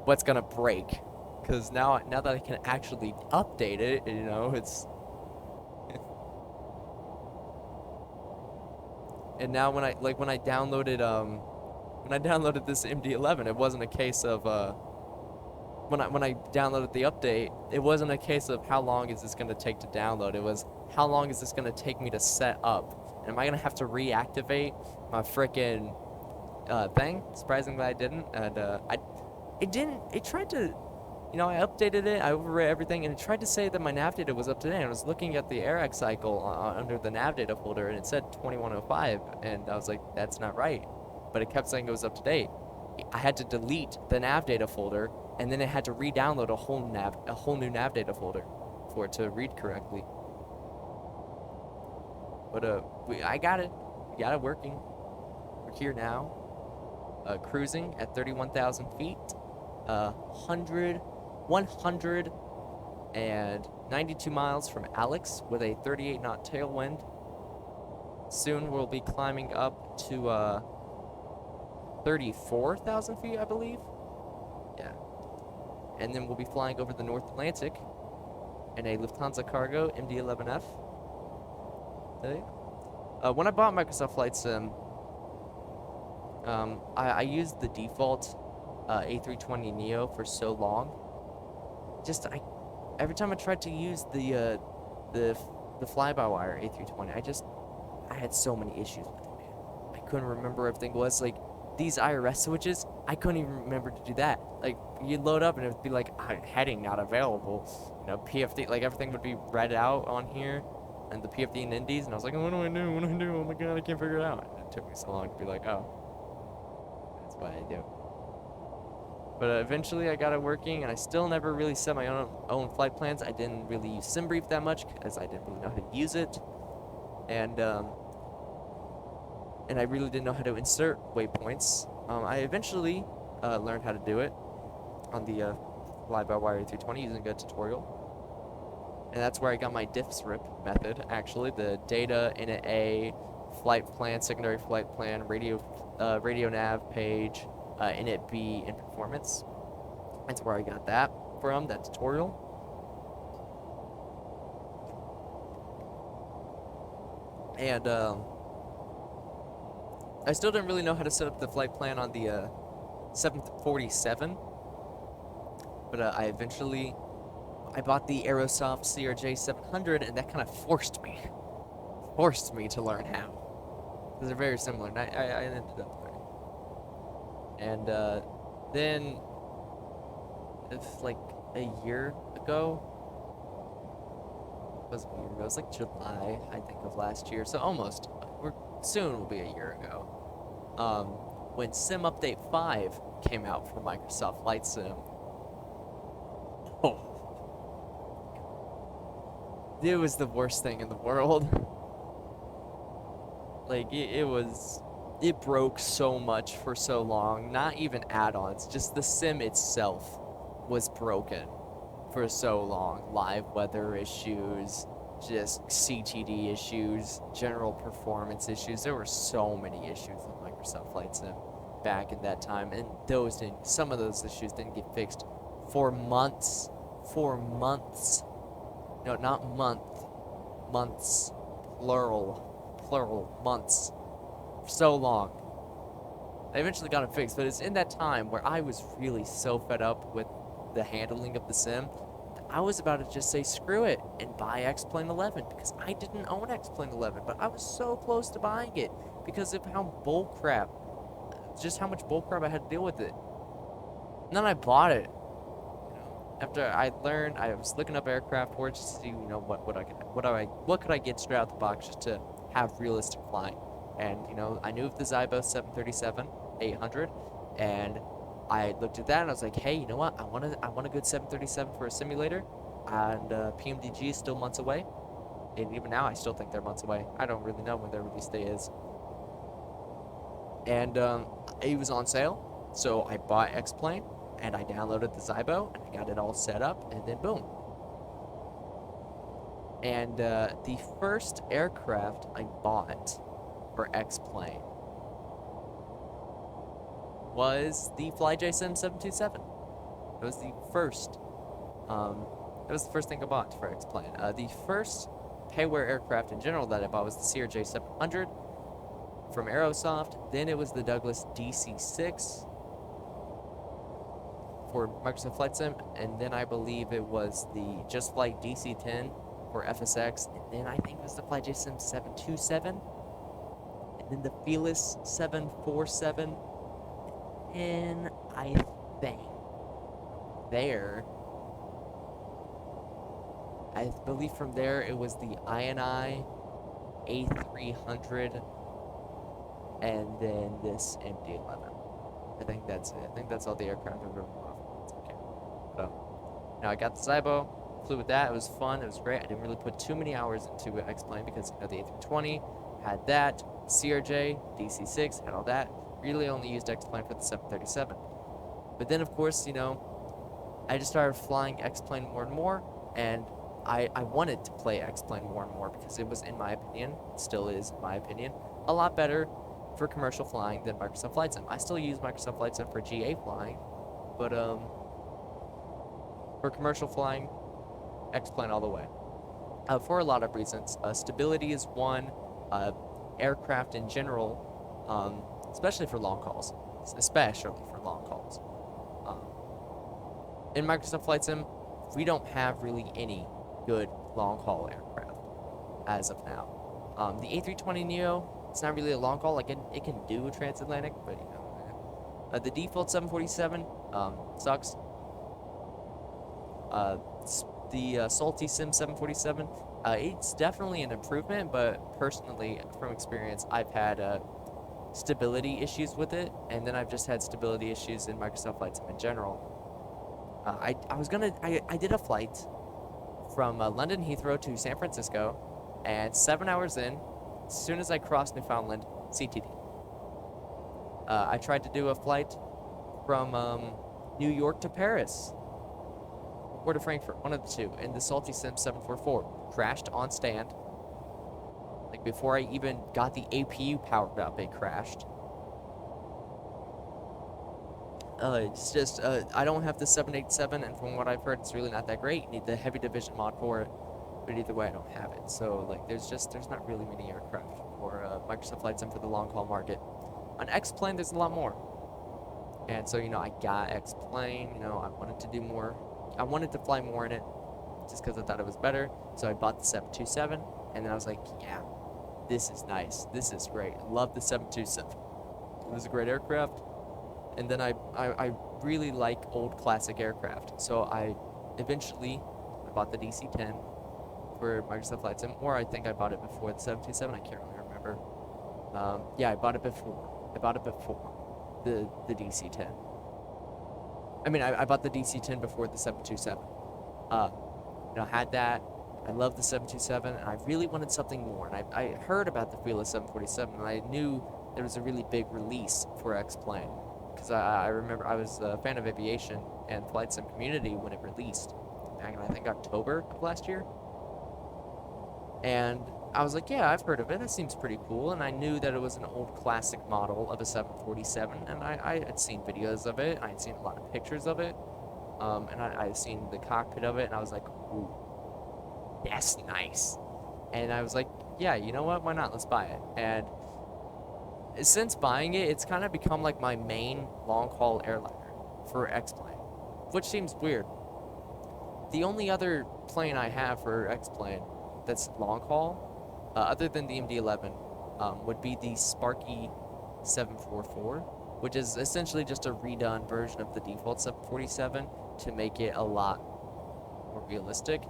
what's gonna break? Because now that I can actually update it, it's. And now when I downloaded this MD-11, it wasn't a case of when I downloaded the update, it wasn't a case of how long is this gonna take to download. It was how long is this gonna take me to set up? And am I gonna have to reactivate my frickin' thing? Surprisingly, I didn't. And it didn't. It tried to. I updated it, I overwrote everything, and it tried to say that my nav data was up to date. I was looking at the AirX cycle under the nav data folder, and it said 2105, and I was like, that's not right. But it kept saying it was up to date. I had to delete the nav data folder, and then it had to re-download a whole new nav data folder for it to read correctly. But I got it. We got it working. We're here now, cruising at 31,000 feet, 192 miles from Alex with a 38 knot tailwind. Soon we'll be climbing up to 34,000 feet, I believe. Yeah. And then we'll be flying over the North Atlantic in a Lufthansa Cargo MD-11F. When I bought Microsoft Flight Sim, I used the default A320neo for so long. Every time I tried to use the fly-by-wire A320, I had so many issues with it, man. I couldn't remember everything was. Like, these IRS switches, I couldn't even remember to do that. Like, you'd load up and it would be like, heading not available. PFD, like, everything would be read out on here. and the PFD and Indies, and I was like, what do I do? What do I do? Oh my god, I can't figure it out. And it took me so long to be like, oh, that's what I do. But eventually I got it working, and I still never really set my own flight plans. I didn't really use SimBrief that much because I didn't really know how to use it, and I really didn't know how to insert waypoints. I eventually learned how to do it on the fly-by-wire 320 using a tutorial, and that's where I got my diffsrip method. Actually, the data init flight plan, secondary flight plan, radio nav page, init B, and performance. That's where I got that from, that tutorial. And I still didn't really know how to set up the flight plan on the 747, but I bought the Aerosoft CRJ 700, and that kind of forced me to learn how. Because they're very similar, and I ended up learning. And then, it's like a year ago, it was like July, I think, of last year, so almost, soon will be a year ago, when Sim Update 5 came out for Microsoft Flight Sim. Oh. It was the worst thing in the world. Like, it broke so much for so long. Not even add-ons, just the sim itself was broken for so long. Live weather issues, just CTD issues, general performance issues. There were so many issues with Microsoft Flight Sim back in that time, and some of those issues didn't get fixed for months. No, not months, plural, months, for so long. I eventually got it fixed, but it's in that time where I was really so fed up with the handling of the sim, I was about to just say screw it and buy X-Plane 11, because I didn't own X-Plane 11, but I was so close to buying it because of how much bullcrap I had to deal with it. And then I bought it. After I learned, I was looking up aircraft words to see, what could I get straight out the box just to have realistic flying. And I knew of the Zybo 737-800, and I looked at that and I was like, hey, you know what? I want a good 737 for a simulator, and PMDG is still months away, and even now I still think they're months away. I don't really know when their release date is. And it was on sale, so I bought X-Plane, and I downloaded the Zybo, and I got it all set up, and then boom. And the first aircraft I bought for X-Plane was the FlyJSim 727. It was the first. It was the first thing I bought for X-Plane. The first payware aircraft in general that I bought was the CRJ 700 from Aerosoft. Then it was the Douglas DC-6 for Microsoft Flight Sim, and then I believe it was the Just Flight DC-10 for FSX, and then I think it was the FlyJSim 727, and then the Felis 747, and I think I believe from there it was the INI A300, and then this MD-11. I think that's it. I think that's all the aircraft I've ever bought. Okay. So, now I got the Zybo, flew with that. It was fun. It was great. I didn't really put too many hours into X-Plane because the A320 had that. CRJ, DC-6 had all that. Really only used X-Plane for the 737. But then, of course, I just started flying X-Plane more and more, and I wanted to play X-Plane more and more because it was, in my opinion, still is, in my opinion, a lot better for commercial flying than Microsoft Flight Sim. I still use Microsoft Flight Sim for GA flying, but for commercial flying, X-Plane all the way. For a lot of reasons. Stability is one. Aircraft in general, especially for long calls. In Microsoft Flight Sim, we don't have really any good long-haul aircraft as of now. The A320neo, it's not really a long haul. Like it can do transatlantic, but the default 747 sucks. The Salty Sim 747 It's definitely an improvement, but personally, from experience, I've had stability issues with it, and then I've just had stability issues in Microsoft Flight Sim in general. I did a flight from London Heathrow to San Francisco, and 7 hours in, as soon as I crossed Newfoundland, CTD. I tried to do a flight from New York to Paris, or to Frankfurt, one of the two, in the Salty Sim 744. Crashed on stand. Like, before I even got the APU powered up, it crashed. It's just, I don't have the 787, and from what I've heard, it's really not that great. You need the heavy division mod for it, but either way, I don't have it. So, like, there's not really many aircraft for Microsoft Flight Sim for the long-haul market. On X-Plane, there's a lot more. And so, I got X-Plane, I wanted to do more. I wanted to fly more in it, just because I thought it was better. So I bought the 727, and then I was like, yeah, this is nice. This is great. Love the 727. It was a great aircraft. And then I really like old classic aircraft. So I bought the DC-10 for Microsoft Flight Sim, or I think I bought it before the 727. I can't really remember. Yeah, I bought it before. The DC-10. I mean, I bought the DC-10 before the 727. Had that. I love the 727, and I really wanted something more. And I heard about the Fearless 747, and I knew there was a really big release for X-Plane. Because I remember I was a fan of aviation and Flight Sim community when it released back in, I think, October of last year. And I was like, yeah, I've heard of it. That seems pretty cool. And I knew that it was an old classic model of a 747. And I had seen videos of it. And I had seen a lot of pictures of it. And I had seen the cockpit of it. And I was like, ooh, that's nice. And I was like, yeah, you know what? Why not? Let's buy it. And since buying it, it's kind of become like my main long-haul airliner for X-Plane. Which seems weird. The only other plane I have for X-Plane that's long haul, other than the MD-11, would be the Sparky 744, which is essentially just a redone version of the default 747 to make it a lot more realistic.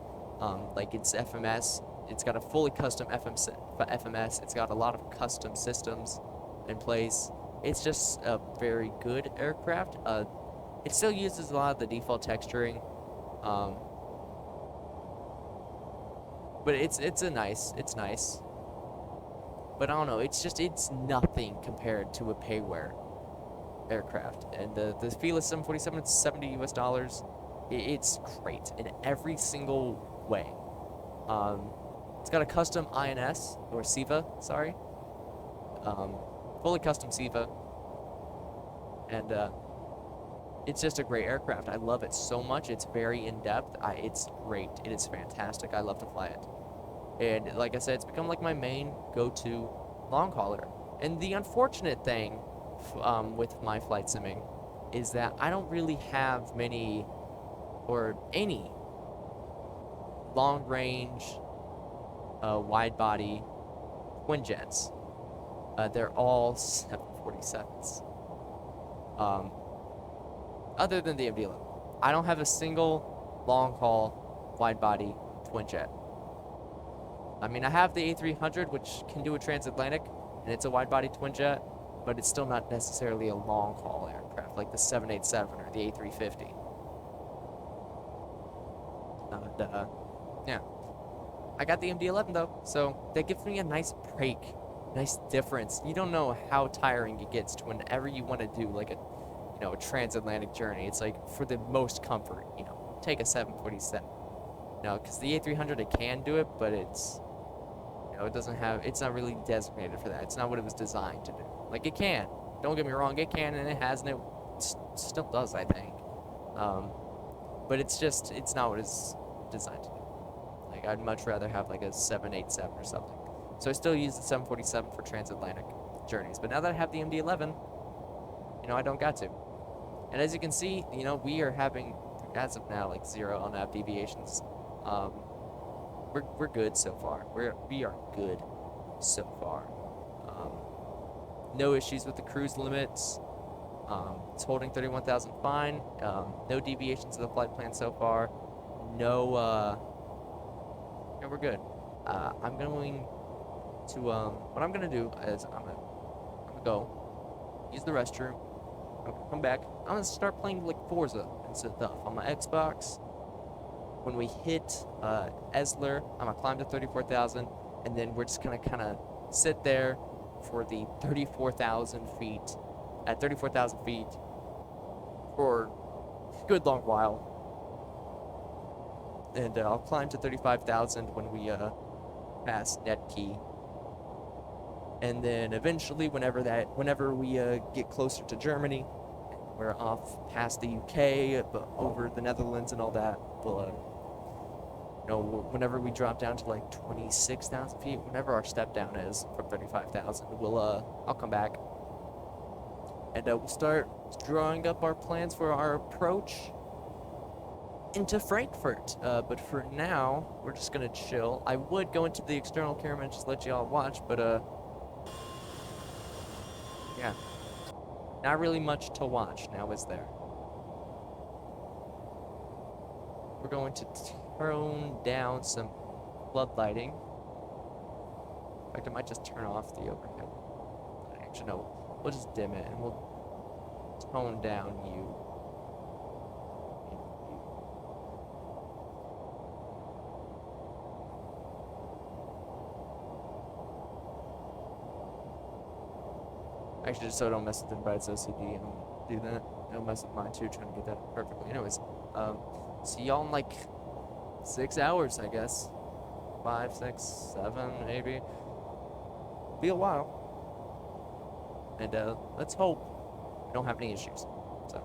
Like, it's FMS, it's got a fully custom FMS, it's got a lot of custom systems in place. It's just a very good aircraft. It still uses a lot of the default texturing. But it's nice. But I don't know, it's nothing compared to a payware aircraft. And the Fearless 747, it's $70 US. It's great in every single way. It's got a custom INS, or SIVA, sorry. Fully custom SIVA. And it's just a great aircraft. I love it so much. It's very in-depth. It's great. It is fantastic. I love to fly it. And like I said, it's become like my main go-to long hauler. And the unfortunate thing with my flight simming is that I don't really have many or any long-range wide-body twin jets. They're all 747s. Other than the MD-11. I don't have a single long-haul wide-body twin jet. I mean, I have the A300, which can do a transatlantic, and it's a wide-body twin jet, but it's still not necessarily a long-haul aircraft, like the 787 or the A350. And, yeah. I got the MD-11, though, so that gives me a nice break, nice difference. You don't know how tiring it gets to whenever you want to do, like, a transatlantic journey. It's like, for the most comfort, take a 747. Because the A300, it can do it, but it's, it's not really designated for that. It's not what it was designed to do. Like, it can. Don't get me wrong, it can, and it has, and it still does, I think. But it's not what it's designed to do. Like, I'd much rather have, like, a 787 or something. So I still use the 747 for transatlantic journeys. But now that I have the MD-11, I don't got to. And as you can see, we are having, as of now, like 0 LNAV deviations. We're good so far. We are good so far. No issues with the cruise limits. It's holding 31,000 fine. No deviations of the flight plan so far. No, we're good. I'm going to what I'm gonna do is I'm gonna go use the restroom. I'm gonna come back. I'm gonna start playing like Forza and stuff on my Xbox. When we hit Esler, I'm gonna climb to 34,000, and then we're just gonna kind of sit there for the 34,000 feet at 34,000 feet for a good long while. And I'll climb to 35,000 when we pass net key. And then eventually, whenever we get closer to Germany, we're off past the UK, but over the Netherlands and all that, we'll whenever we drop down to like 26,000 feet, whenever our step down is from 35,000, I'll come back and we'll start drawing up our plans for our approach into Frankfurt. But for now, we're just gonna chill. I would go into the external camera and just let y'all watch, but yeah, not really much to watch now, is there? We're going to tone down some floodlighting. In fact, I might just turn off the overhead. Actually, no, we'll just dim it and we'll tone down you. Actually, just so I don't mess with everybody's OCD, and do that. Don't mess with mine too, trying to get that perfectly. Anyways, see y'all in like 6 hours, I guess. 5, 6, 7, maybe. Be a while. And let's hope we don't have any issues. So.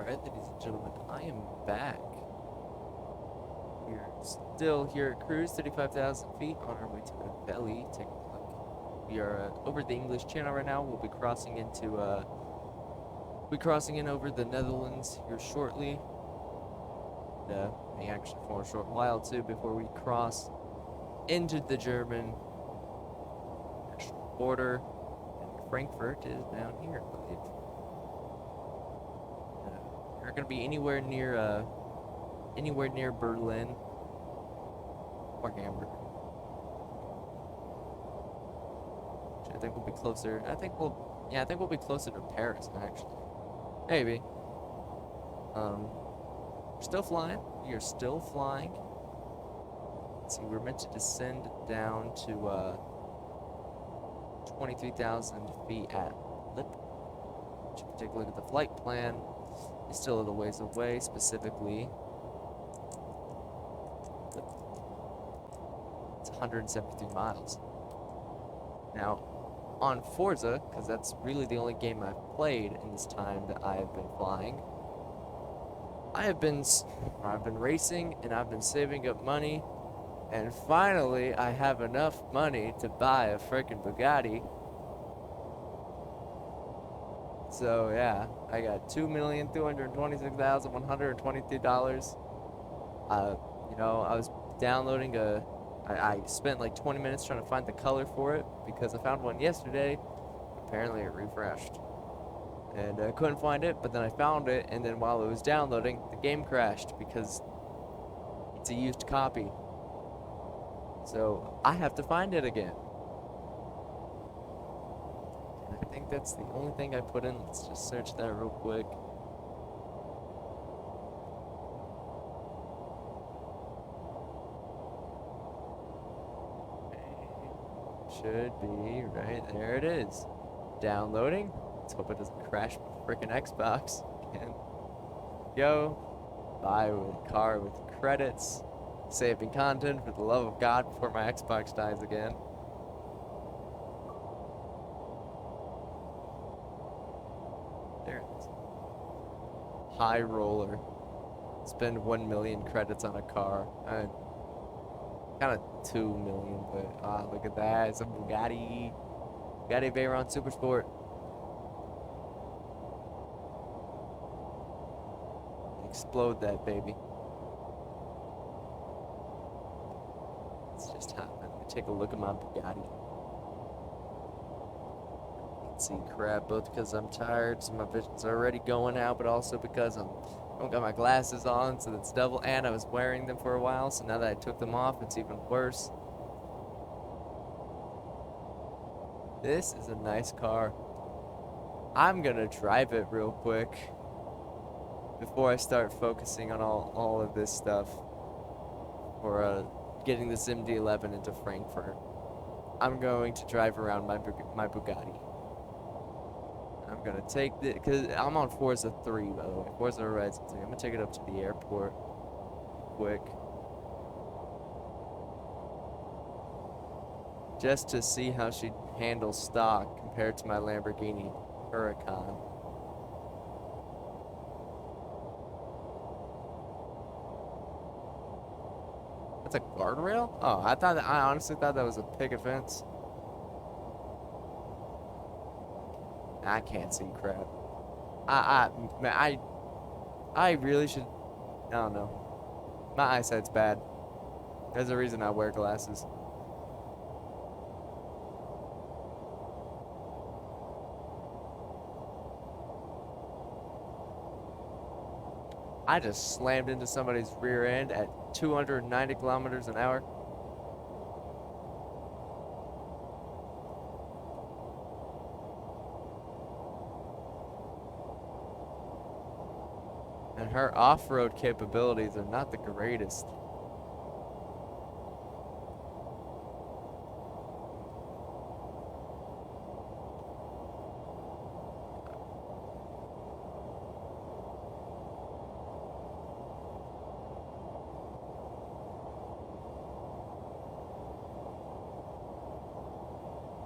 Alright, ladies and gentlemen, I am back. We're still here at cruise, 35,000 feet, on our way to the belly. Take a look. We are over the English Channel right now. We'll be crossing into, in over the Netherlands here shortly. Actually for a short while too, before we cross into the German national border. And Frankfurt is down here, I believe. We're gonna be anywhere near Berlin or Hamburg. Which I think we'll be closer. I think we'll be closer to Paris actually. Maybe. We're still flying. We are still flying. Let's see, we're meant to descend down to 23,000 feet at Lip. If you take a look at the flight plan, it's still a little ways away, specifically. It's 173 miles. Now, on Forza, because that's really the only game I've played in this time that I have been flying, I've been racing and I've been saving up money, and finally I have enough money to buy a freaking Bugatti. So yeah, I got $2,226,123. You know, I was downloading I spent like 20 minutes trying to find the color for it because I found one yesterday. Apparently it refreshed. And I couldn't find it, but then I found it, and then while it was downloading, the game crashed because it's a used copy. So I have to find it again. And I think that's the only thing I put in. Let's just search that real quick. Should be right there. It is. Downloading. Let's hope it doesn't crash my freaking Xbox again. Go. Buy a car with credits. Saving content for the love of God before my Xbox dies again. There it is. High roller. Spend 1 million credits on a car. Kind of 2 million, but look at that. It's a Bugatti. Bugatti Veyron Super Sport. Explode that baby. It's just hot. Let me take a look at my Bugatti. Can't see crap, both because I'm tired, so my vision's already going out, but also because I don't got my glasses on, so that's double, and I was wearing them for a while, so now that I took them off, it's even worse. This is a nice car. I'm gonna drive it real quick before I start focusing on all of this stuff for getting this MD-11 into Frankfurt. I'm going to drive around my Bugatti. I'm gonna take the, cause I'm on Forza 3 by the way, Forza Horizon 3. I'm gonna take it up to the airport quick, just to see how she handles stock compared to my Lamborghini Huracan. That's a guardrail? Oh, I honestly thought that was a picket fence. I can't see crap. Man, I really should. I don't know. My eyesight's bad. There's a reason I wear glasses. I just slammed into somebody's rear end at 290 kilometers an hour. And her off-road capabilities are not the greatest.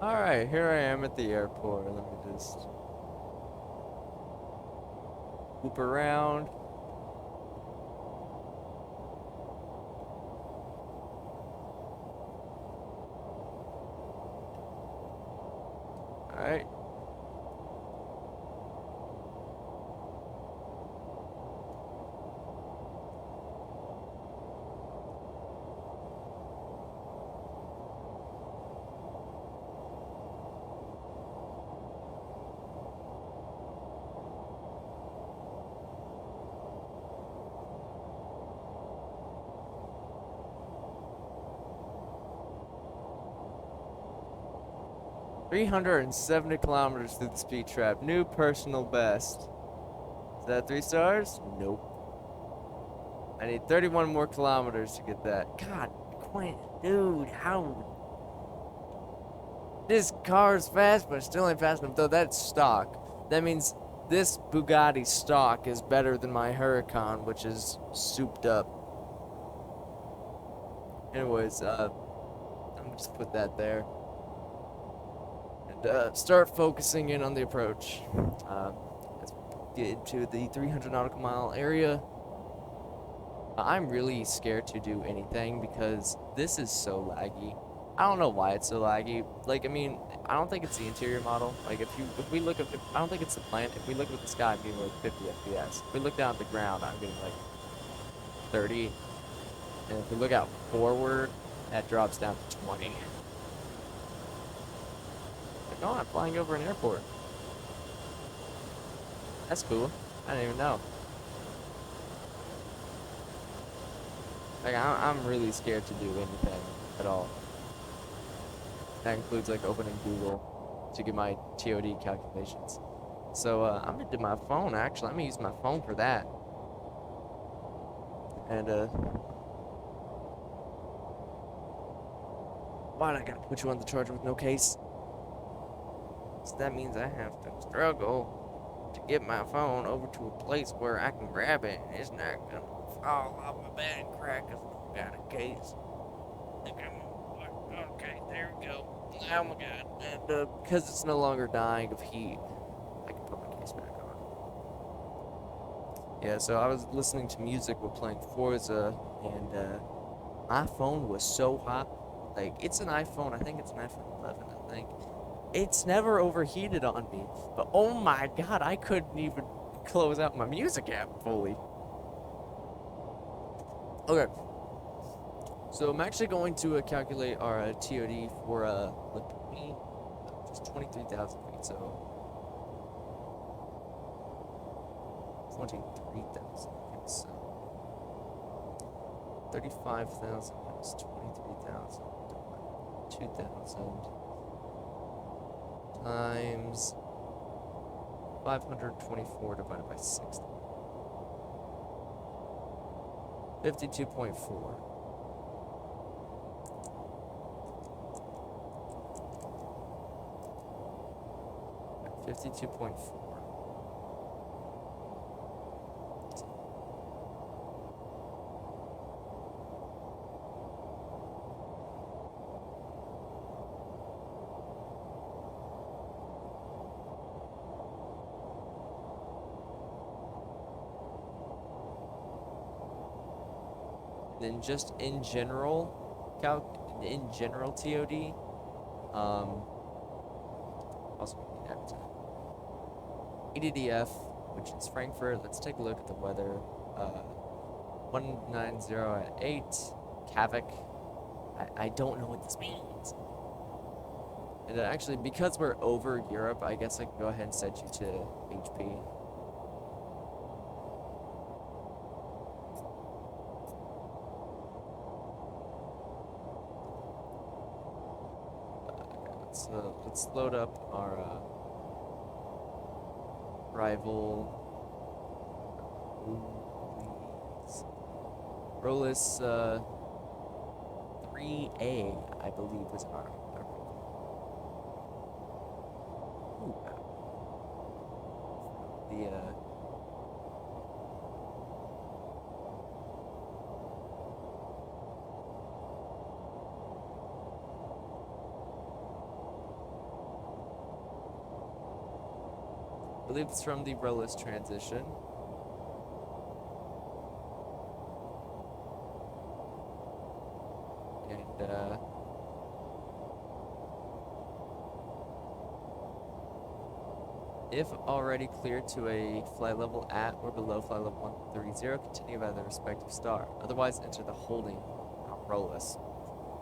Alright, here I am at the airport. Let me just whoop around. Alright. $370 kilometers through the speed trap. New personal best. Is that 3 stars? Nope. I need 31 more kilometers to get that. God, Quinn, dude, how? This car's fast, but it still ain't fast enough. Though that's stock. That means this Bugatti stock is better than my Huracan, which is souped up. Anyways, I'm gonna just put that there. And start focusing in on the approach. Let's get into the 300 nautical mile area. I'm really scared to do anything because this is so laggy. I don't know why it's so laggy. Like, I mean, I don't think it's the interior model. Like, if we look at, I don't think it's the plant. If we look at the sky, I'm getting like 50 FPS. If we look down at the ground, I'm getting like 30. And if we look out forward, that drops down to 20. Like, oh, I'm flying over an airport. That's cool. I didn't even know. Like, I'm really scared to do anything at all. That includes, like, opening Google to get my TOD calculations. So, I'm gonna do my phone, actually. I'm gonna use my phone for that. And, why'd I gotta put you on the charger with no case? So that means I have to struggle to get my phone over to a place where I can grab it and it's not gonna fall off my bed and crack because I got a case. Okay, there we go. Oh my god. And because it's no longer dying of heat, I can put my case back on. Yeah, so I was listening to music while playing Forza, and my phone was so hot. Like, it's an iPhone, I think it's an iPhone 11, I think. It's never overheated on me, but oh my god, I couldn't even close out my music app fully. Okay. So I'm actually going to calculate our TOD for just 23,000 feet. So 23,000 feet. So 35,000 minus 23,000 2,000 times 524 divided by 60. 52.4. 52.4. Then just in general TOD, also EDDF, which is Frankfurt. Let's take a look at the weather. 190 at 8. KJFK. I don't know what this means. And actually, because we're over Europe, I guess I can go ahead and set you to HP. Let's load up our rival RotateSim 3A, I believe, was our I believe it's from the RotateSim transition. If already cleared to a flight level at or below flight level 130, continue by the respective star. Otherwise, enter the holding ROLIS.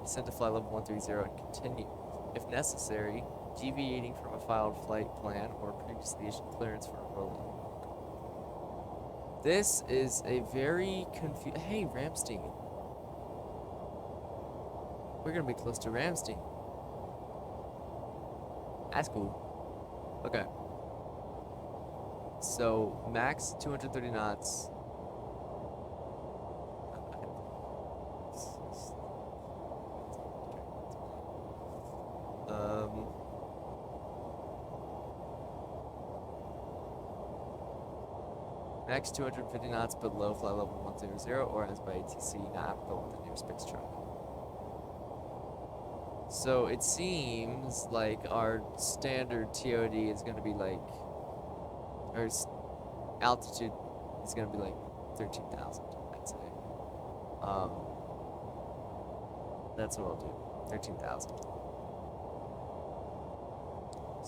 Descend to flight level 130 and continue. If necessary, deviating from a filed flight plan or previously issued clearance for a rolling. This is a very Hey, Ramstein. We're gonna be close to Ramstein. That's cool. Okay. So, max 230 knots. Max 250 knots below flight level 100 or as by ATC, not applicable with the nearest fixed truck. So it seems like our standard TOD is going to be like, our altitude is going to be like 13,000, I'd say. That's what I'll do, 13,000.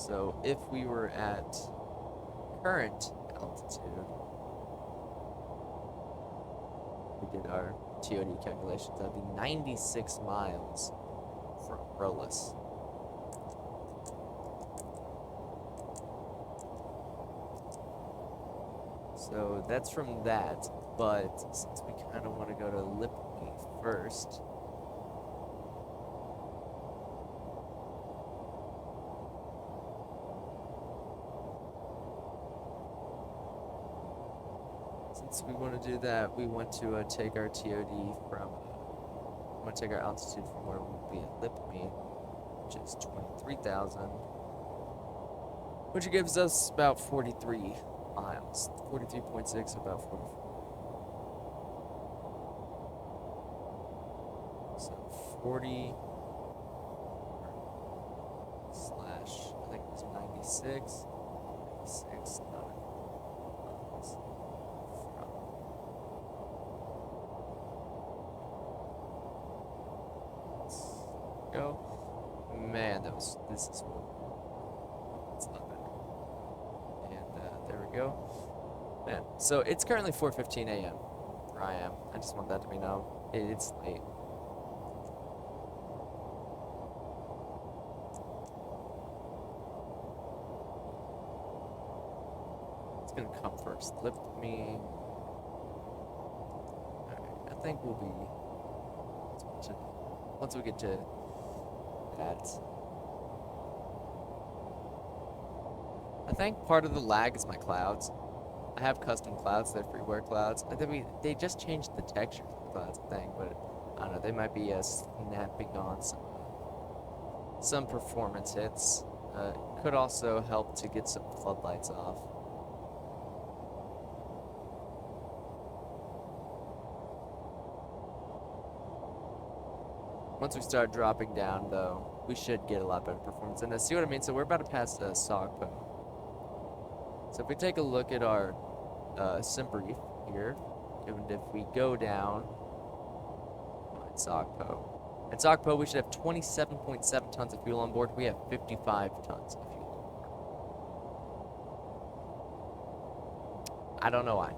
So if we were at current altitude, we did our TOD calculations, that'd be 96 miles from Rolis. So that's from that, but since we kind of want to go to Lipney first, we want to do that, we want to take our TOD from, we want to take our altitude from where we'll be at Lipney, which is 23,000, which gives us about 43 miles, 43.6, about 44. So 40 slash, I think it was 96, 96, no. Go. Man, this is smooth. It's not bad. And there we go. Man, so it's currently 4:15 a.m. where I am. I just want that to be known. It's late. It's gonna come first. Lift me. Alright, I think we'll be once we get to that. I think part of the lag is my clouds. I have custom clouds, they're freeware clouds. I think they just changed the texture of the clouds, I think, but I don't know, they might be snapping on some performance hits. Could also help to get some floodlights off. Once we start dropping down, though, we should get a lot better performance. And see what I mean? So we're about to pass Sogpo. So if we take a look at our sim brief here, and if we go down at Sogpo, we should have 27.7 tons of fuel on board. We have 55 tons of fuel on board. I don't know why.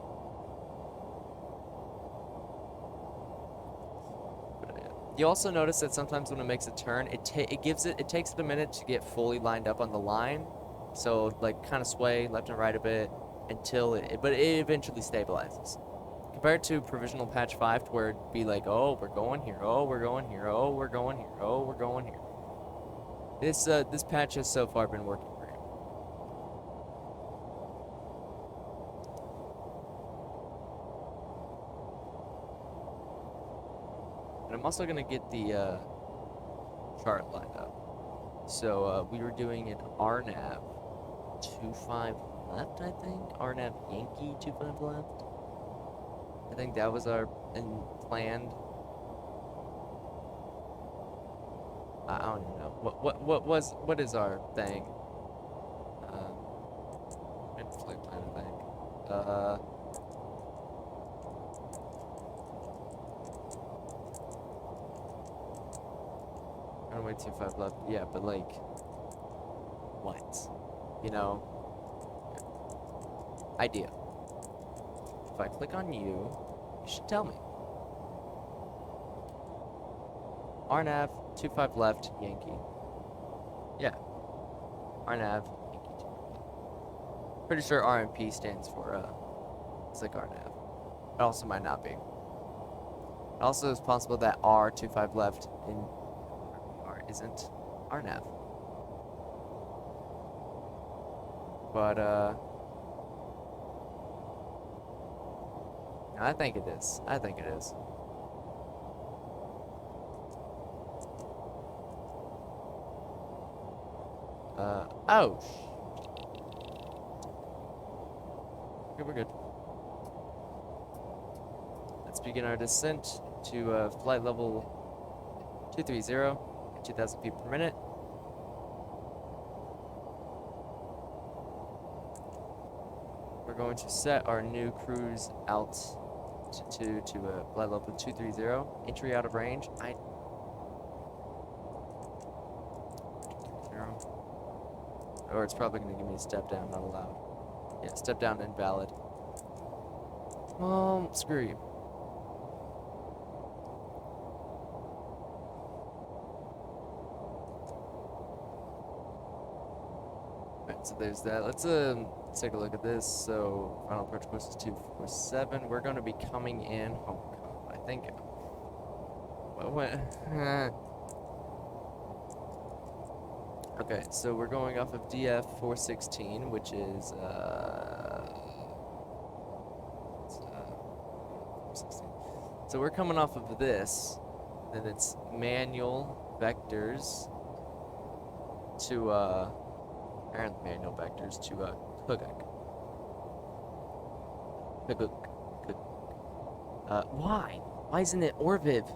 You also notice that sometimes when it makes a turn, it takes it a minute to get fully lined up on the line. So like kind of sway left and right a bit until but it eventually stabilizes. Compared to provisional patch 5, to where it'd be like, oh, we're going here, oh, we're going here, oh, we're going here, oh, we're going here. This patch has so far been working great. And I'm also gonna get the chart lined up. So we were doing an RNAV 25 left, I think. RNAV Yankee 25 left. I think that was our planned. I don't even know. What is our thing? Flight plan, I think. Runway 25 left. Yeah, but like, what? You know? idea. If I click on you, you should tell me. RNAV 25 left Yankee. Yeah. RNAV Yankee 2. Pretty sure RMP stands for it's like RNAV. It also might not be. Also, it's possible that R25 left in R isn't RNAV. But I think it is. I think it is. Oh. Okay, we're good. Let's begin our descent to flight level 230 at 2,000 feet per minute. We're going to set our new cruise altitude to flight level 230. Entry out of range. 230. Or it's probably going to give me a step down, not allowed. Yeah, step down invalid. Screw you. Alright, so there's that. Let's take a look at this. So final approach course is 247. We're going to be coming in. Oh god, I think. Okay, so we're going off of DF 416, which is 416. So we're coming off of this. Then it's manual vectors to apparently manual vectors to Kugak. Why? Why isn't it Orviv?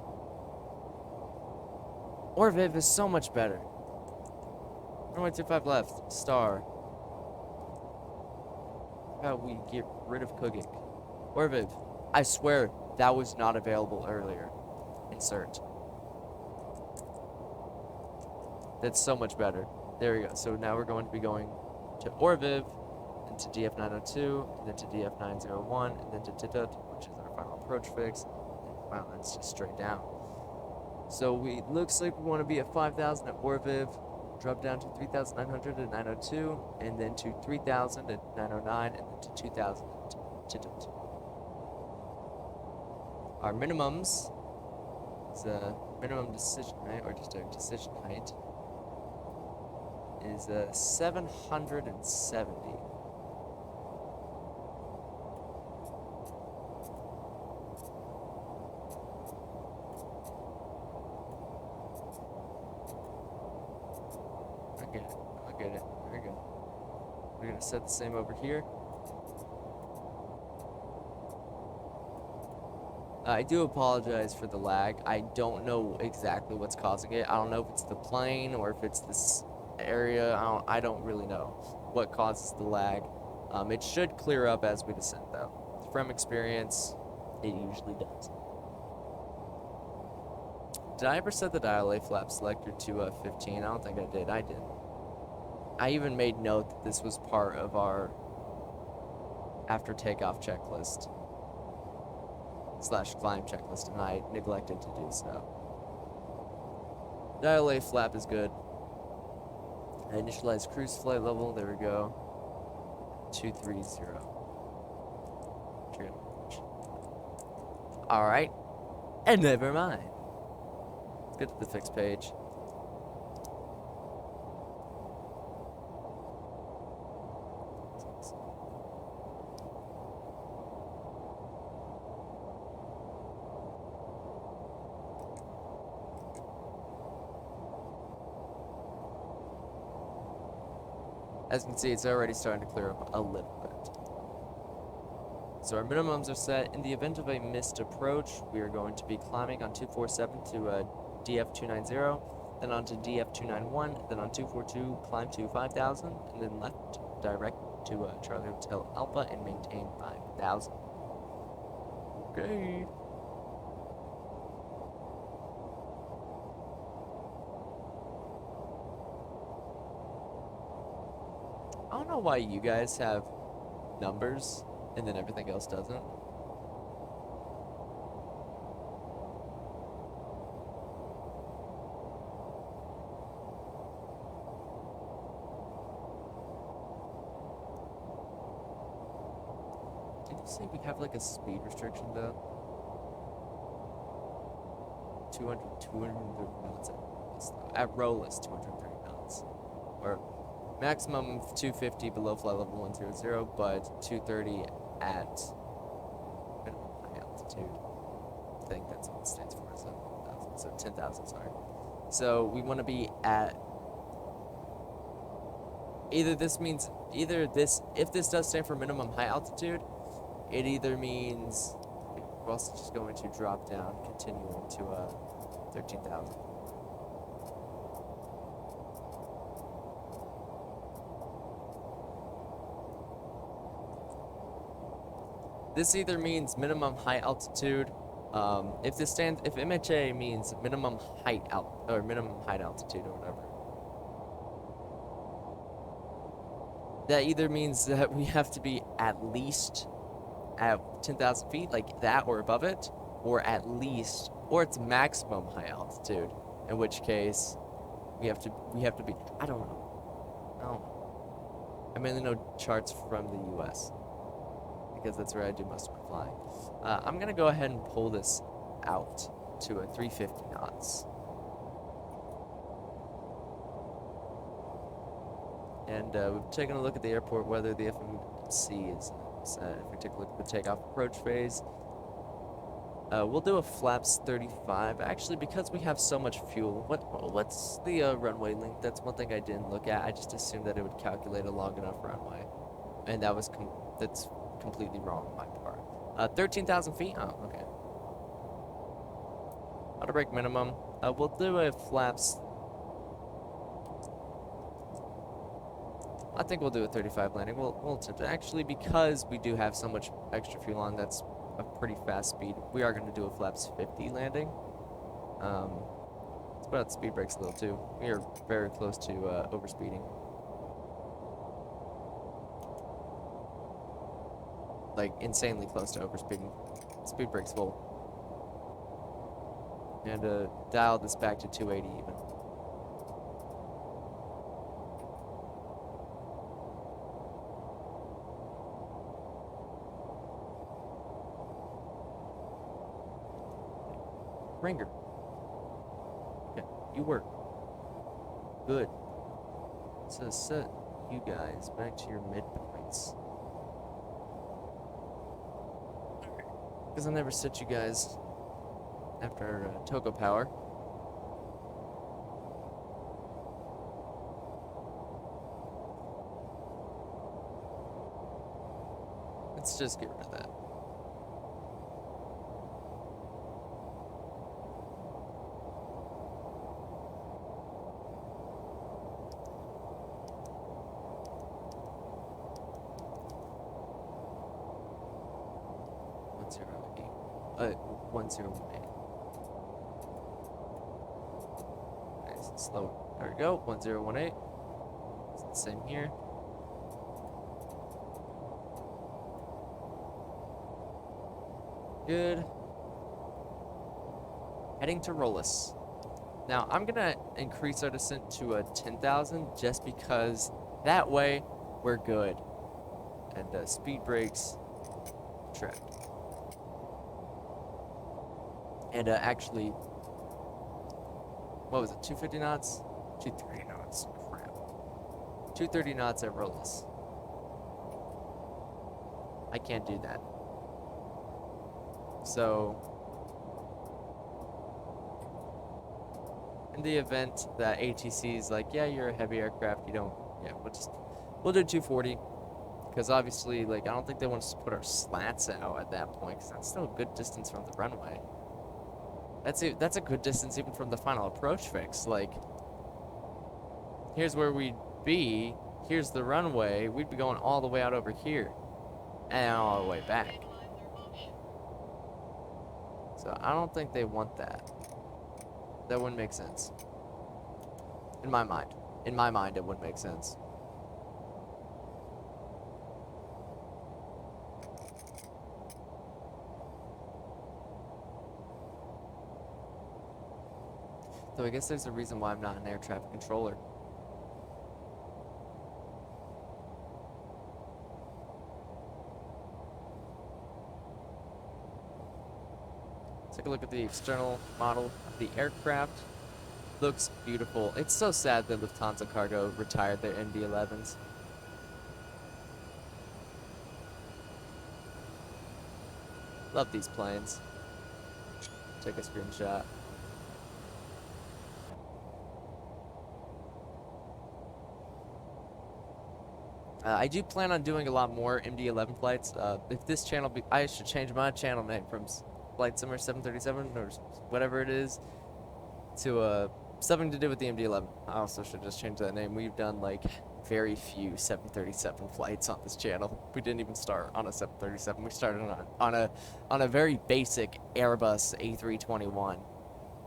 Orviv is so much better. 1.25 left. Star. How we get rid of Kugak? Orviv. I swear that was not available earlier. Insert. That's so much better. There we go. So now we're going to be going to Orviv, then to DF902, and then to DF901, and then to Titut, which is our final approach fix. And wow, that's just straight down. So we looks like we want to be at 5,000 at Orviv, drop down to 3,900 at 902, and then to 3,000 at 909, and then to 2,000 at Titut. Our minimums is minimum decision height, or just a decision height, is 770. I get it. I get it. Very good. We're gonna set the same over here. I do apologize for the lag. I don't know exactly what's causing it. I don't know if it's the plane or if it's this area. I don't really know what causes the lag. It should clear up as we descend, though. From experience, it usually does. Did I ever set the dial A flap selector to 15? I don't think I did. I did. I even made note that this was part of our after takeoff checklist / climb checklist, and I neglected to do so. Dial A flap is good. Initialize cruise flight level. There we go. 230. All right, and never mind. Let's get to the fixed page. As you can see, it's already starting to clear up a little bit. So our minimums are set. In the event of a missed approach, we are going to be climbing on 247 to DF290, then on to DF291, then on 242, climb to 5,000, and then left direct to Charlie Hotel Alpha and maintain 5,000. Okay. I don't know why you guys have numbers and then everything else doesn't. Did you say we have like a speed restriction though? 230 knots at Rolis, 230 knots. Or maximum of 250 below flight level 100, but 230 at minimum high altitude. I think that's what it stands for, so 10,000, sorry. So we want to be at if this does stand for minimum high altitude, it either means we're also just going to drop down, continuing to 13,000. This either means minimum high altitude. If MHA means minimum height altitude or whatever, that either means that we have to be at least at 10,000 feet, like that or above it, or it's maximum high altitude, in which case we have to be, I don't know. I mainly know charts from the US because that's where I do most of my flying. I'm gonna go ahead and pull this out to a 350 knots. And we've taken a look at the airport weather. The FMC is set. If we take a look at the takeoff approach phase, we'll do a flaps 35. Actually, because we have so much fuel, what's the runway length? That's one thing I didn't look at. I just assumed that it would calculate a long enough runway, and that's completely wrong on my part. 13,000 feet. Oh, okay. Auto brake minimum. We'll do a flaps. I think we'll do a 35 landing. We'll attempt it. Actually, because we do have so much extra fuel on, that's a pretty fast speed. We are going to do a flaps 50 landing. Let's put out the speed brakes a little too. We are very close to overspeeding. Like insanely close to overspeeding. Speed brakes full. And dial this back to 280 even. Ringer. Okay, you work. Good. So set you guys back to your midpoints. Because I never set you guys after Togo power. Let's just get rid of that. Nice and slow. There we go. 1018. It's the same here. Good. Heading to Rolis. Now I'm gonna increase our descent to a 10,000 just because that way we're good. And speed brakes trapped. And actually, what was it, 250 knots? 230 knots, crap. 230 knots at Rolis. I can't do that. So, in the event that ATC is like, yeah, you're a heavy aircraft, you don't, yeah, we'll do 240. Because obviously, like, I don't think they want us to put our slats out at that point, because that's still a good distance from the runway. That's a good distance even from the final approach fix. Like, here's where we'd be. Here's the runway. We'd be going all the way out over here. And all the way back. So I don't think they want that. That wouldn't make sense. In my mind. In my mind, it wouldn't make sense. Though I guess there's a reason why I'm not an air traffic controller. Take a look at the external model of the aircraft. Looks beautiful. It's so sad that Lufthansa Cargo retired their MD-11s. Love these planes. Take a screenshot. I do plan on doing a lot more MD-11 flights. If this channel I should change my channel name from Flight Simmer 737 or whatever it is to something to do with the MD-11. I also should just change that name. We've done like very few 737 flights on this channel. We didn't even start on a 737. We started on a very basic Airbus A321,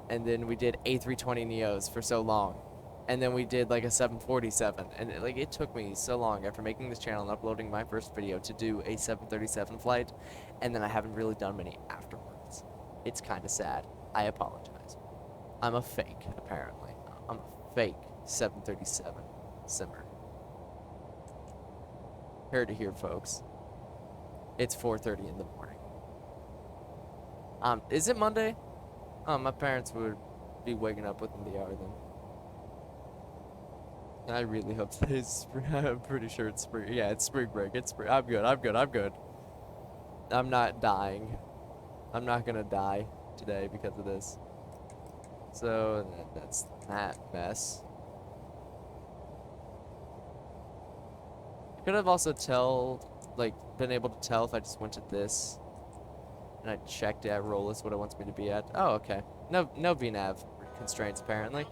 and then we did A320 Neos for so long. And then we did like a 747, and it took me so long after making this channel and uploading my first video to do a 737 flight, and then I haven't really done many afterwards. It's kind of sad. I apologize. I'm a fake, apparently. I'm a fake 737 simmer. Heard it here, folks. It's 4:30 in the morning. Is it Monday? My parents would be waking up within the hour then. I really hope today's spring. I'm pretty sure it's spring. Yeah, it's spring break. It's spring. I'm good. I'm good. I'm good. I'm not dying. I'm not gonna die today because of this. So that's that mess. Could have also been able to tell if I just went to this and I checked at Rollis what it wants me to be at. Oh, okay. No VNAV constraints apparently.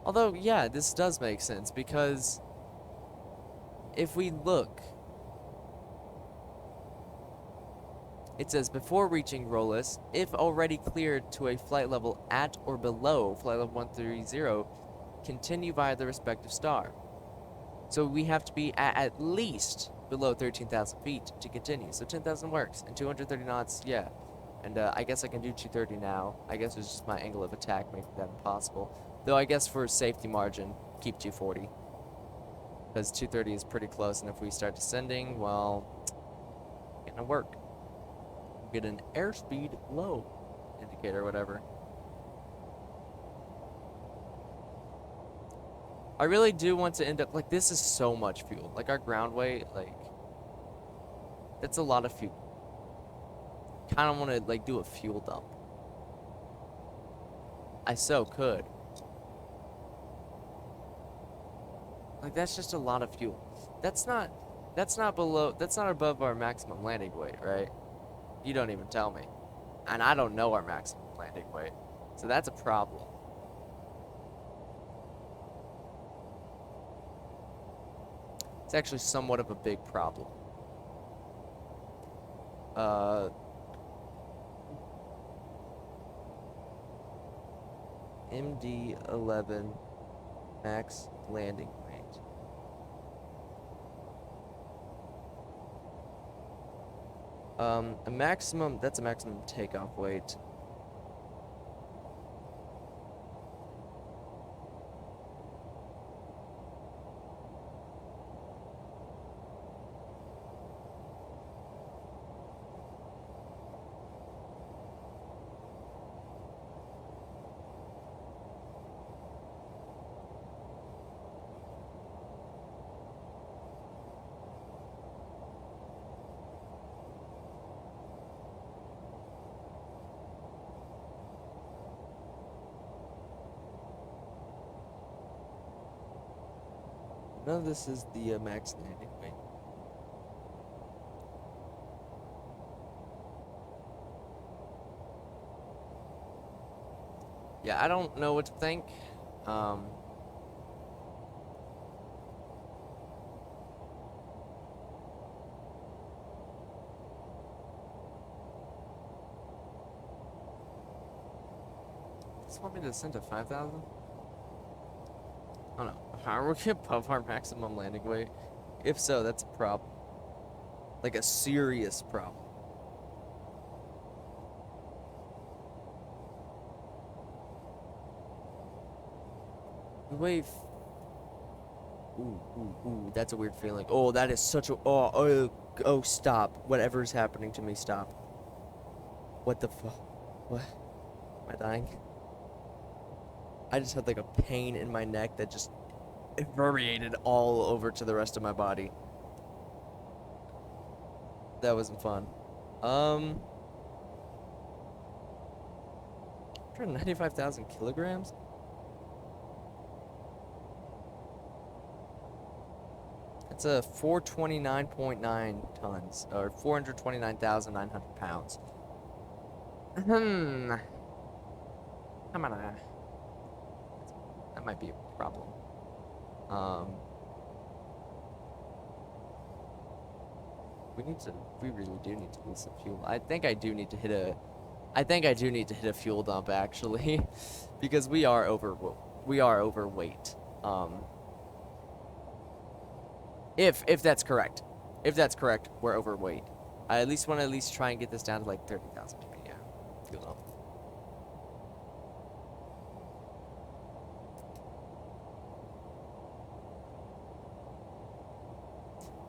Although, yeah, this does make sense, because if we look, it says, before reaching Rollis, if already cleared to a flight level at or below flight level 130, continue via the respective star. So we have to be at least below 13,000 feet to continue. So 10,000 works, and 230 knots, yeah. And I guess I can do 230 now. I guess it's just my angle of attack making that impossible. Though I guess for safety margin, keep 240. Because 230 is pretty close, and if we start descending, well, it's gonna work. Get an airspeed low indicator or whatever. I really do want to end up, like, this is so much fuel. Like, our ground weight, like, that's a lot of fuel. Kind of want to, like, do a fuel dump. I so could. Like, that's just a lot of fuel. That's not above our maximum landing weight, right? You don't even tell me. And I don't know our maximum landing weight. So that's a problem. It's actually somewhat of a big problem. MD-11 max landing weight. That's a maximum takeoff weight. None of this is the max landing weight. Yeah, I don't know what to think. Just want me to descend to 5,000? Oh no. Are we above our maximum landing weight? If so, that's a problem. Like a serious problem. Wait. Ooh, ooh, ooh, that's a weird feeling. Oh, that is such a. Oh, stop. Whatever's happening to me, stop. What the fuck? What? Am I dying? I just had like a pain in my neck that just infuriated all over to the rest of my body. That wasn't fun. 195,000 kilograms? That's a 429.9 tons, or 429,900 pounds. Hmm. Come on. That might be a problem. We really do need to lose some fuel. I think I do need to hit a fuel dump actually, because we are overweight. If that's correct. If that's correct, we're overweight. I at least want to try and get this down to like 30,000 ppm. Yeah. Fuel dump.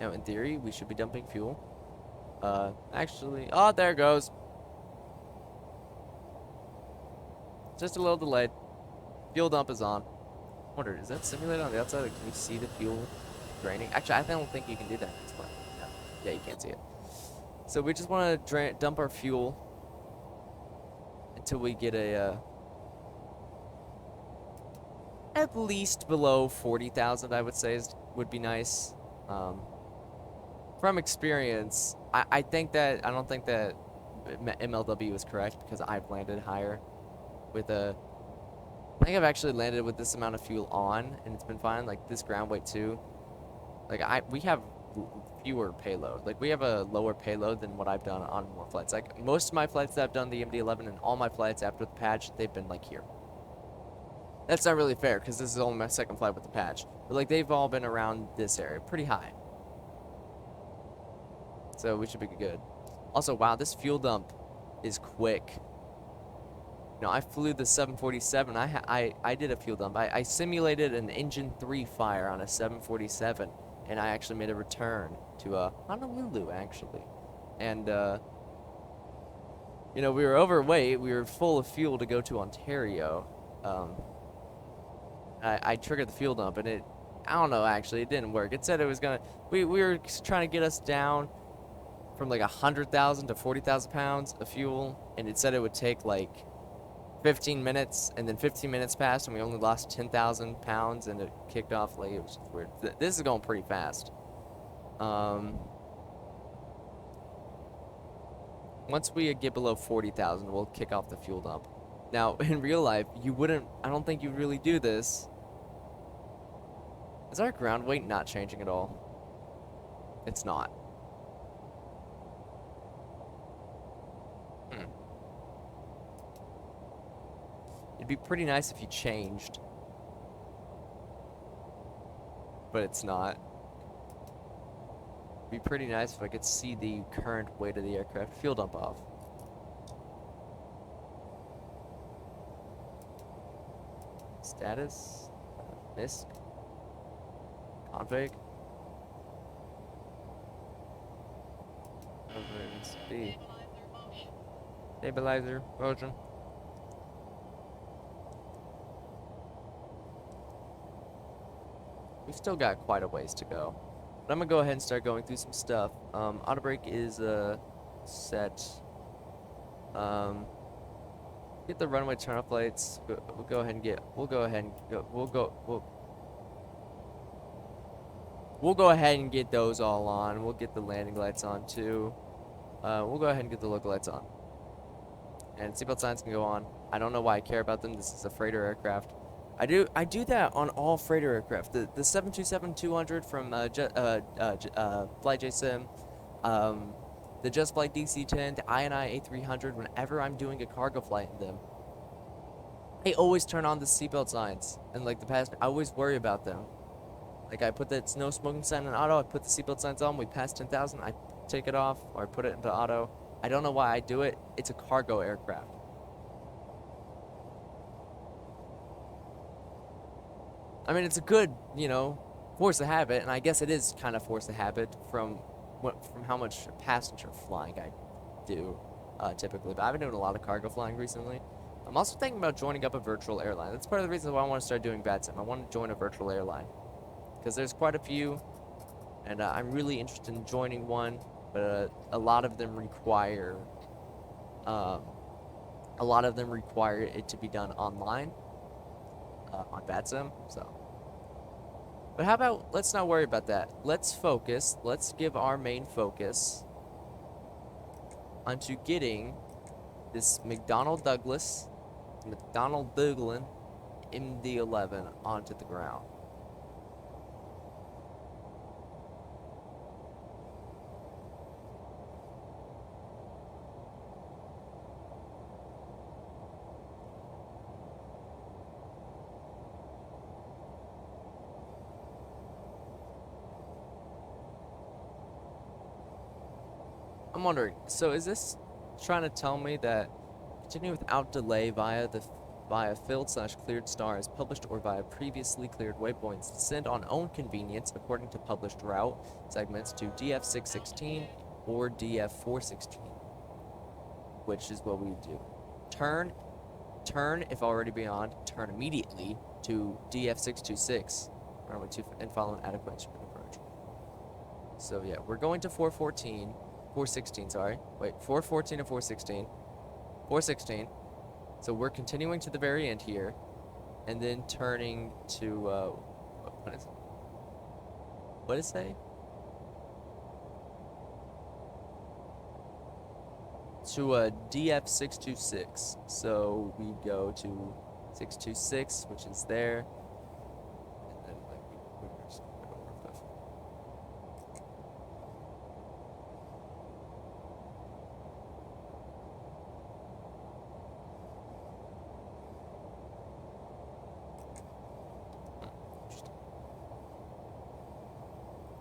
Now, in theory, we should be dumping fuel. Actually, oh, there it goes. Just a little delayed. Fuel dump is on. Wonder, is that simulated on the outside? Like, can you see the fuel draining? Actually, I don't think you can do that. No. Yeah, you can't see it. So we just want to dump our fuel until we get a at least below 40,000. I would say would be nice. From experience, I don't think that MLW is correct because I've landed higher with a. I think I've actually landed with this amount of fuel on, and it's been fine. Like this ground weight too. Like we have fewer payload. Like we have a lower payload than what I've done on more flights. Like most of my flights that I've done the MD-11 and all my flights after the patch, they've been like here. That's not really fair because this is only my second flight with the patch. But like they've all been around this area, pretty high. So we should be good. Also, wow, this fuel dump is quick. You know, I flew the 747. I did a fuel dump. I simulated an engine 3 fire on a 747, and I actually made a return to Honolulu, actually. And you know, we were overweight. We were full of fuel to go to Ontario. I triggered the fuel dump, and I don't know, actually, it didn't work. It said it was gonna. We were trying to get us down from like 100,000 to 40,000 pounds of fuel, and it said it would take like 15 minutes, and then 15 minutes passed, and we only lost 10,000 pounds, and it kicked off. Like, it was just weird. This is going pretty fast. Once we get below 40,000, we'll kick off the fuel dump. Now, in real life, I don't think you'd really do this. Is our ground weight not changing at all? It's not. It'd be pretty nice if you changed. But it's not. It'd be pretty nice if I could see the current weight of the aircraft. Fuel dump off. Status. Missed. Config. Speed. Stabilizer motion. We've still got quite a ways to go. But I'm gonna go ahead and start going through some stuff. Auto brake is set. Get the runway turnoff lights. We'll go ahead and get. We'll go ahead and go. We'll go ahead and get those all on. We'll get the landing lights on too. We'll go ahead and get the local lights on. And seatbelt signs can go on. I don't know why I care about them. This is a freighter aircraft. I do that on all freighter aircraft. The 727-200 from FlyJSim, the Just Flight DC-10, the INI A300. Whenever I'm doing a cargo flight in them, I always turn on the seatbelt signs. And like the past, I always worry about them. Like I put that no smoking sign in auto. I put the seatbelt signs on. We pass 10,000. I take it off or I put it into auto. I don't know why I do it. It's a cargo aircraft. I mean, it's a good, force of habit, and I guess it is kind of force of habit from how much passenger flying I do typically. But I've been doing a lot of cargo flying recently. I'm also thinking about joining up a virtual airline. That's part of the reason why I want to start doing VATSIM. I want to join a virtual airline because there's quite a few, and I'm really interested in joining one. But a lot of them require it to be done online on VATSIM. So, but how about let's not worry about that. Let's focus. Let's give our main focus onto getting this McDonnell Douglas MD-11 onto the ground. I'm wondering, so is this trying to tell me that continue without delay via filled/cleared stars published or via previously cleared waypoints, descend on own convenience according to published route segments to DF616 or DF416, which is what we do. Turn if already beyond, turn immediately to DF626 runway 2 and follow an adequate instrument approach. So yeah, we're going to 416, sorry. Wait, 414 and 416. 416. So we're continuing to the very end here, and then turning to, what does it say? To DF626. So we go to 626, which is there, and then like we're just gonna go over stuff. Interesting.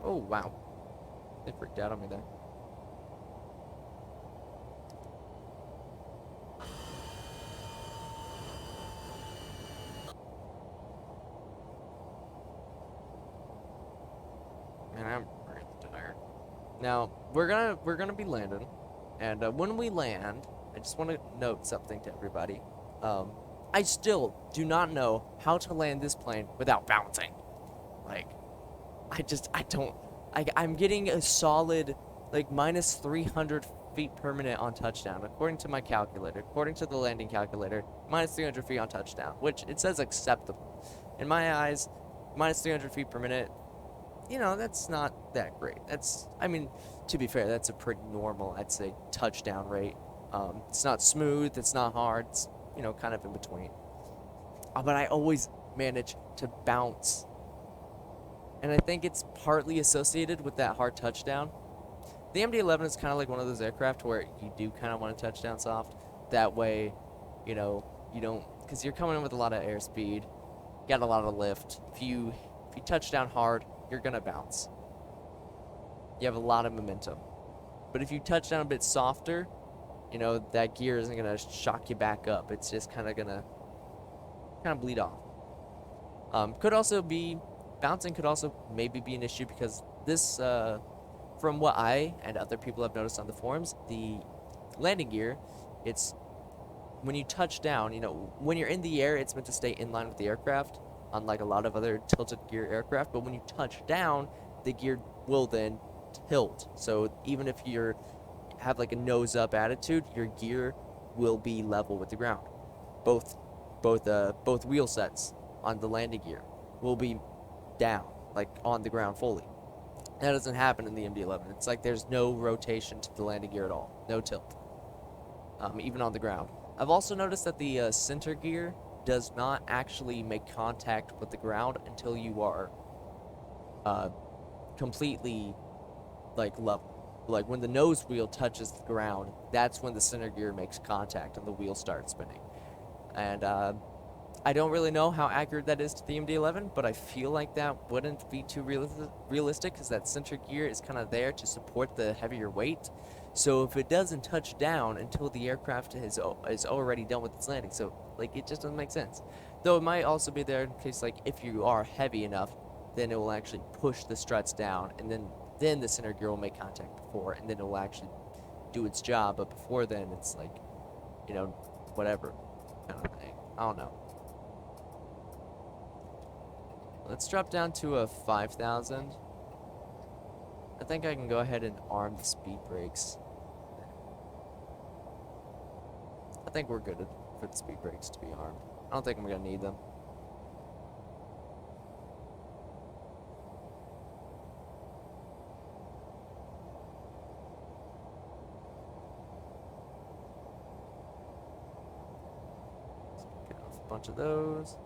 Oh wow, they freaked out on me there. Man, I'm really tired. Now we're gonna be landing, and when we land, I just want to note something to everybody. I still do not know how to land this plane without bouncing. Like, I'm getting a solid like minus 300 feet per minute on touchdown, according to my calculator. According to the landing calculator, minus 300 feet on touchdown, which it says acceptable. In my eyes, minus 300 feet per minute. That's not that great. I mean, to be fair, that's a pretty normal, I'd say, touchdown rate. It's not smooth, it's not hard, it's, kind of in between. But I always manage to bounce. And I think it's partly associated with that hard touchdown. The MD-11 is kind of like one of those aircraft where you do kind of want to touch down soft. That way, you don't, because you're coming in with a lot of airspeed, got a lot of lift. If you touch down hard, you're gonna bounce. You have a lot of momentum. But if you touch down a bit softer, that gear isn't gonna shock you back up. It's just kind of bleed off. Bouncing could also maybe be an issue because this, from what I and other people have noticed on the forums, the landing gear, it's when you touch down, when you're in the air, it's meant to stay in line with the aircraft, unlike a lot of other tilted gear aircraft. But when you touch down, the gear will then tilt. So even if you have like a nose up attitude, your gear will be level with the ground. Both wheel sets on the landing gear will be down, like on the ground fully. That doesn't happen in the MD-11. It's like there's no rotation to the landing gear at all, no tilt, even on the ground. I've also noticed that the center gear does not actually make contact with the ground until you are completely like level. Like when the nose wheel touches the ground, that's when the center gear makes contact and the wheel starts spinning. And I don't really know how accurate that is to the MD-11, but I feel like that wouldn't be too realistic because that center gear is kind of there to support the heavier weight. So if it doesn't touch down until the aircraft is already done with its landing, so like it just doesn't make sense. Though it might also be there in case like if you are heavy enough, then it will actually push the struts down, and then the center gear will make contact before, and then it will actually do its job. But before then, it's like, you know, whatever kind of thing. I don't know. Let's drop down to a 5,000. I think I can go ahead and arm the speed brakes. I think we're good for the speed brakes to be armed. I don't think I'm gonna need them. Get off a bunch of those.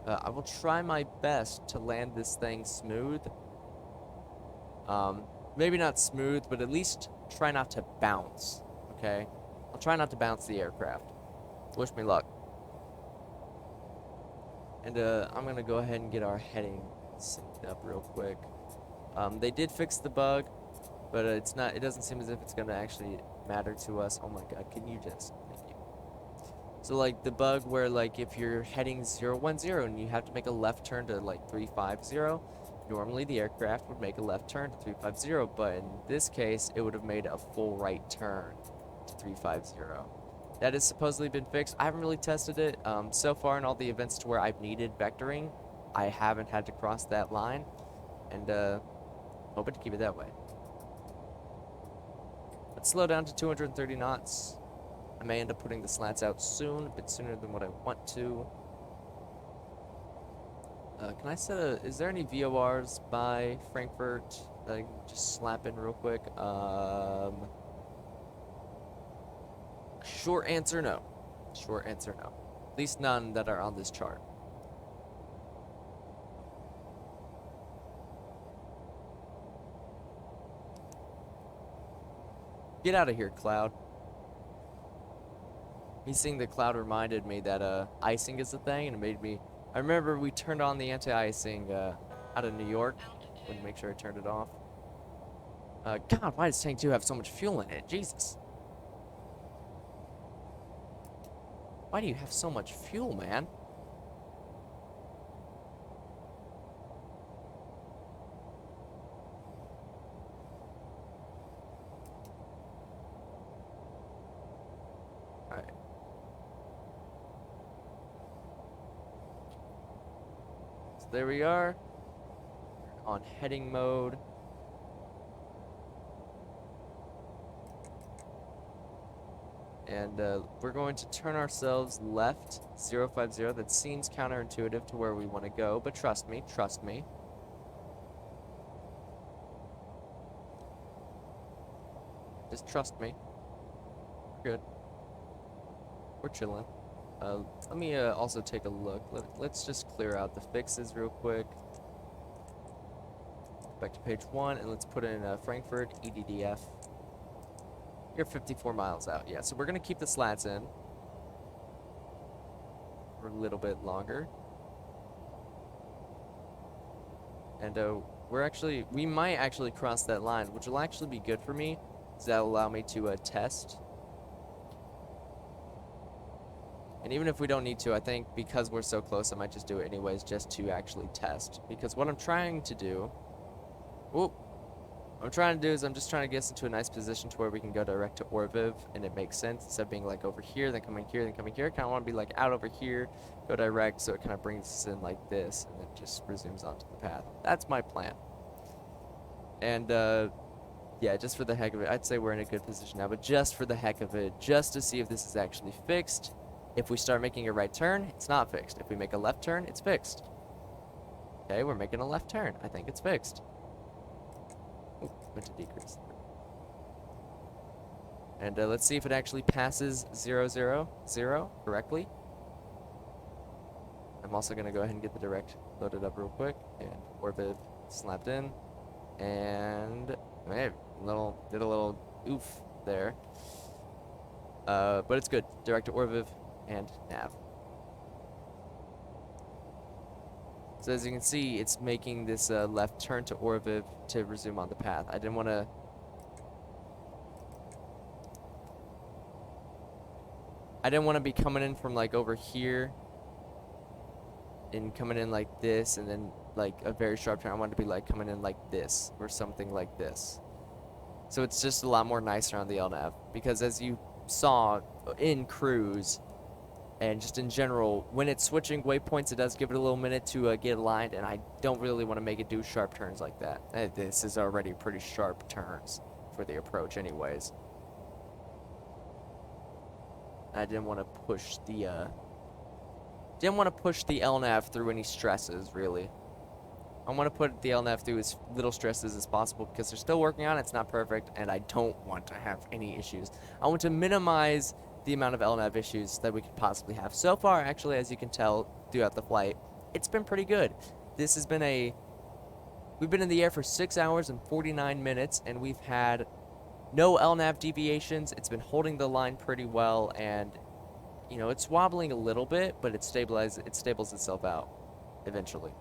I will try my best to land this thing smooth. Maybe not smooth, but at least try not to bounce, okay? I'll try not to bounce the aircraft. Wish me luck. And I'm gonna go ahead and get our heading synced up real quick. They did fix the bug, but it doesn't seem as if it's gonna actually matter to us. Oh my god, can you just, thank you. So like the bug where like if you're heading 010 and you have to make a left turn to like 350, normally the aircraft would make a left turn to 350, but in this case it would have made a full right turn to 350. That has supposedly been fixed. I haven't really tested it. So far in all the events to where I've needed vectoring, I haven't had to cross that line, and hoping to keep it that way. Let's slow down to 230 knots. I may end up putting the slats out soon, a bit sooner than what I want to. Can I set a... Is there any VORs by Frankfurt that I can just slap in real quick? Short answer, no. Short answer, no. At least none that are on this chart. Get out of here, Cloud. Me seeing the Cloud reminded me that icing is a thing, and it made me... I remember we turned on the anti-icing out of New York. Let me make sure I turned it off. God, why does Tank 2 have so much fuel in it? Jesus. Why do you have so much fuel, man? Alright. So there we are. On heading mode. And we're going to turn ourselves left 050. That seems counterintuitive to where we want to go, but trust me, trust me. Just trust me. We're good. We're chilling. Let me also take a look. Let's just clear out the fixes real quick. Back to page 1, and let's put in Frankfurt EDDF. You're 54 miles out. Yeah, so we're going to keep the slats in for a little bit longer. And we might actually cross that line, which will actually be good for me, because that will allow me to test. And even if we don't need to, I think because we're so close, I might just do it anyways, just to actually test. Because what I'm trying to do... Whoop! What I'm trying to do is I'm just trying to get us into a nice position to where we can go direct to Orviv, and it makes sense instead of being like over here, then coming here, then coming here. I kind of want to be like out over here, go direct, so it kind of brings us in like this, and then just resumes onto the path. That's my plan. And yeah, just for the heck of it, I'd say we're in a good position now, but just for the heck of it, just to see if this is actually fixed. If we start making a right turn, it's not fixed. If we make a left turn, it's fixed. Okay, we're making a left turn. I think it's fixed. Ooh, went to decrease. And let's see if it actually passes 000 correctly. I'm also going to go ahead and get the direct loaded up real quick. And Orviv slapped in. And man, did a little oof there. But it's good. Direct to Orviv and nav. So as you can see, it's making this left turn to Orviv to resume on the path. I didn't want to I didn't want to be coming in from like over here and coming in like this and then like a very sharp turn. I wanted to be like coming in like this or something like this. So it's just a lot more nicer on the LNAV because as you saw in cruise and just in general, when it's switching waypoints, it does give it a little minute to get aligned, and I don't really want to make it do sharp turns like that. This is already pretty sharp turns for the approach anyways. I didn't want to push the LNAV through any stresses, really. I want to put the LNAV through as little stresses as possible because they're still working on it. It's not perfect, and I don't want to have any issues. I want to minimize the amount of LNAV issues that we could possibly have. So far, actually, as you can tell throughout the flight, it's been pretty good. This has been we've been in the air for 6 hours and 49 minutes, and we've had no LNAV deviations. It's been holding the line pretty well, and, you know, it's wobbling a little bit, but it stables itself out eventually.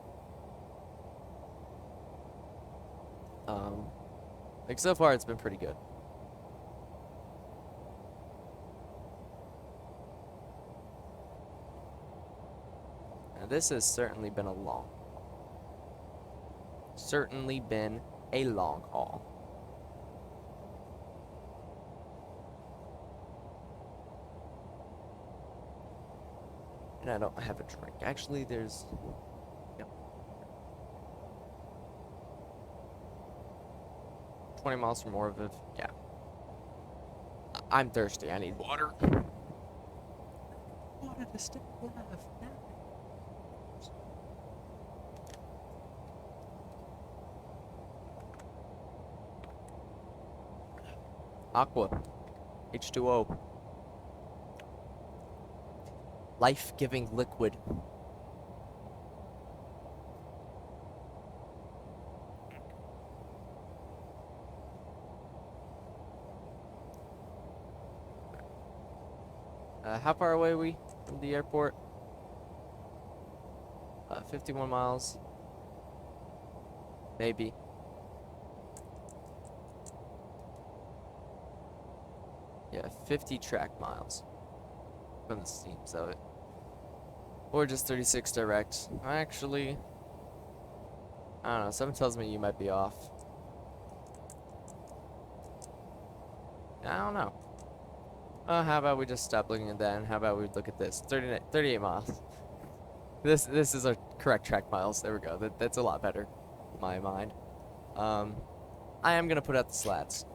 Like, so far, it's been pretty good. Now, this has certainly been a long haul. And I don't have a drink. Actually, there's... Yep. 20 miles from Orviv. Yeah. I'm thirsty. I need water. Water to stay alive. Aqua. H2O. Life-giving liquid. How far away are we from the airport? 51 miles. Maybe. Yeah, 50 track miles from the seams of it. Or just 36 direct. Actually, I don't know. Something tells me you might be off. I don't know. How about we just stop looking at that, and how about we look at this? 38 miles. This is our correct track miles. There we go. That's a lot better in my mind. I am gonna put out the slats.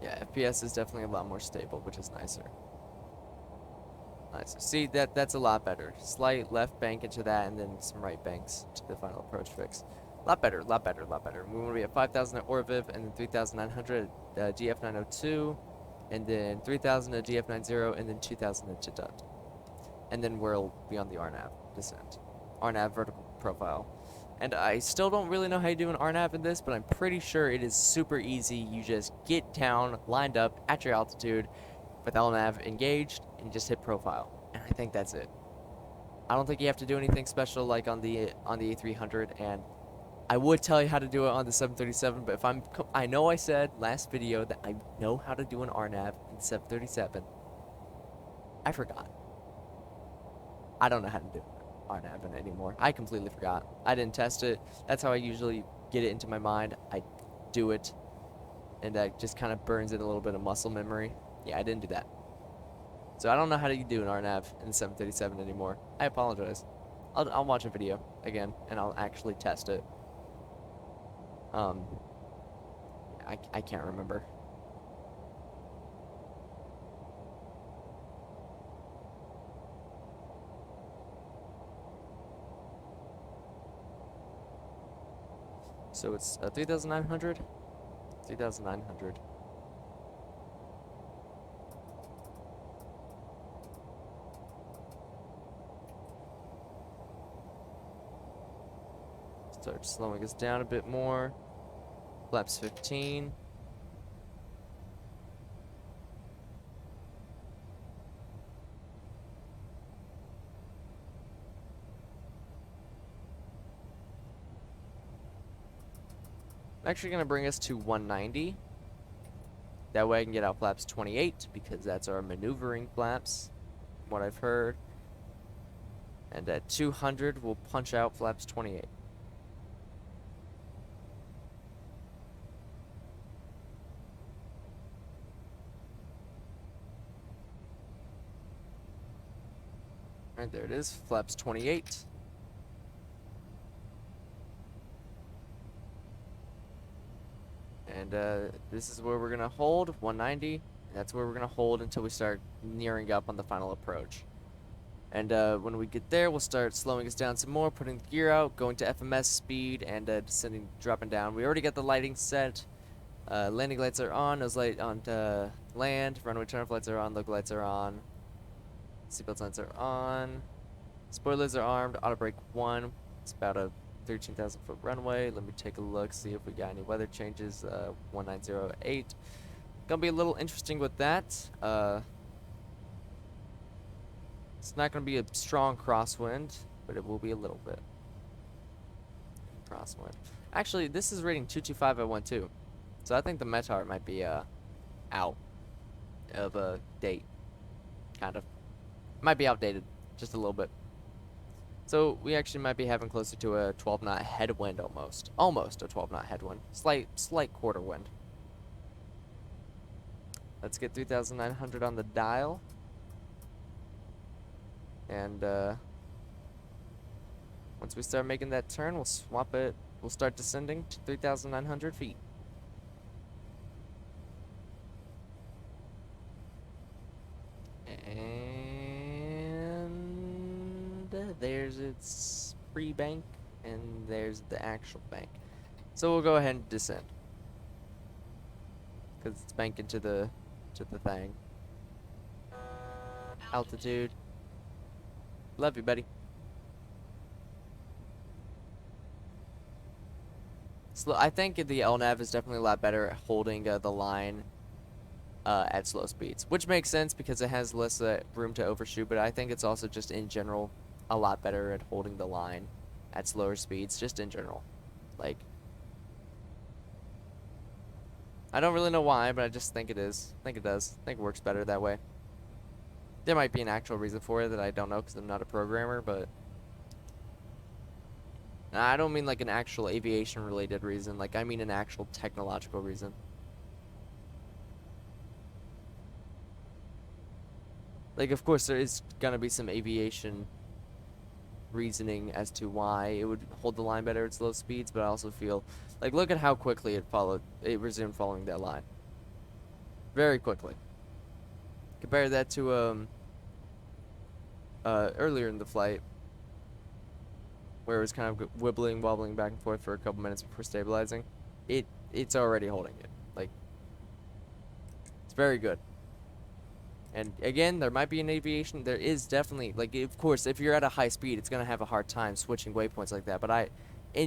Yeah, FPS is definitely a lot more stable, which is nicer. Nice. See, that's a lot better. Slight left bank into that, and then some right banks to the final approach fix. Lot better, lot better, lot better. We want to be at 5,000 at Orviv, and then 3,900 at GF902, and then 3,000 at GF90, and then 2,000 at Shutdown. And then we'll be on the RNAV descent. RNAV vertical profile. And I still don't really know how you do an RNAV in this, but I'm pretty sure it is super easy. You just get down, lined up at your altitude, with LNAV engaged, and you just hit profile. And I think that's it. I don't think you have to do anything special like on the A300, and I would tell you how to do it on the 737, but if I know I said last video that I know how to do an RNAV in the 737. I forgot. I don't know how to do RNAV in it anymore. I completely forgot. I didn't test it. That's how I usually get it into my mind. I do it, and that just kind of burns in a little bit of muscle memory. Yeah, I didn't do that. So I don't know how to do an RNAV in the 737 anymore. I apologize. I'll watch a video again, and I'll actually test it. I can't remember. So it's 3,900? 3,900. Start slowing us down a bit more. Flaps 15. I'm actually going to bring us to 190. That way I can get out flaps 28 because that's our maneuvering flaps, from what I've heard. And at 200, we'll punch out flaps 28. Alright, there it is, flaps 28. And this is where we're going to hold, 190. That's where we're going to hold until we start nearing up on the final approach. And when we get there, we'll start slowing us down some more, putting the gear out, going to FMS speed, and descending, dropping down. We already got the lighting set. Landing lights are on, nose light on land, runway turn-off lights are on, local lights are on, seatbelt signs are on, spoilers are armed, auto brake 1. It's about a 13,000 foot runway. Let me take a look, see if we got any weather changes. 1908. Gonna be a little interesting with that. It's not gonna be a strong crosswind, but it will be a little bit. Crosswind. Actually, this is rating 225 at 12. So I think the METAR might be out of date. Kind of. Might be outdated. Just a little bit. So we actually might be having closer to a 12 knot headwind almost. Almost a 12 knot headwind. Slight quarter wind. Let's get 3,900 on the dial. And once we start making that turn, we'll swap it. We'll start descending to 3,900 feet. And there's its pre-bank, and there's the actual bank. So we'll go ahead and descend, because it's banking to the thing. Altitude. Love you, buddy. I think the LNAV is definitely a lot better at holding the line at slow speeds, which makes sense because it has less room to overshoot, but I think it's also just in general a lot better at holding the line at slower speeds, just in general. Like, I don't really know why, but I just think it is. I think it does. I think it works better that way. There might be an actual reason for it that I don't know because I'm not a programmer, but I don't mean like an actual aviation related reason, like I mean an actual technological reason. Like, of course there is gonna be some aviation reasoning as to why it would hold the line better at slow speeds, but I also feel like, look at how quickly it resumed following that line. Very quickly. Compare that to earlier in the flight, where it was kind of wobbling back and forth for a couple minutes before stabilizing. It's already holding it. Like, it's very good. And again, there might be an aviation. There is definitely, like, of course, if you're at a high speed, it's gonna have a hard time switching waypoints like that. But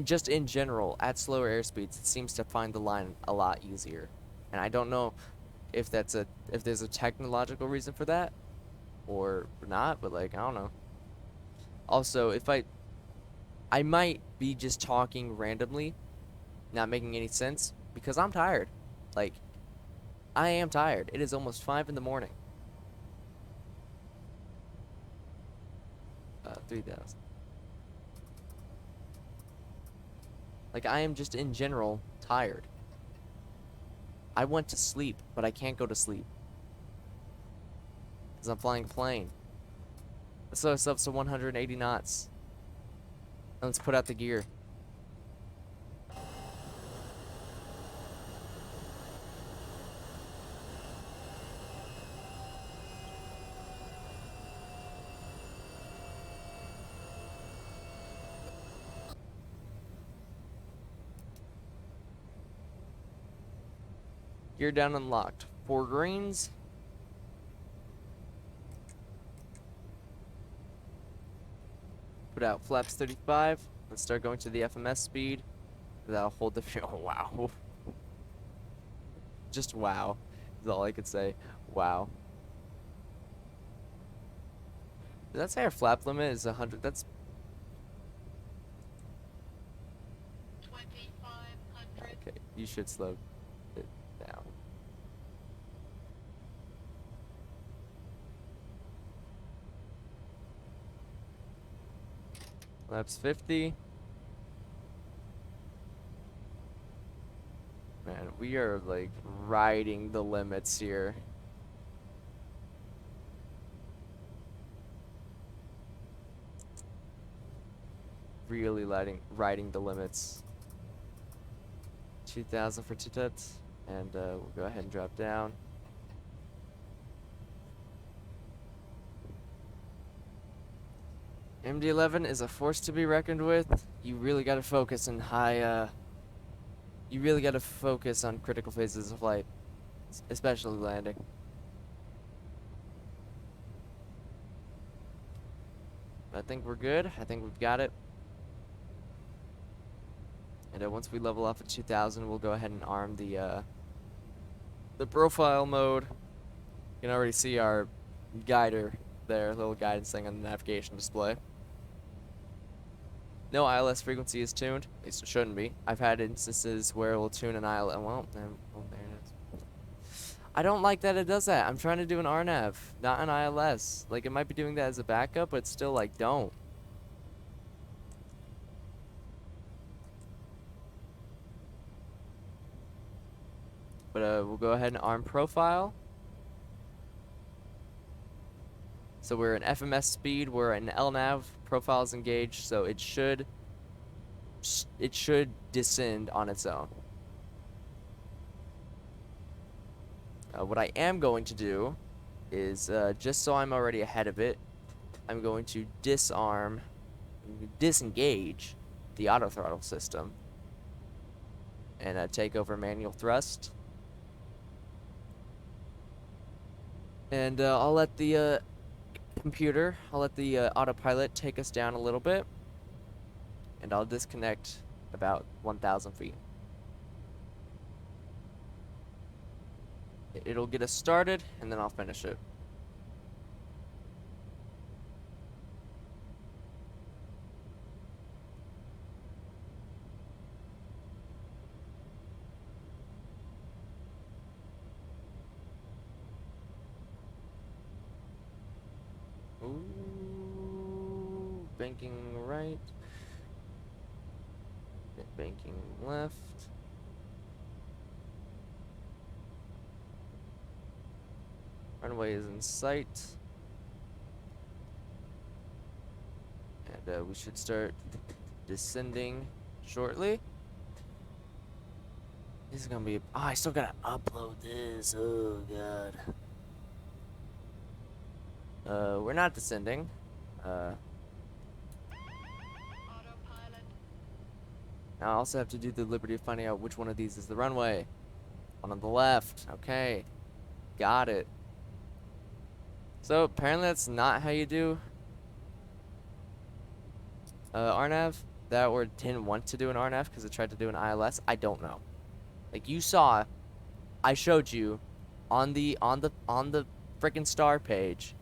just in general, at slower airspeeds, it seems to find the line a lot easier. And I don't know if there's a technological reason for that or not, but like, I don't know. Also, I might be just talking randomly, not making any sense, because I'm tired. Like, I am tired. It is almost 5 in the morning. 3,000. Like, I am just in general tired. I went to sleep, but I can't go to sleep because I'm flying a plane. So it's up to 180 knots. Let's put out the gear. Gear down unlocked. 4 greens. Put out flaps 35. Let's start going to the FMS speed. That'll hold the fuel. Oh, wow. Just wow. Is all I could say. Wow. Did that say our flap limit is 100? That's 2,500. okay. you should slow it down. Laps 50. Man, we are like riding the limits here. Really riding the limits. 2,000 for two tuts, and we'll go ahead and drop down. MD-11 is a force to be reckoned with. You really got to focus in you really got to focus on critical phases of flight, especially landing. I think we're good. I think we've got it. And once we level off at 2,000, we'll go ahead and arm the profile mode. You can already see our guider there, little guidance thing on the navigation display. No ILS frequency is tuned. At least it shouldn't be. I've had instances where it will tune an ILS. Well, there it is. I don't like that it does that. I'm trying to do an RNAV, not an ILS. Like, it might be doing that as a backup, but still, like, don't. But we'll go ahead and arm profile. So we're in FMS speed, we're in LNAV, profile is engaged, so it should descend on its own. What I am going to do is, just so I'm already ahead of it, I'm going to disengage the auto throttle system and take over manual thrust. And I'll let the I'll let the autopilot take us down a little bit, and I'll disconnect about 1,000 feet. It'll get us started, and then I'll finish it. Ooh, banking right, banking left. Runway is in sight, and we should start descending shortly. This is gonna be. Oh, I still gotta upload this. Oh god. We're not descending. Autopilot. Now I also have to do the liberty of finding out which one of these is the runway. One on the left. Okay. Got it. So apparently that's not how you do RNAV. That or didn't want to do an RNAV because it tried to do an ILS. I don't know. Like you saw, I showed you on the freaking star page.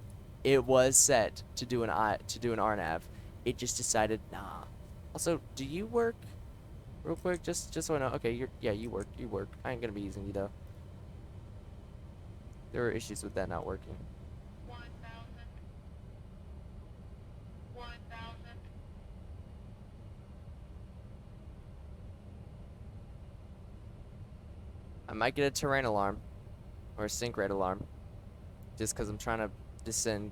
It was set to do an RNAV. It just decided nah. Also, do you work? Real quick, just so I know. Okay, you work. I ain't gonna be using you though. There are issues with that not working. 1,000. 1,000. I might get a terrain alarm or a sink rate alarm, just because I'm trying to descend,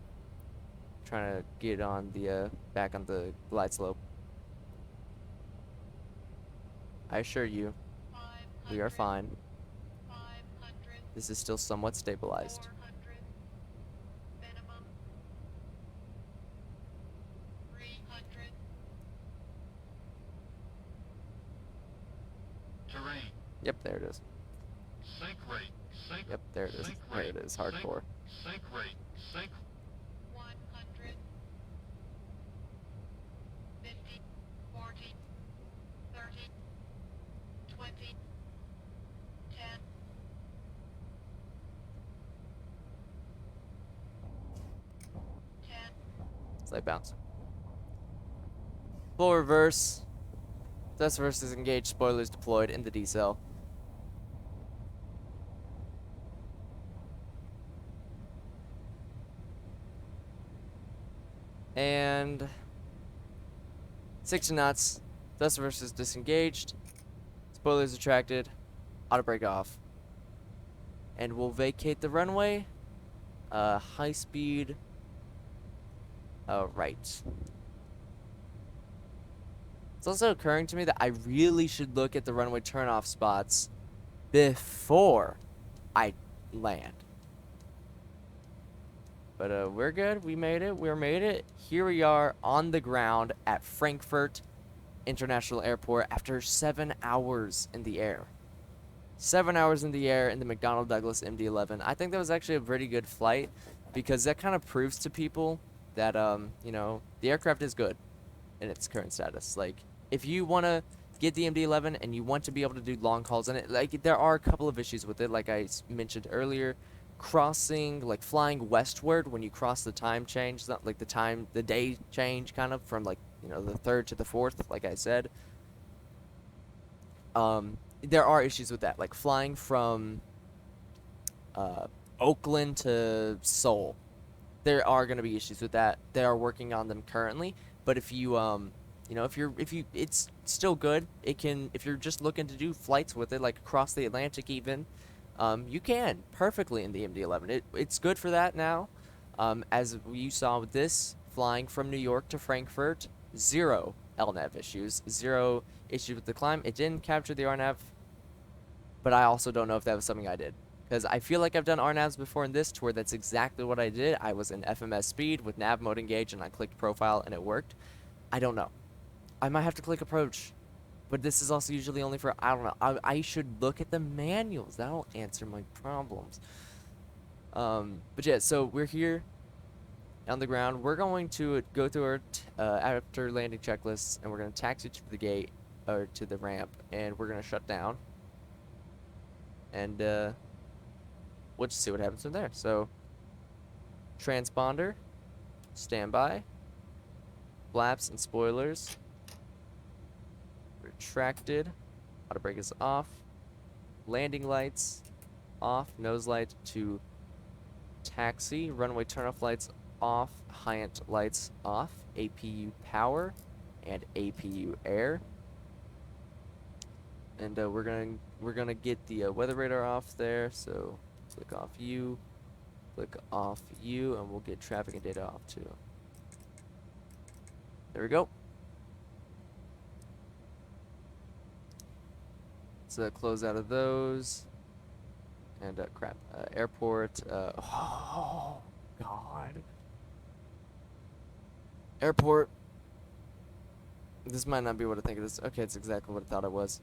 trying to get on the back on the glide slope. I assure you, we are 500. fine. 500. This is still somewhat stabilized. 400. Minimum. 300. Terrain. Yep, there it is. Sink rate. Sink. Yep, there it is. Sink There rate. it is. Hardcore. Sink rate. Sink. 100. 50. 40. 30. 20. 10. Slight bounce. Full reverse. Thrust reverse is engaged. Spoilers deployed in the decel. And 60 knots. Thrust versus disengaged. Spoilers retracted. Auto brake off. And we'll vacate the runway. High speed. Right. It's also occurring to me that I really should look at the runway turnoff spots before I land. But we're good. We made it. We made it. Here we are on the ground at Frankfurt International Airport after 7 hours in the air. 7 hours in the air in the McDonnell Douglas MD-11. I think that was actually a pretty good flight because that kind of proves to people that, you know, the aircraft is good in its current status. Like, if you want to get the MD-11 and you want to be able to do long hauls in it, like, there are a couple of issues with it, like I mentioned earlier. Crossing, like, flying westward when you cross the time change, not like the day change, kind of, from, like, you know, the 3rd to the 4th, like I said. There are issues with that, like flying from Oakland to Seoul. There are going to be issues with that. They are working on them currently, but if you you know, it's still good. It can, if you're just looking to do flights with it, like across the Atlantic even, you can perfectly in the MD-11. It's good for that now. As you saw with this, flying from New York to Frankfurt, 0 LNAV issues, 0 issues with the climb. It didn't capture the RNAV, but I also don't know if that was something I did. Because I feel like I've done RNAVs before in this tour. That's exactly what I did. I was in FMS speed with nav mode engaged, and I clicked profile, and it worked. I don't know. I might have to click approach. But this is also usually only for, I don't know. I should look at the manuals. That'll answer my problems. But yeah, so we're here on the ground. We're going to go through our after landing checklists, and we're going to taxi to the gate, or to the ramp, and we're going to shut down. And we'll just see what happens from there. So, transponder, standby, flaps and spoilers, retracted, auto brake is off, landing lights off, nose light to taxi, runway turnoff lights off, Hyant lights off, APU power, and APU air. And we're gonna get the weather radar off there. So click off you, and we'll get traffic and data off too. There we go. Let's close out of those. And crap, airport. Oh God. Airport. This might not be what I think it is. Okay, it's exactly what I thought it was.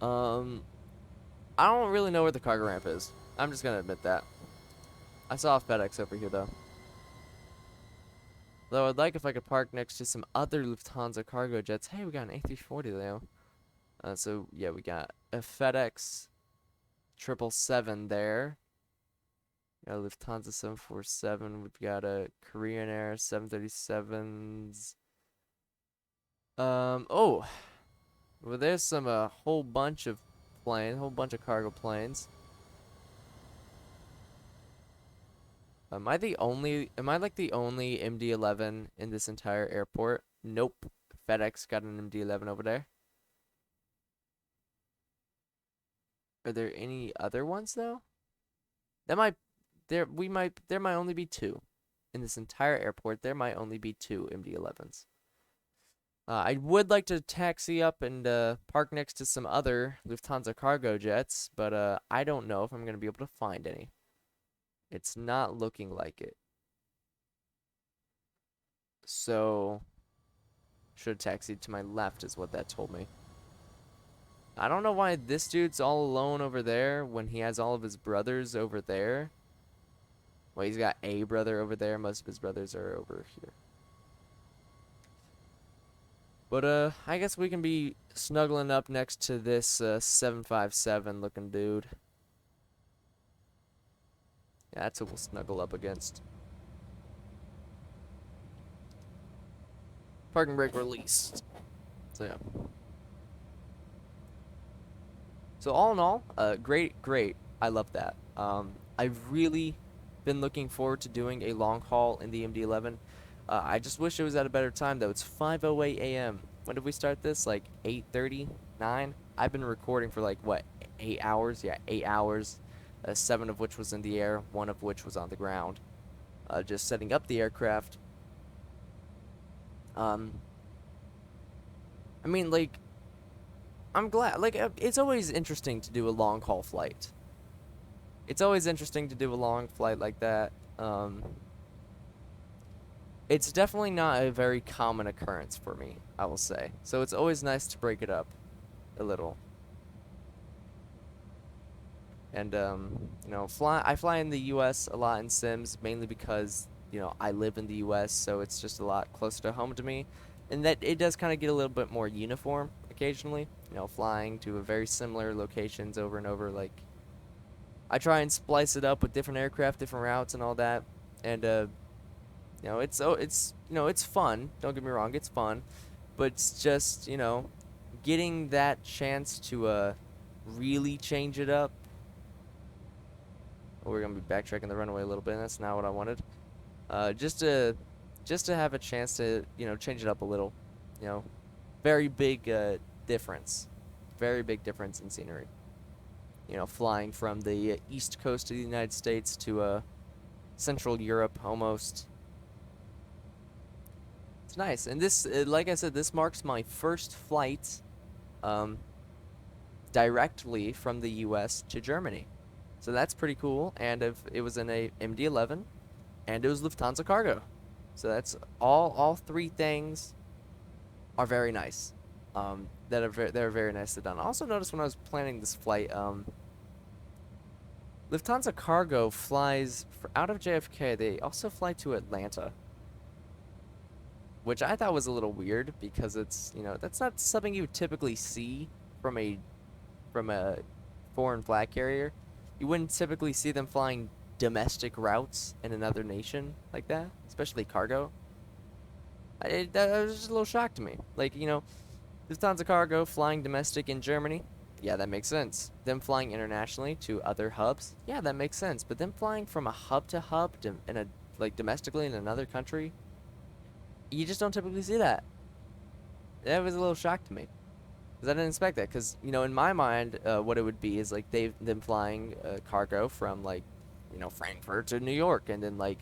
I don't really know where the cargo ramp is. I'm just gonna admit that. I saw a FedEx over here though. Though I'd like if I could park next to some other Lufthansa cargo jets. Hey, we got an A340 though. So yeah, we got a FedEx 777 there. Got a Lufthansa 747. We've got a Korean Air 737s. Oh, well, there's some whole bunch of cargo planes. Am I like the only MD-11 in this entire airport? Nope. FedEx got an MD-11 over there. Are there any other ones though? There might only be 2 in this entire airport. There might only be 2 MD-11s. I would like to taxi up and park next to some other Lufthansa cargo jets, but I don't know if I'm gonna be able to find any. It's not looking like it. So, should have taxied to my left is what that told me. I don't know why this dude's all alone over there when he has all of his brothers over there. Well, he's got a brother over there. Most of his brothers are over here. But, I guess we can be snuggling up next to this 757 looking dude. Yeah, that's what we'll snuggle up against. Parking brake released. So, yeah. So, all in all, great. I love that. I've really been looking forward to doing a long haul in the MD-11. I just wish it was at a better time though. It's 5:08 a.m. When did we start this? Like 8:30, 9? I've been recording for like what, 8 hours? Yeah, 8 hours. 7 of which was in the air, 1 of which was on the ground. Just setting up the aircraft. I mean, like, I'm glad. Like, it's always interesting to do a long haul flight. It's always interesting to do a long flight like that. It's definitely not a very common occurrence for me, I will say. So it's always nice to break it up a little. And you know, I fly in the US a lot in sims, mainly because, you know, I live in the US, so it's just a lot closer to home to me. And that it does kind of get a little bit more uniform occasionally, you know, flying to a very similar locations over and over. Like, I try and splice it up with different aircraft, different routes and all that. And you know, it's you know, it's fun. Don't get me wrong, it's fun, but it's just, you know, getting that chance to really change it up. Oh, we're gonna be backtracking the runway a little bit. That's not what I wanted. Just to have a chance to, you know, change it up a little. You know, very big difference. Very big difference in scenery. You know, flying from the east coast of the United States to Central Europe almost. It's nice. And this, like I said, this marks my first flight directly from the US to Germany. So that's pretty cool. And if it was in a MD-11 and it was Lufthansa Cargo. So that's all 3 things are very nice. That are very nicely done. I also noticed when I was planning this flight, Lufthansa Cargo flies out of JFK. They also fly to Atlanta, which I thought was a little weird because it's, you know, that's not something you would typically see from a foreign flag carrier. You wouldn't typically see them flying domestic routes in another nation like that, especially cargo. That was just a little shock to me. Like, you know, Lufthansa Cargo flying domestic in Germany, yeah, that makes sense. Them flying internationally to other hubs, yeah, that makes sense. But them flying from a hub to hub in a, like, domestically in another country, you just don't typically see that. That was a little shock to me. Because I didn't expect that. Because, you know, in my mind, what it would be is, like, them flying cargo from, like, you know, Frankfurt to New York. And then, like,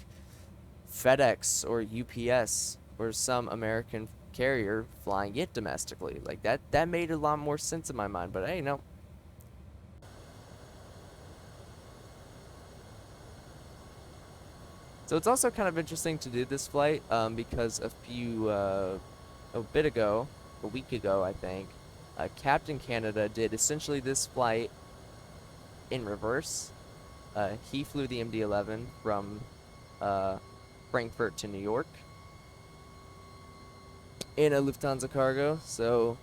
FedEx or UPS or some American carrier flying it domestically. Like, that made a lot more sense in my mind. But, hey, no. So it's also kind of interesting to do this flight because a week ago, I think, Captain Canada did essentially this flight in reverse. He flew the MD-11 from Frankfurt to New York in a Lufthansa Cargo, so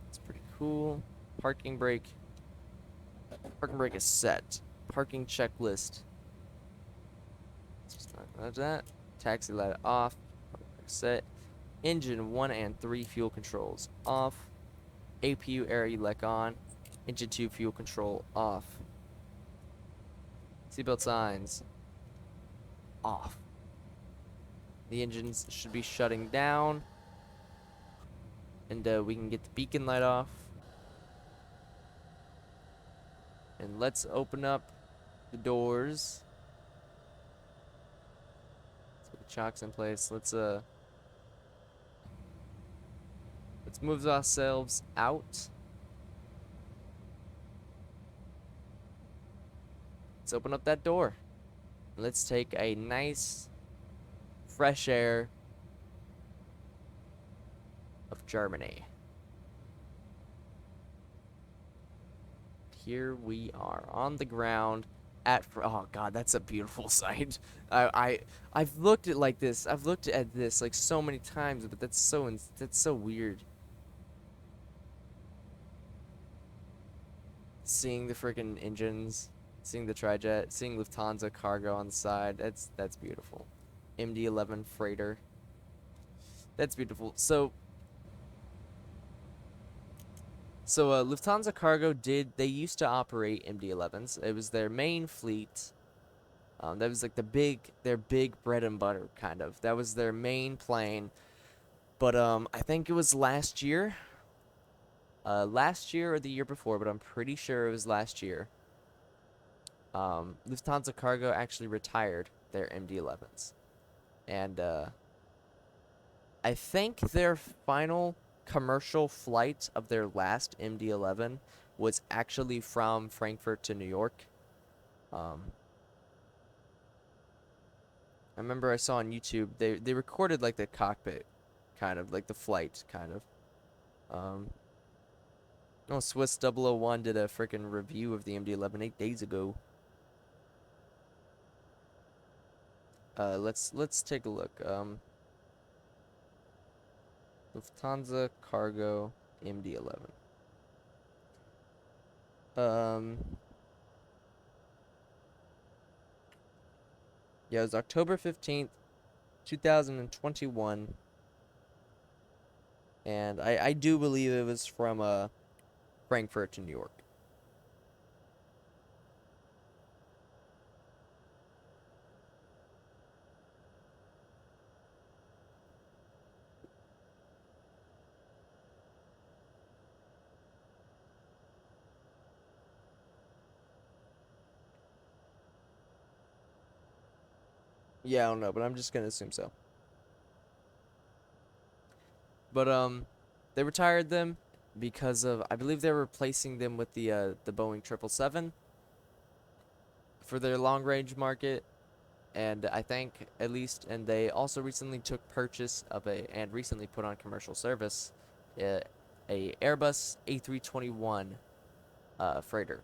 it's pretty cool. Parking brake is set. Parking checklist. Just talk about that. Taxi light off. Set. Engine 1 and 3 fuel controls off. APU air elec on. Engine 2 fuel control off. Seatbelt signs off. The engines should be shutting down. And we can get the beacon light off. And let's open up the doors. Let's get the chocks in place. Let's move ourselves out. Let's open up that door. Let's take a nice fresh air of Germany. Here we are on the ground at oh god, that's a beautiful sight. I've looked at like this. I've looked at this like so many times, but that's so weird. Seeing the freaking engines, seeing the trijet, seeing Lufthansa Cargo on the side, that's beautiful. MD-11 freighter. That's beautiful. So So Lufthansa Cargo they used to operate MD-11s. It was their main fleet. That was like their big bread and butter kind of. That was their main plane. But I think it was last year or the year before, but I'm pretty sure it was last year. Lufthansa Cargo actually retired their MD-11s, and I think their final commercial flight of their last MD-11 was actually from Frankfurt to New York. I remember I saw on YouTube they recorded like the cockpit, kind of like the flight, kind of. Oh, Swiss 001 did a freaking review of the MD-11 8 days ago. Let's take a look. Lufthansa Cargo MD-11. Yeah, it was October 15th, 2021. And I do believe it was from Frankfurt to New York. Yeah, I don't know, but I'm just gonna assume so. But they retired them because of, I believe they're replacing them with the Boeing 777 for their long range market. And I think at least, and they also recently took purchase of and recently put on commercial service a Airbus A321 freighter.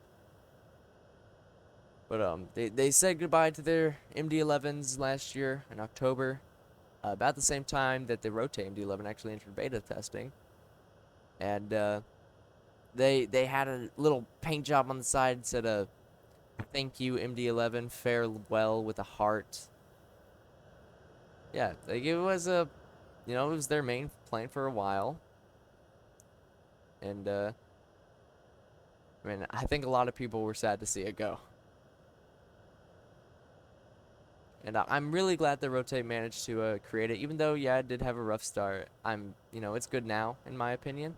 But they said goodbye to their MD-11s last year in October, about the same time that the Rotate MD-11 actually entered beta testing. And they had a little paint job on the side that said "Thank you MD-11, farewell with a heart." Yeah, like it was it was their main plane for a while. And I mean, I think a lot of people were sad to see it go. And I'm really glad that Rotate managed to create it, even though, yeah, it did have a rough start. It's good now, in my opinion.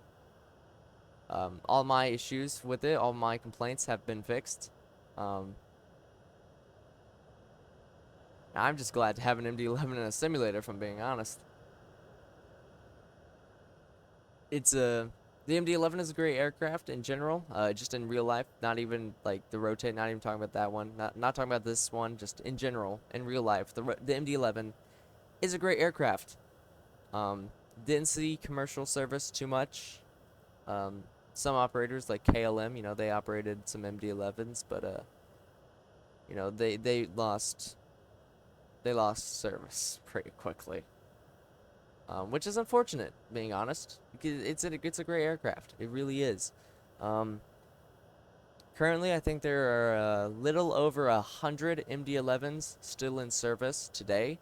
All my issues with it, all my complaints have been fixed. I'm just glad to have an MD-11 in a simulator, if I'm being honest. The MD-11 is a great aircraft in general, just in real life, not even like the Rotate, not even talking about that one, not talking about this one, just in general, in real life. The MD-11 is a great aircraft. Didn't see commercial service too much. Some operators like KLM, they operated some MD-11s, but they lost service pretty quickly. Which is unfortunate, being honest, because it's a great aircraft. It really is. Currently, I think there are a little over 100 MD-11s still in service today.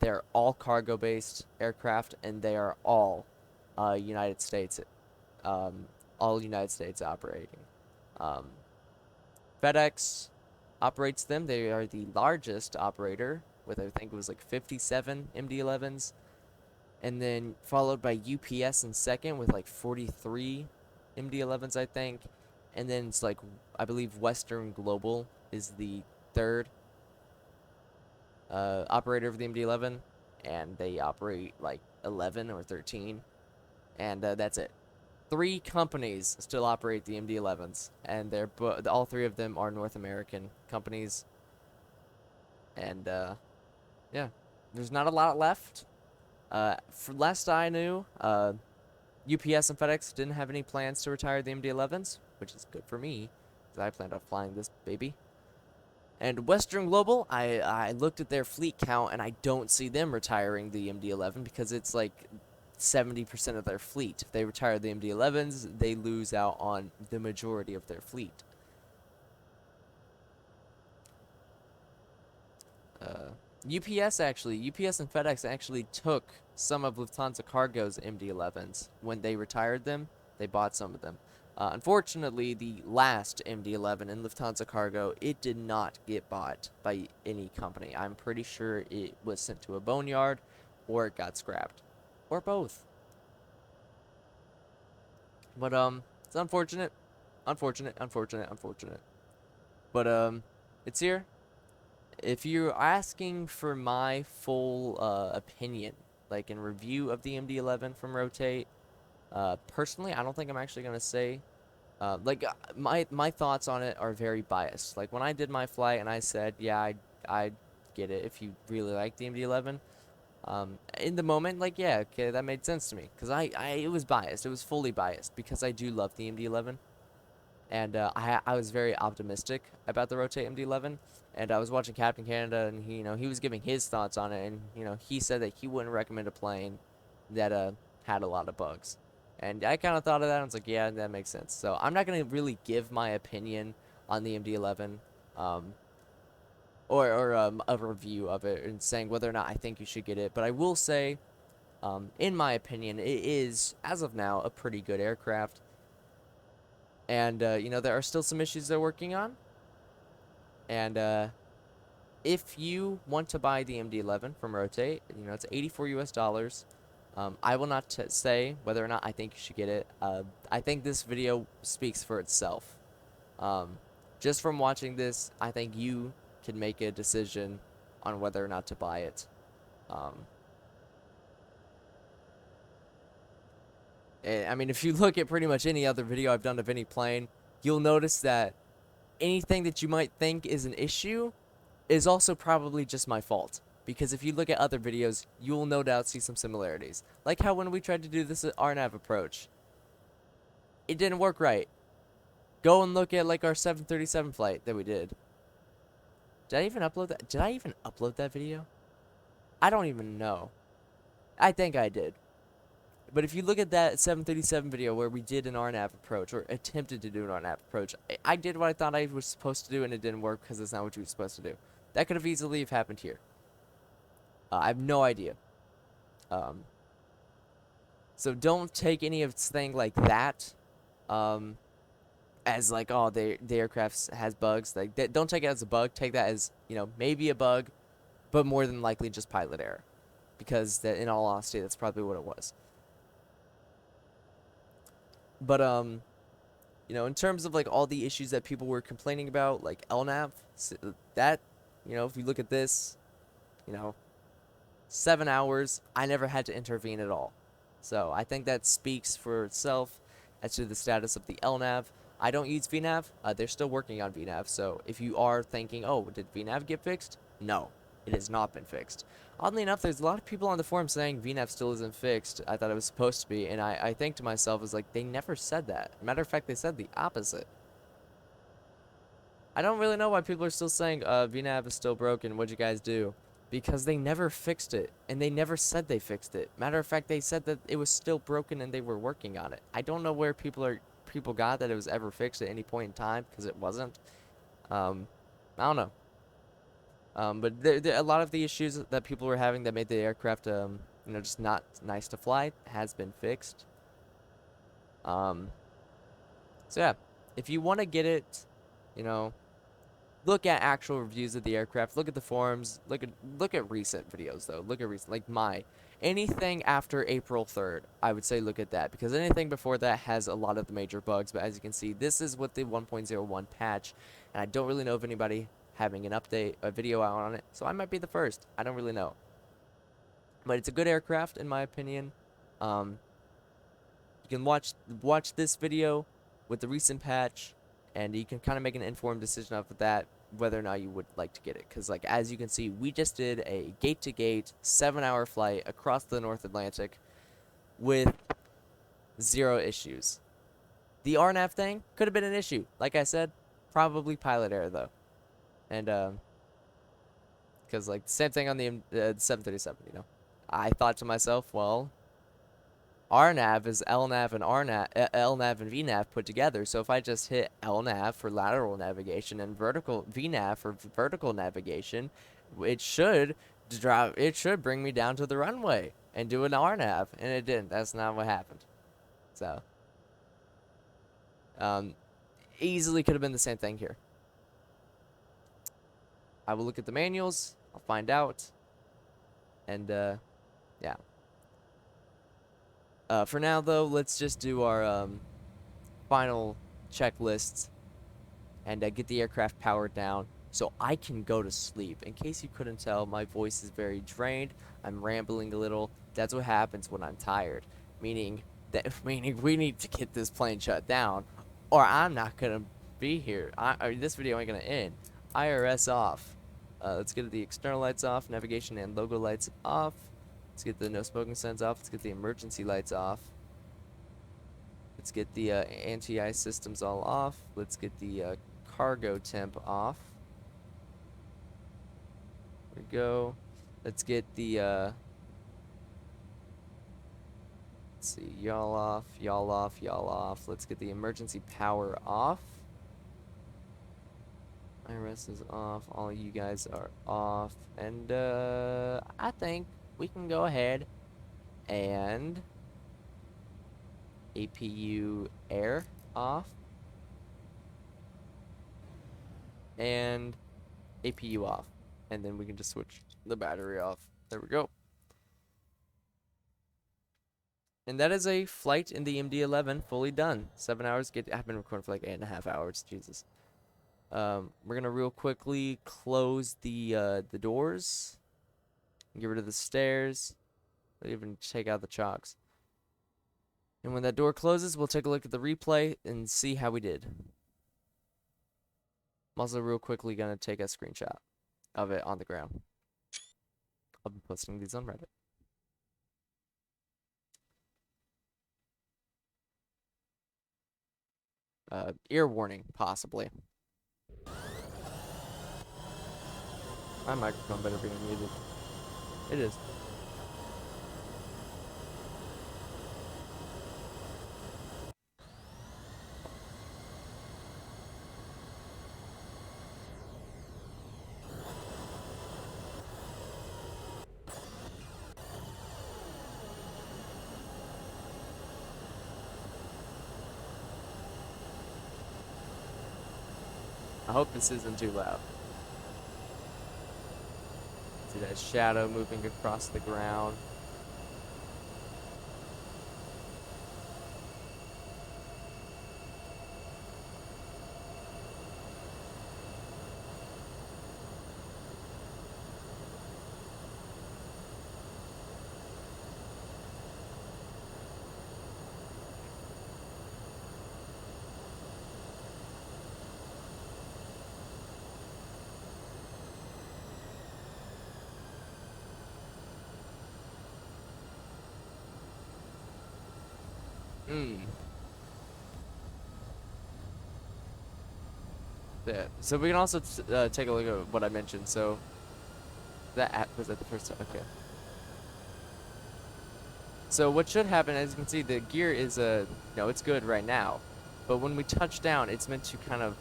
They're all cargo-based aircraft, and they are all United States, all United States operating. FedEx operates them. They are the largest operator with, I think it was like 57 MD-11s. And then followed by UPS in second with like 43 MD-11s, I think. And then it's like, I believe Western Global is the third operator of the MD-11. And they operate like 11 or 13. And that's it. 3 companies still operate the MD-11s. And all 3 of them are North American companies. And yeah, there's not a lot left. For last I knew, UPS and FedEx didn't have any plans to retire the MD-11s, which is good for me, because I planned on flying this baby. And Western Global, I looked at their fleet count, and I don't see them retiring the MD-11 because it's like 70% of their fleet. If they retire the MD-11s, they lose out on the majority of their fleet. UPS and FedEx actually took some of Lufthansa Cargo's MD-11s when they retired them. They bought some of them. Unfortunately, the last MD-11 in Lufthansa Cargo, it did not get bought by any company. I'm pretty sure it was sent to a boneyard, or it got scrapped, or both. But it's unfortunate, unfortunate. But it's here. If you're asking for my full opinion, like in review of the MD-11 from Rotate, personally, I don't think I'm actually gonna say. My thoughts on it are very biased. Like when I did my flight and I said, yeah, I get it if you really like the MD-11. In the moment, like yeah, okay, that made sense to me because it was biased. It was fully biased because I do love the MD-11. And I was very optimistic about the Rotate MD-11, and I was watching Captain Canada, and he was giving his thoughts on it, and he said that he wouldn't recommend a plane that had a lot of bugs, and I kind of thought of that, and I was like, yeah, that makes sense. So I'm not gonna really give my opinion on the MD-11, or a review of it, and saying whether or not I think you should get it, but I will say, in my opinion, it is as of now a pretty good aircraft. And, there are still some issues they're working on. And, if you want to buy the MD-11 from Rotate, it's $84 US. I will not say whether or not I think you should get it. I think this video speaks for itself. Just from watching this, I think you can make a decision on whether or not to buy it. I mean, if you look at pretty much any other video I've done of any plane, you'll notice that anything that you might think is an issue is also probably just my fault. Because if you look at other videos, you'll no doubt see some similarities. Like how when we tried to do this RNAV approach, it didn't work right. Go and look at like our 737 flight that we did. Did I even upload that? Did I even upload that video? I don't even know. I think I did. But if you look at that 737 video where we did an RNAV approach, or attempted to do an RNAV approach, I did what I thought I was supposed to do, and it didn't work because it's not what you were supposed to do. That could have easily have happened here. I have no idea. So don't take any of thing like that as like, oh, the aircraft has bugs. Like, don't take it as a bug. Take that as, maybe a bug, but more than likely just pilot error. Because in all honesty, that's probably what it was. But, in terms of, like, all the issues that people were complaining about, like LNAV, that, if you look at this, 7 hours, I never had to intervene at all. So, I think that speaks for itself as to the status of the LNAV. I don't use VNAV. They're still working on VNAV, so if you are thinking, oh, did VNAV get fixed? No, it has not been fixed. Oddly enough, there's a lot of people on the forum saying VNAV still isn't fixed. I thought it was supposed to be, and I think to myself, is like, they never said that. Matter of fact, they said the opposite. I don't really know why people are still saying VNAV is still broken, what'd you guys do? Because they never fixed it, and they never said they fixed it. Matter of fact, they said that it was still broken and they were working on it. I don't know where people got that it was ever fixed at any point in time, because it wasn't. I don't know. But a lot of the issues that people were having that made the aircraft, just not nice to fly has been fixed. So yeah, if you want to get it, look at actual reviews of the aircraft, look at the forums, look at recent videos though, anything after April 3rd, I would say look at that, because anything before that has a lot of the major bugs, but as you can see, this is with the 1.01 patch, and I don't really know if anybody having a video out on it, so I might be the first. I don't really know, but it's a good aircraft in my opinion. You can watch this video with the recent patch, and you can kind of make an informed decision of that whether or not you would like to get it, because like as you can see, we just did a gate-to-gate 7-hour flight across the North Atlantic with 0 issues. The RNAV thing could have been an issue, like I said, probably pilot error though. And because like same thing on the 737, I thought to myself, well, RNAV is LNAV and LNAV and VNAV put together. So if I just hit LNAV for lateral navigation and vertical VNAV for vertical navigation, it should bring me down to the runway and do an RNAV, and it didn't. That's not what happened. So Easily could have been the same thing here. I will look at the manuals. I'll find out. And, yeah. For now, though, let's just do our final checklists and get the aircraft powered down so I can go to sleep. In case you couldn't tell, my voice is very drained. I'm rambling a little. That's what happens when I'm tired. Meaning we need to get this plane shut down, or I'm not gonna be here. This video ain't gonna end. IRS off. Let's get the external lights off, navigation and logo lights off. Let's get the no smoking signs off. Let's get the emergency lights off. Let's get the anti-ice systems all off. Let's get the cargo temp off. There we go. Let's get the let's see, y'all off, y'all off, y'all off. Let's get the emergency power off. IRS is off. All you guys are off. And I think we can go ahead and APU air off and APU off, and then we can just switch the battery off. There we go. And that is a flight in the MD-11 fully done. 7 hours. I've been recording for like 8.5 hours. Jesus. We're gonna real quickly close the doors, get rid of the stairs, even take out the chocks. And when that door closes, we'll take a look at the replay and see how we did. I'm also real quickly gonna take a screenshot of it on the ground. I'll be posting these on Reddit. Ear warning, possibly. My microphone better be muted. It is. I hope this isn't too loud. See that shadow moving across the ground. Yeah. So we can also take a look at what I mentioned. So that app was at the first time. Okay. So what should happen, as you can see, the gear is it's good right now, but when we touch down, it's meant to kind of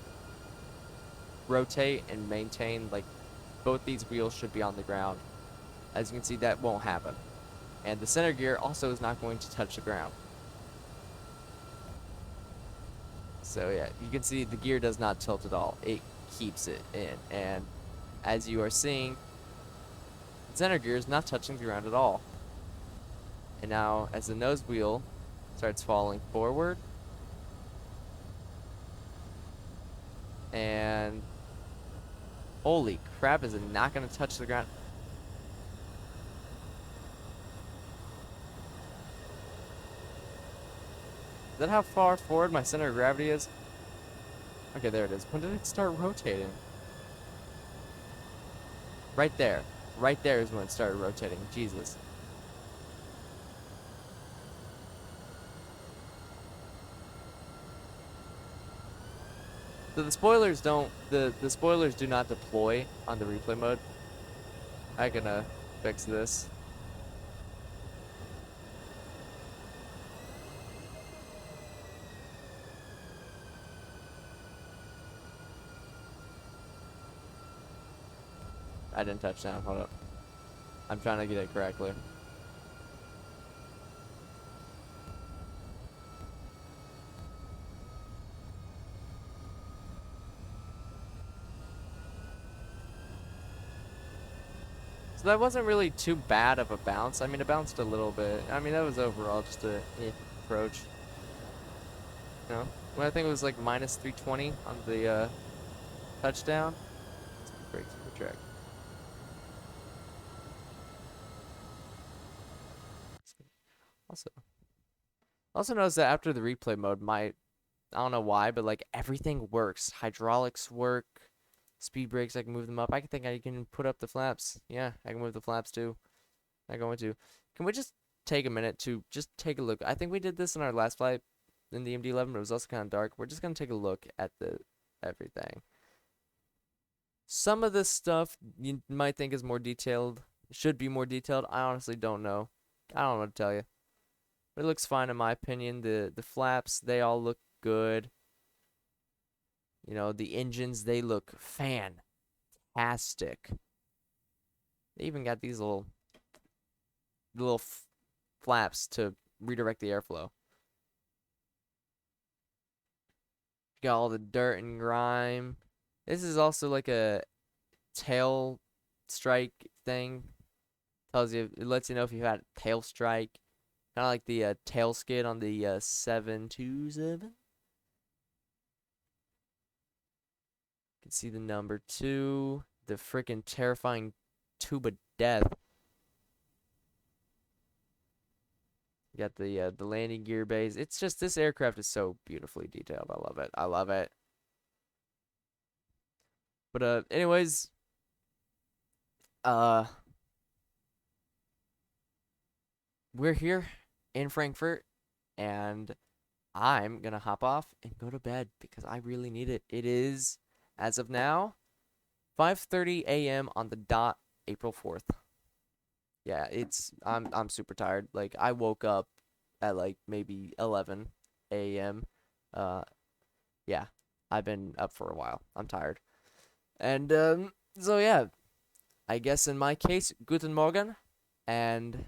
rotate and maintain. Like both these wheels should be on the ground. As you can see, that won't happen, and the center gear also is not going to touch the ground. So yeah, you can see the gear does not tilt at all. It keeps it in. And as you are seeing, the center gear is not touching the ground at all. And now as the nose wheel starts falling forward, and holy crap, is it not going to touch the ground? Is that how far forward my center of gravity is? Okay, there it is. When did it start rotating? Right there. Right there is when it started rotating. Jesus. So the spoilers don't, the spoilers do not deploy on the replay mode. I can fix this. I didn't touch down. Hold up. I'm trying to get it correctly. So that wasn't really too bad of a bounce. I mean, it bounced a little bit. I mean, that was overall just a approach. You know, when I think it was like minus 320 on the touchdown. Break super track. Also notice that after the replay mode, I don't know why, but like everything works. Hydraulics work, speed brakes, I can move them up. I think I can put up the flaps. Yeah, I can move the flaps too. I'm going to. Can we just take a minute to just take a look? I think we did this in our last flight in the MD-11, but it was also kind of dark. We're just gonna take a look at the everything. Some of this stuff you might think is more detailed, should be more detailed. I honestly don't know. I don't know what to tell you. But it looks fine in my opinion. The flaps, they all look good. You know, the engines, they look fantastic. They even got these little flaps to redirect the airflow. Got all the dirt and grime. This is also like a tail strike thing. Tells you, it lets you know if you had a tail strike. Kind of like the tail skid on the 727. You can see the number 2. The freaking terrifying tube of death. You got the landing gear bays. It's just, this aircraft is so beautifully detailed. I love it. I love it. But anyways, we're here in Frankfurt, and I'm gonna hop off and go to bed because I really need it. It is, as of now, 5:30 a.m. on the dot, April 4th. Yeah, I'm super tired. Like I woke up at like maybe 11 a.m. Yeah, I've been up for a while. I'm tired. And so yeah, I guess in my case, guten Morgen, and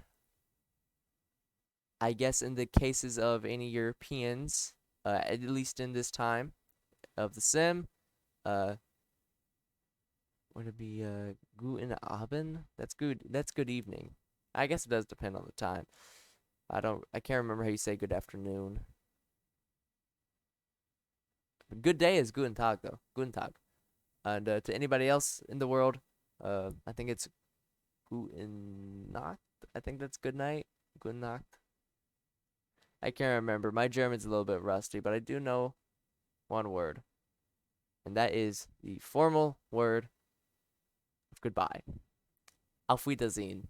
I guess in the cases of any Europeans, at least in this time of the sim, would it be guten Abend? That's good. That's good evening. I guess it does depend on the time. I can't remember how you say good afternoon. Good day is guten Tag though. Guten Tag. And to anybody else in the world, I think it's guten Nacht. I think that's good night. Guten Nacht. I can't remember. My German's a little bit rusty, but I do know one word. And that is the formal word of goodbye. Auf Wiedersehen.